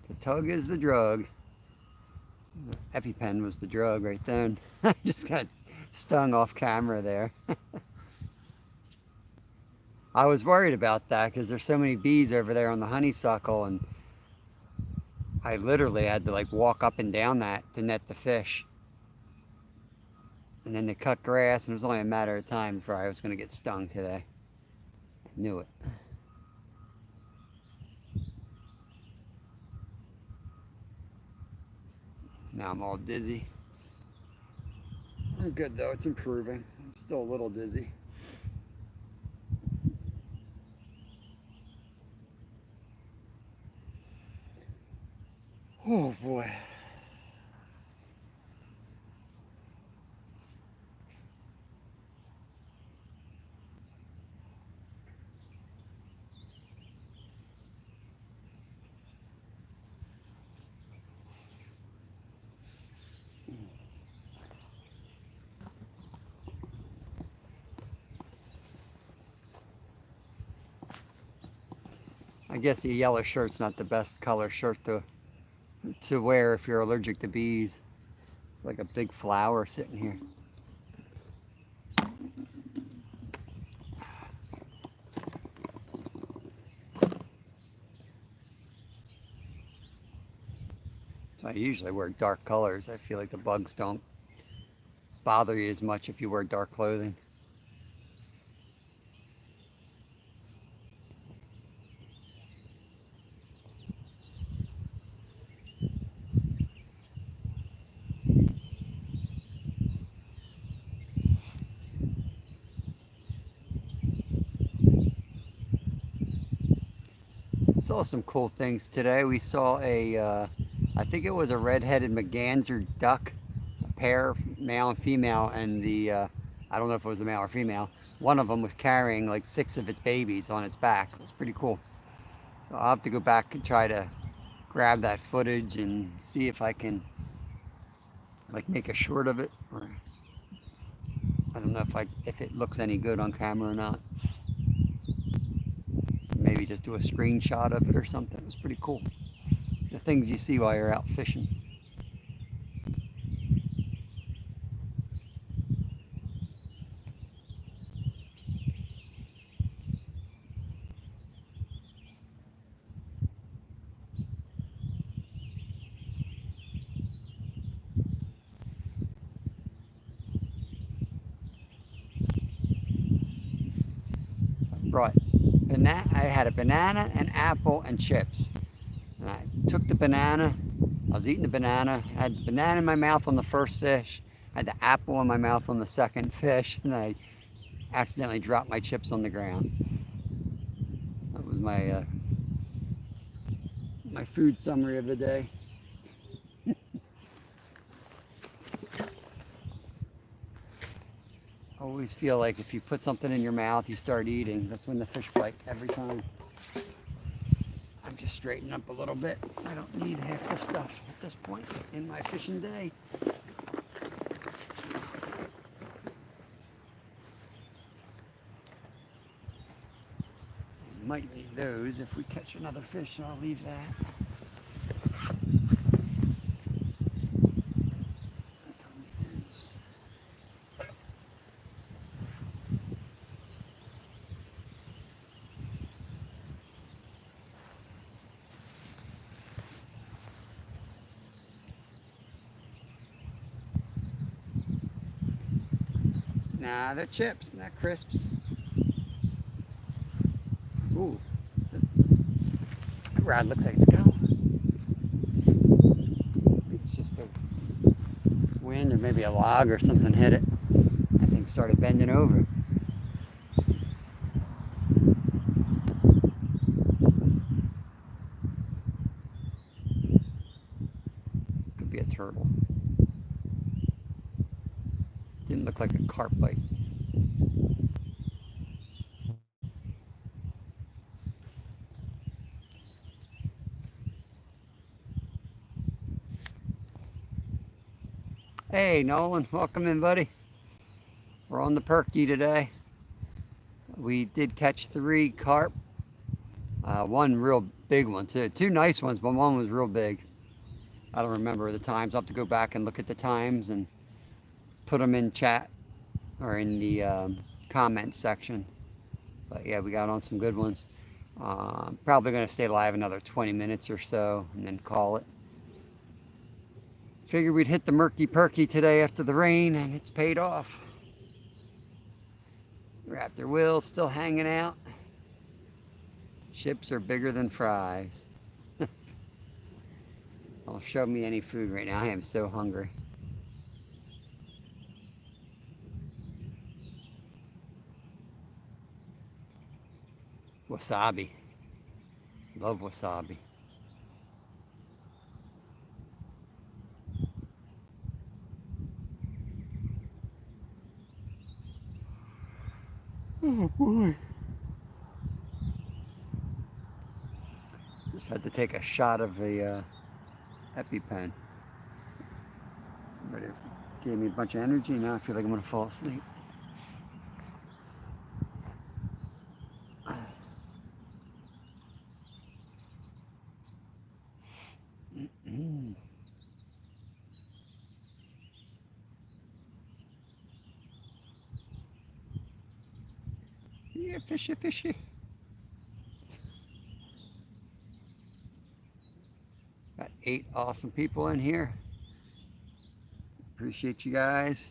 Speaker 1: The tug is the drug. The EpiPen was the drug right then. I just got stung off camera there. I was worried about that because there's so many bees over there on the honeysuckle, and I literally had to like walk up and down that to net the fish. And then they cut grass, and it was only a matter of time before I was going to get stung today. I knew it. Now I'm all dizzy. I'm good though, it's improving. I'm still a little dizzy. Oh boy. I guess the yellow shirt's not the best color shirt to wear if you're allergic to bees. Like a big flower sitting here. So I usually wear dark colors. I feel like the bugs don't bother you as much if you wear dark clothing. Saw some cool things today. We saw I think it was a red-headed merganser duck, a pair, male and female, and I don't know if it was a male or female. One of them was carrying like 6 of its babies on its back. It was pretty cool. So I'll have to go back and try to grab that footage and see if I can like make a short of it, or I don't know if it looks any good on camera or not. Maybe just do a screenshot of it or something. It was pretty cool. The things you see while you're out fishing. Brought I had a banana, an apple, and chips. And I took the banana. I was eating the banana. I had the banana in my mouth on the first fish. I had the apple in my mouth on the second fish, and I accidentally dropped my chips on the ground. That was my food summary of the day. I always feel like if you put something in your mouth, you start eating. That's when the fish bite every time. I'm just straightening up a little bit. I don't need half the stuff at this point in my fishing day. Might need those if we catch another fish, so I'll leave that. Nah, they're chips, not crisps. Ooh, that rod looks like it's going. It's just the wind, or maybe a log or something hit it. That thing started bending over. Could be a turtle. Didn't look like a carp bite. Hey Nolan, welcome in, buddy. We're on the perky today. We did catch 3 carp. One real big one too. 2 nice ones, but one was real big. I don't remember the times. I'll have to go back and look at the times and put them in chat or in the comment section. But yeah, we got on some good ones. Probably going to stay live another 20 minutes or so and then call it. Figured we'd hit the murky perky today after the rain, and it's paid off. Raptor Will's still hanging out. Chips are bigger than fries. Don't show me any food right now. I am so hungry. Wasabi. Love wasabi. Oh boy. Just had to take a shot of the EpiPen. But it gave me a bunch of energy. Now I feel like I'm going to fall asleep. Yeah, fishy, fishy. Got 8 awesome people in here. Appreciate you guys.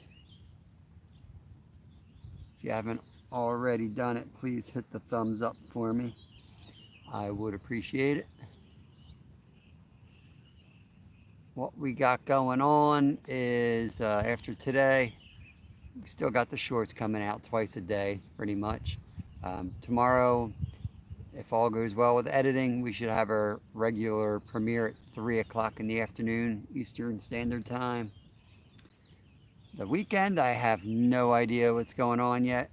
Speaker 1: If you haven't already done it, please hit the thumbs up for me. I would appreciate it. What we got going on is after today, we still got the shorts coming out twice a day, pretty much. Tomorrow, if all goes well with editing, we should have our regular premiere at 3 o'clock in the afternoon, Eastern Standard Time. The weekend, I have no idea what's going on yet.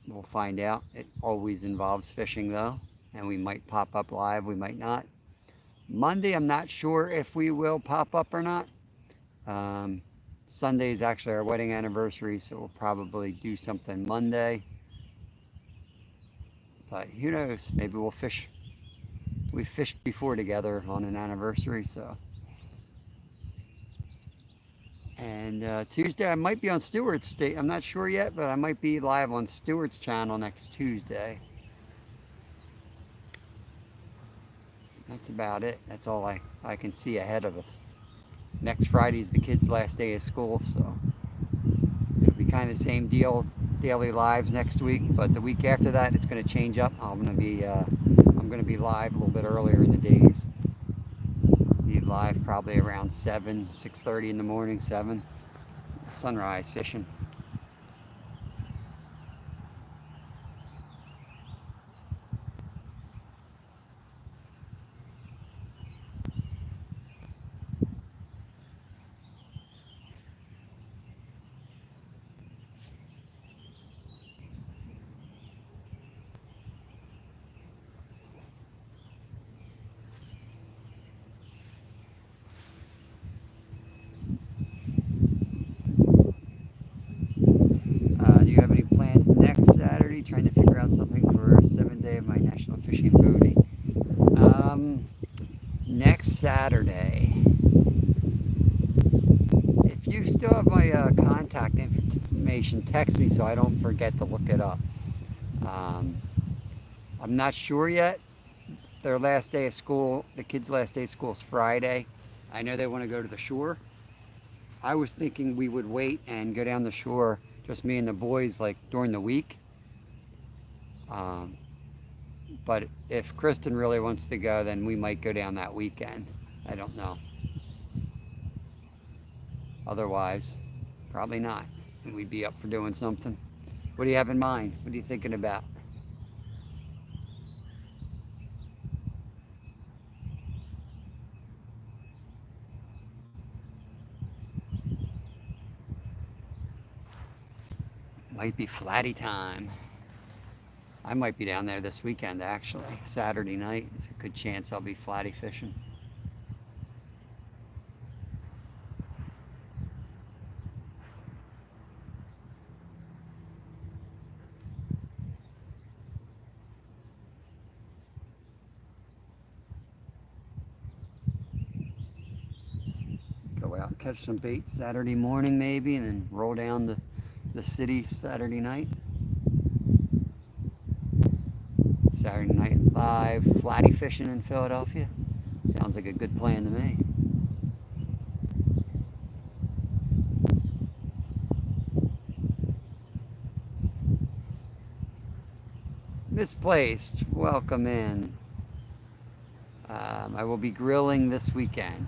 Speaker 1: We'll find out. It always involves fishing, though, and we might pop up live, we might not. Monday, I'm not sure if we will pop up or not. Sunday is actually our wedding anniversary, so we'll probably do something Monday. But who knows? Maybe we'll fish. We fished before together on an anniversary, so. And Tuesday, I might be on Stewart's State. I'm not sure yet, but I might be live on Stewart's channel next Tuesday. That's about it. That's all I can see ahead of us. Next Friday is the kids' last day of school, so it'll be kind of the same deal, daily lives next week. But the week after that, it's going to change up. I'm going to be live a little bit earlier in the days. Be live probably around 6:30 in the morning, 7. Sunrise fishing. Do you have any plans next Saturday? Trying to figure out something for 7th day of my national fishing boating. Next Saturday. If you still have my contact information, text me so I don't forget to look it up. I'm not sure yet. Their last day of school, the kids' last day of school is Friday. I know they want to go to the shore. I was thinking we would wait and go down the shore, just me and the boys, like during the week. But if Kristen really wants to go, then we might go down that weekend. I don't know. Otherwise, probably not. And we'd be up for doing something. What do you have in mind? What are you thinking about? Might be flatty time. I might be down there this weekend, actually. Saturday night. It's a good chance I'll be flatty fishing. Go out and catch some bait Saturday morning maybe, and then roll down the city Saturday night. live flatty fishing in Philadelphia. Sounds like a good plan to me. Misplaced, welcome in. I will be grilling this weekend.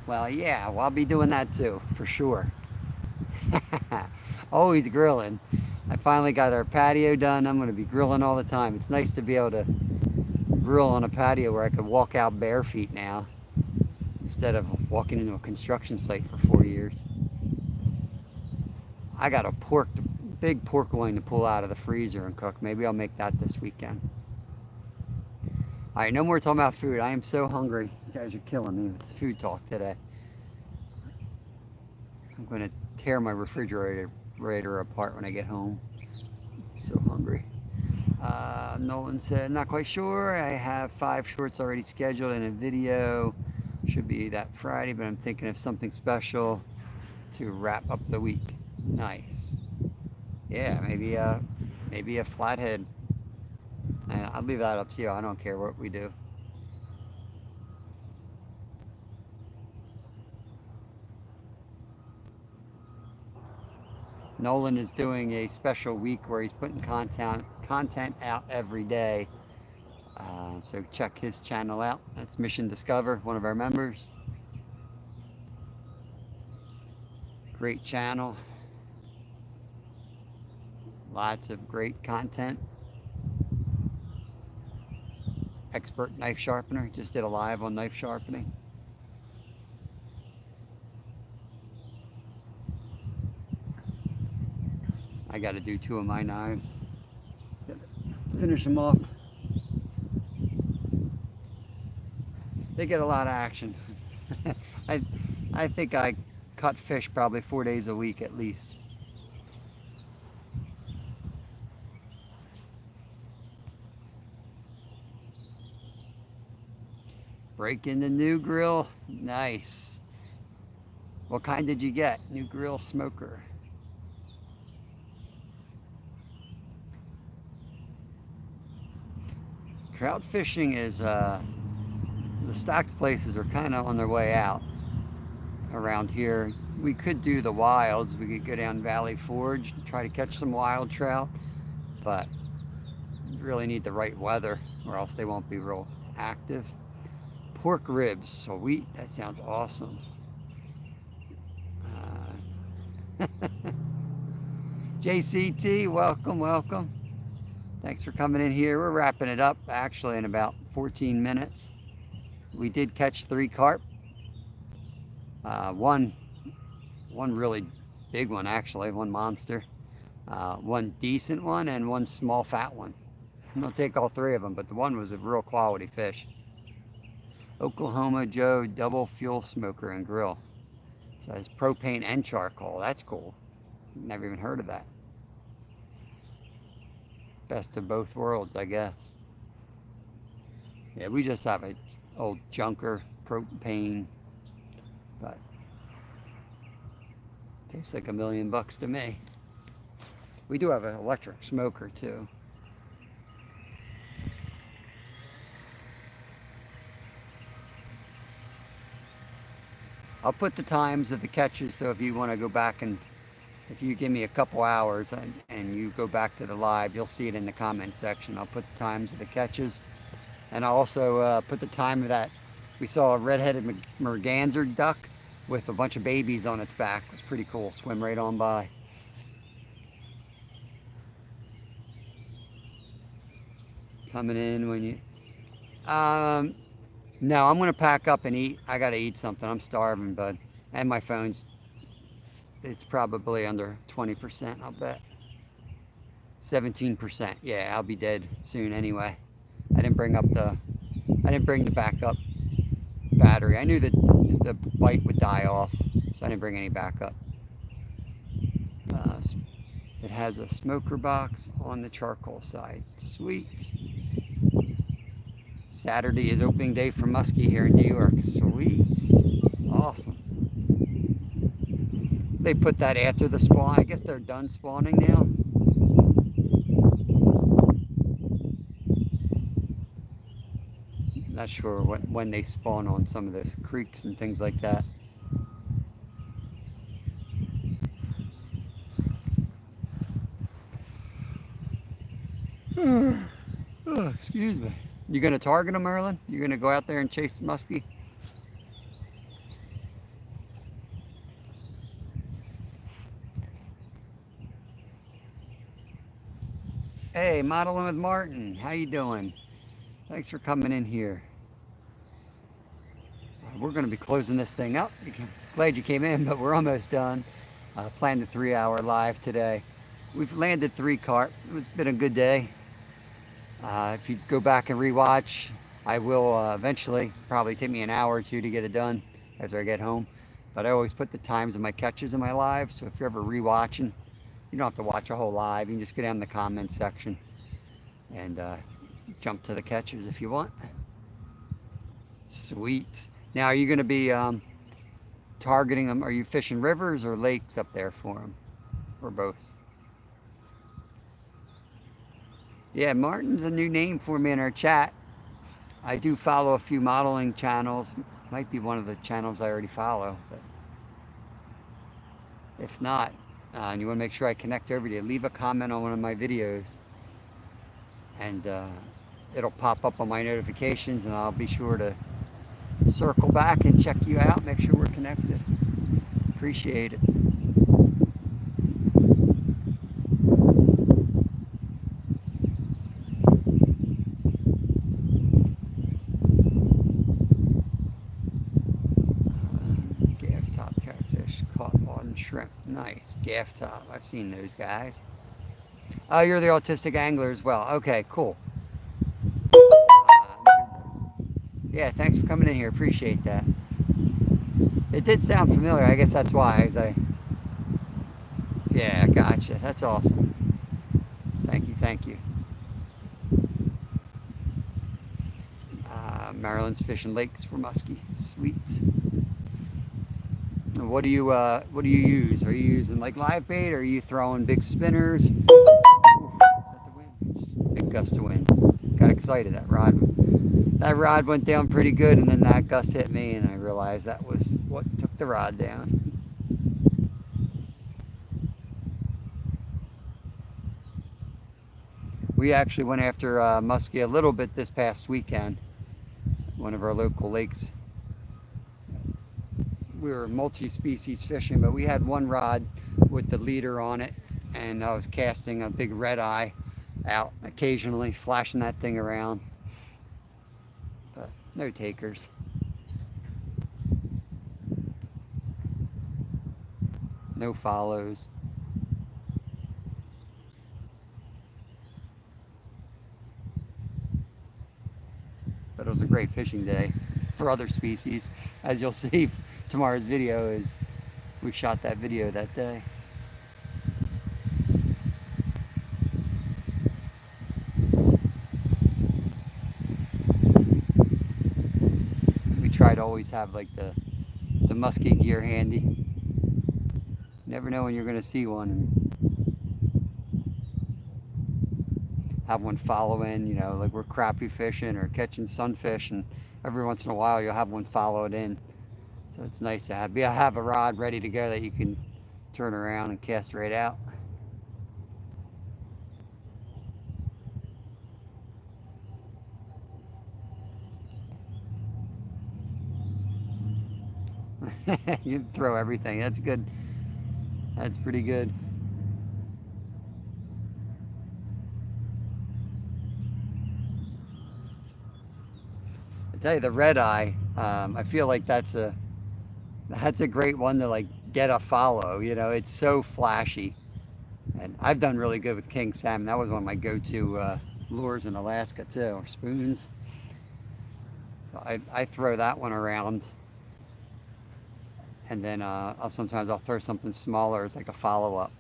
Speaker 1: Well, yeah, well, I'll be doing that too, for sure. Always grilling. I finally got our patio done. I'm going to be grilling all the time. It's nice to be able to grill on a patio where I could walk out bare feet now instead of walking into a construction site for 4 years. I got a big pork loin to pull out of the freezer and cook. Maybe I'll make that this weekend. All right, no more talking about food. I am so hungry. You guys are killing me with food talk today. I'm going to tear my refrigerator apart when I get home. So hungry. Nolan said, not quite sure. I have 5 shorts already scheduled and a video. Should be that Friday, but I'm thinking of something special to wrap up the week. Nice. Yeah, maybe a flathead. I'll leave that up to you. I don't care what we do. Nolan is doing a special week where he's putting content out every day. So check his channel out. That's Mission Discover, one of our members. Great channel. Lots of great content. Expert knife sharpener. Just did a live on knife sharpening. I got to do 2 of my knives. Finish them off. They get a lot of action. I think I cut fish probably 4 days a week at least. Breaking the new grill. Nice. What kind did you get? New grill smoker. Trout fishing is, the stocked places are kind of on their way out around here. We could do the wilds. We could go down Valley Forge and try to catch some wild trout, but you really need the right weather or else they won't be real active. Pork ribs, sweet. That sounds awesome. JCT, welcome, welcome. Thanks for coming in here. We're wrapping it up actually in about 14 minutes. We did catch 3 carp. One really big one actually, one monster. One decent one and one small fat one. I'm gonna take all 3 of them, but the one was a real quality fish. Oklahoma Joe double fuel smoker and grill. So it's propane and charcoal. That's cool. Never even heard of that. Best of both worlds, I guess. Yeah, we just have a old junker propane, but tastes like $1 million to me. We do have an electric smoker too. I'll put the times of the catches, so if you want to go back and if you give me a couple hours and you go back to the live, you'll see it in the comment section. I'll put the times of the catches, and I'll also put the time of that. We saw a red-headed merganser duck with a bunch of babies on its back. It was pretty cool. Swim right on by. Coming in when you... No, I'm going to pack up and eat. I got to eat something. I'm starving, bud. And my phone's, it's probably under 20%, I'll bet. 17%. Yeah, I'll be dead soon anyway. I didn't bring the backup battery. I knew that the light would die off, so I didn't bring any backup. It has a smoker box on the charcoal side. Sweet. Saturday is opening day for muskie here in New York. Sweet. Awesome. They put that after the spawn. I guess they're done spawning now. not sure when they spawn on some of those creeks and things like that. Oh, excuse me. You gonna target them, Merlin? You gonna go out there and chase the muskie? Hey, modeling with Martin. How you doing? Thanks for coming in here. We're gonna be closing this thing up. Glad you came in, but we're almost done. Planned a 3-hour live today. We've landed 3 carp. It's been a good day. If you go back and rewatch, I will eventually. Probably take me an hour or 2 to get it done after I get home. But I always put the times of my catches in my live, so if you're ever rewatching, you don't have to watch a whole live. You can just go down in the comments section and jump to the catches if you want. Sweet. Now, are you going to be targeting them? Are you fishing rivers or lakes up there for them, or both? Yeah, Martin's a new name for me in our chat. I do follow a few modeling channels. Might be one of the channels I already follow, but if not, and you want to make sure I connect over to you, leave a comment on one of my videos, and it'll pop up on my notifications, and I'll be sure to circle back and check you out, make sure we're connected. Appreciate it. Gaff top catfish caught on shrimp. Nice. Gaff top. I've seen those guys. Oh, you're the autistic angler as well. Okay, cool. Yeah, thanks for coming in here. Appreciate that. It did sound familiar. I guess that's why. Yeah, gotcha. That's awesome. Thank you, thank you. Maryland's fishing lakes for muskie. Sweet. What do you use? Are you using like live bait, or are you throwing big spinners? Ooh, is that the wind? It's just a big gust of wind. Got excited. That rod went down pretty good, and then that gust hit me, and I realized that was what took the rod down. We actually went after muskie a little bit this past weekend. One of our local lakes. We were multi-species fishing, but we had one rod with the leader on it, and I was casting a big red eye out occasionally, flashing that thing around, but no takers. No follows. But it was a great fishing day for other species. As you'll see, tomorrow's video is we shot that video that day. We try to always have like the muskie gear handy. You never know when you're going to see one, and have one follow in, you know, like we're crappie fishing or catching sunfish, and every once in a while you'll have one follow it in. So it's nice to have a rod ready to go that you can turn around and cast right out. You throw everything. That's good. That's pretty good. I tell you, the red eye, I feel like that's a great one to like get a follow. You know, it's so flashy, and I've done really good with king salmon. That was one of my go-to lures in Alaska too, or spoons. So I throw that one around, and then sometimes I'll throw something smaller as like a follow-up.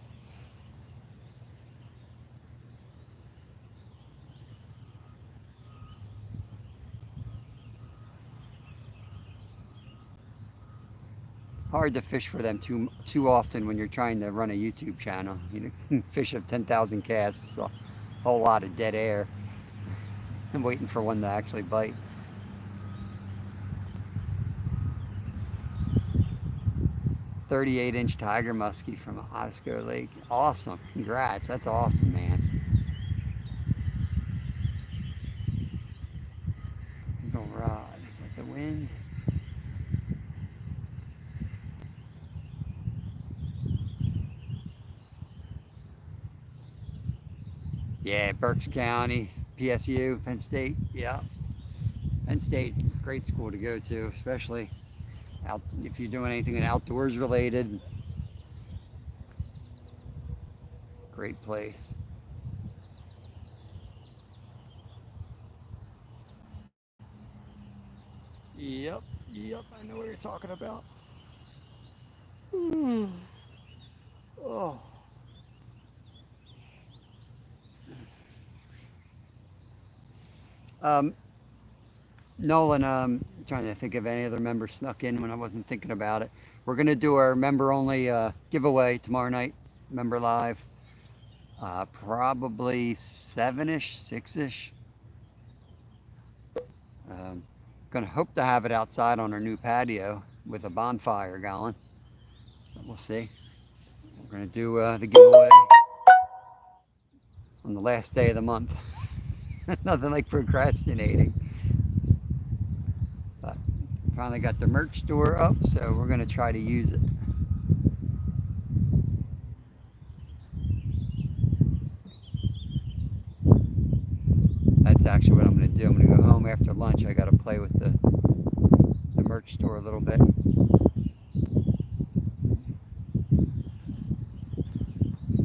Speaker 1: Hard to fish for them too often when you're trying to run a YouTube channel. You know, fish of 10,000 casts, a whole lot of dead air. I'm waiting for one to actually bite. 38-inch tiger muskie from Otisco Lake. Awesome. Congrats. That's awesome, man. Eagle rod. Is that the wind? Yeah, Berks County, PSU, Penn State. Yeah. Penn State, great school to go to, especially out if you're doing anything outdoors related. Great place. Yep, yep, I know what you're talking about. Oh. Um, Nolan, trying to think of any other members snuck in when I wasn't thinking about it. We're gonna do our member only giveaway tomorrow night, member live. Probably 7-ish, 6-ish. Um, gonna hope to have it outside on our new patio with a bonfire going. But we'll see. We're gonna do the giveaway on the last day of the month. Nothing like procrastinating. But finally got the merch store up, so we're gonna try to use it. That's actually what I'm gonna do. I'm gonna go home after lunch. I gotta play with the merch store a little bit.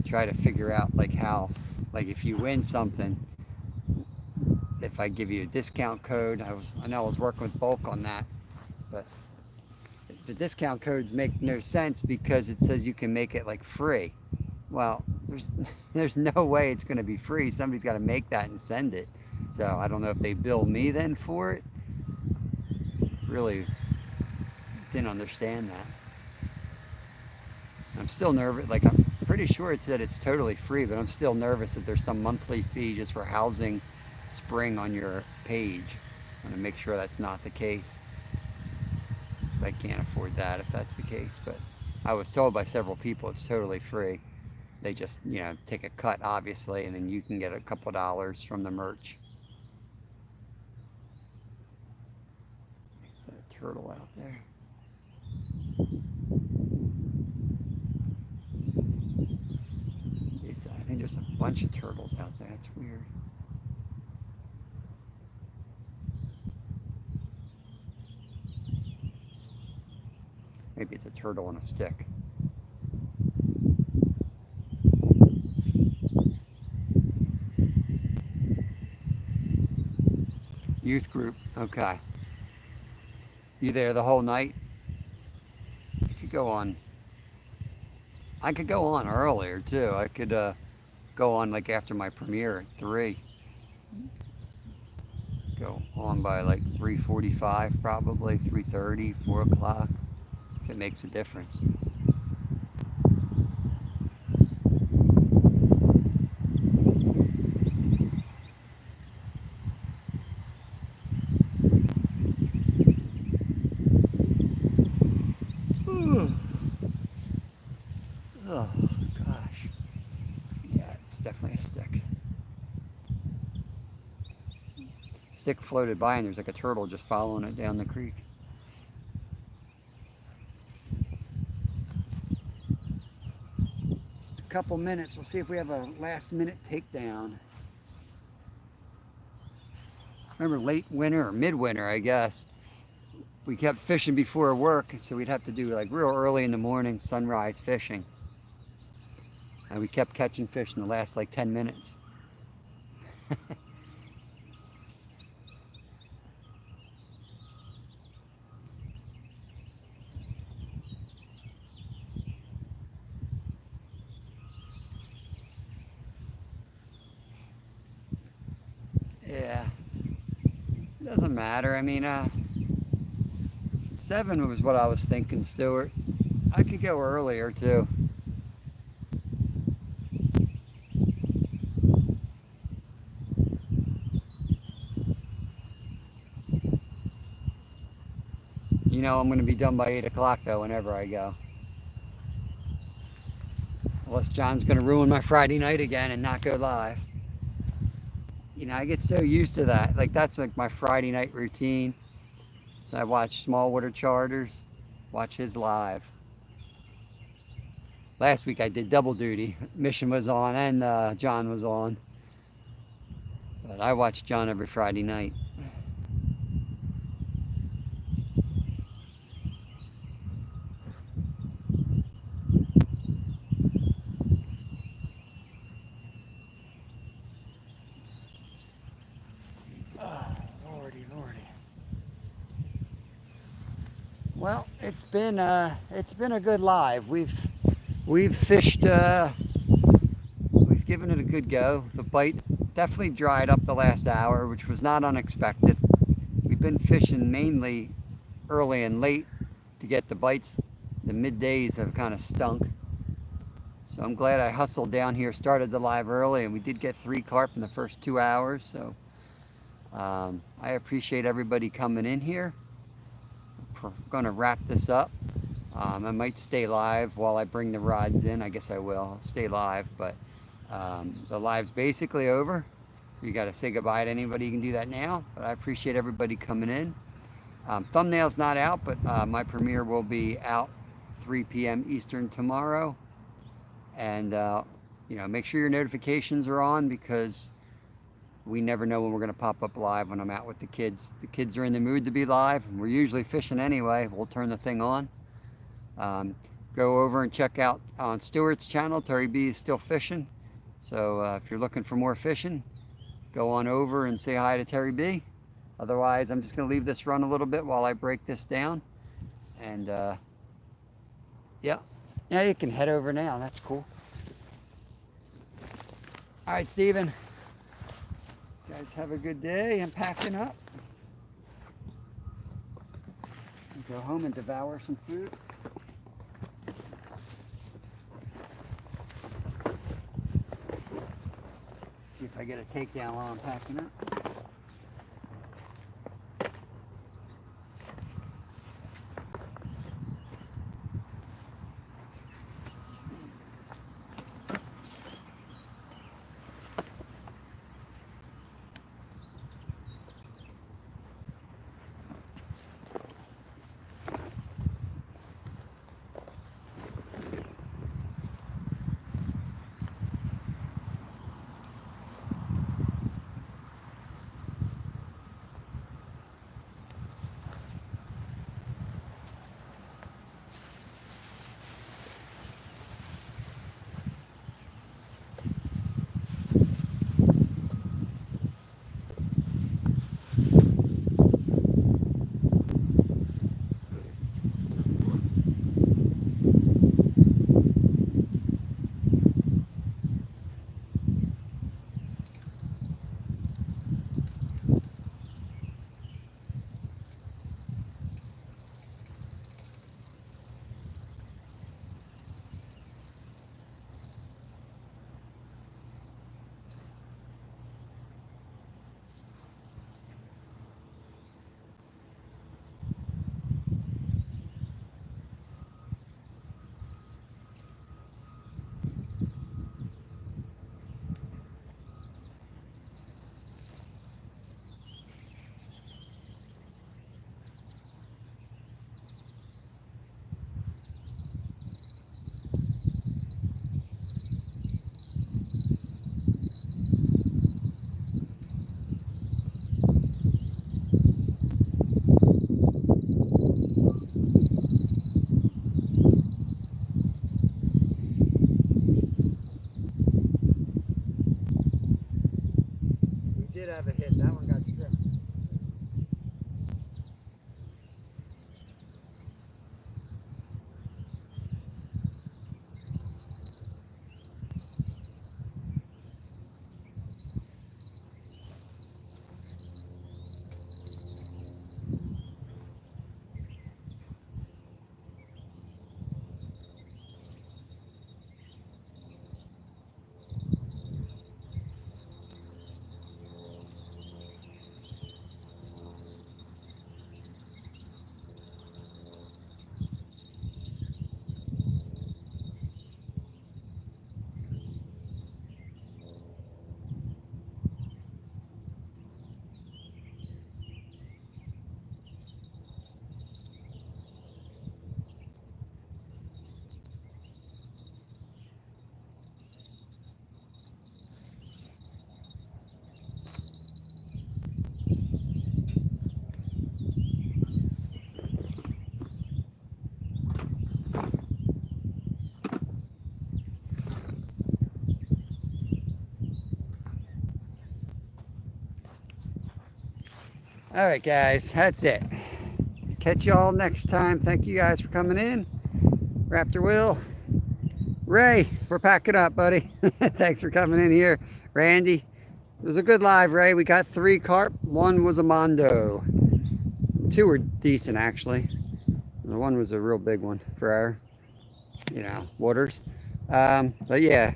Speaker 1: Try to figure out like how, like if you win something, if I give you a discount code. I know I was working with bulk on that, but the discount codes make no sense because it says you can make it like free. Well, there's no way it's going to be free. Somebody's got to make that and send it. So I don't know if they bill me then for it. Really didn't understand that. I'm still nervous. Like I'm pretty sure it said it's totally free, but I'm still nervous that there's some monthly fee just for housing spring on your page. I'm gonna make sure that's not the case. 'Cause I can't afford that if that's the case. But I was told by several people it's totally free. They just, take a cut obviously, and then you can get a couple dollars from the merch. Is that a turtle out there? I think there's a bunch of turtles out there. That's weird. Maybe it's a turtle on a stick. Youth group. Okay. You there the whole night? You could go on. I could go on earlier too. I could go on like after my premiere at 3. Go on by like 3:45 probably, 3:30, 4 o'clock. If it makes a difference. Oh gosh. Yeah, it's definitely a stick. Stick floated by and there's like a turtle just following it down the creek. Just a couple minutes. We'll see if we have a last minute takedown. Remember late winter or midwinter, I guess. We kept fishing before work, so we'd have to do like real early in the morning sunrise fishing. And we kept catching fish in the last like 10 minutes. Yeah, it doesn't matter. I mean, 7 was what I was thinking, Stuart. I could go earlier too. I'm going to be done by 8 o'clock though, whenever I go. Unless John's going to ruin my Friday night again and not go live. You know, I get so used to that. Like, that's like my Friday night routine. So I watch Small Water Charters, watch his live. Last week I did double duty. Mission was on and John was on. But I watch John every Friday night. Oh, lordy, lordy. Well, it's been a good live. We've fished. We've given it a good go. The bite definitely dried up the last hour, which was not unexpected. We've been fishing mainly early and late to get the bites. The middays have kind of stunk. So I'm glad I hustled down here, started the live early, and we did get 3 carp in the first 2 hours. So I appreciate everybody coming in here. We're going to wrap this up. I might stay live while I bring the rods in. I guess I will. I'll stay live, but the live's basically over. So you got to say goodbye to anybody. You can do that now, but I appreciate everybody coming in. Thumbnail's not out, but my premiere will be out 3 p.m. Eastern tomorrow. And you know, make sure your notifications are on, because we never know when we're going to pop up live when I'm out with the kids. The kids are in the mood to be live. We're usually fishing anyway. We'll turn the thing on. Go over and check out on Stewart's channel. Terry B is still fishing. So if you're looking for more fishing, go on over and say hi to Terry B. Otherwise, I'm just going to leave this run a little bit while I break this down. And yeah, you can head over now. That's cool. All right, Steven. You guys have a good day. I'm packing up. Go home and devour some food. See if I get a takedown while I'm packing up. All right, guys, that's it. Catch y'all next time. Thank you guys for coming in. Raptor Will, Ray, we're packing up, buddy. Thanks for coming in here. Randy, it was a good live, Ray. We got 3 carp. 1 was a mondo. 2 were decent, actually. The 1 was a real big one for our, waters. But yeah,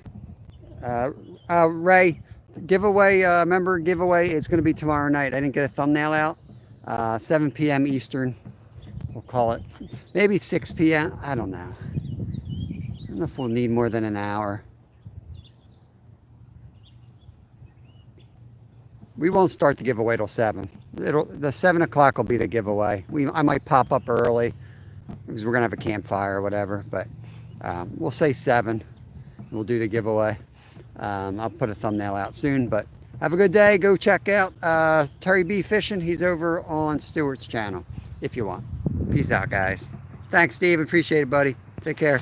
Speaker 1: Ray, giveaway, remember giveaway, it's going to be tomorrow night. I didn't get a thumbnail out. 7 p.m. Eastern, we'll call it. Maybe 6 p.m. I don't know. I don't know if we'll need more than an hour. We won't start the giveaway till 7. The 7 o'clock will be the giveaway. I might pop up early because we're gonna have a campfire or whatever, but we'll say 7. We'll do the giveaway. I'll put a thumbnail out soon, but have a good day. Go check out Terry B Fishing. He's over on Stewart's channel if you want. Peace out, guys. Thanks, Steve. Appreciate it, buddy. Take care.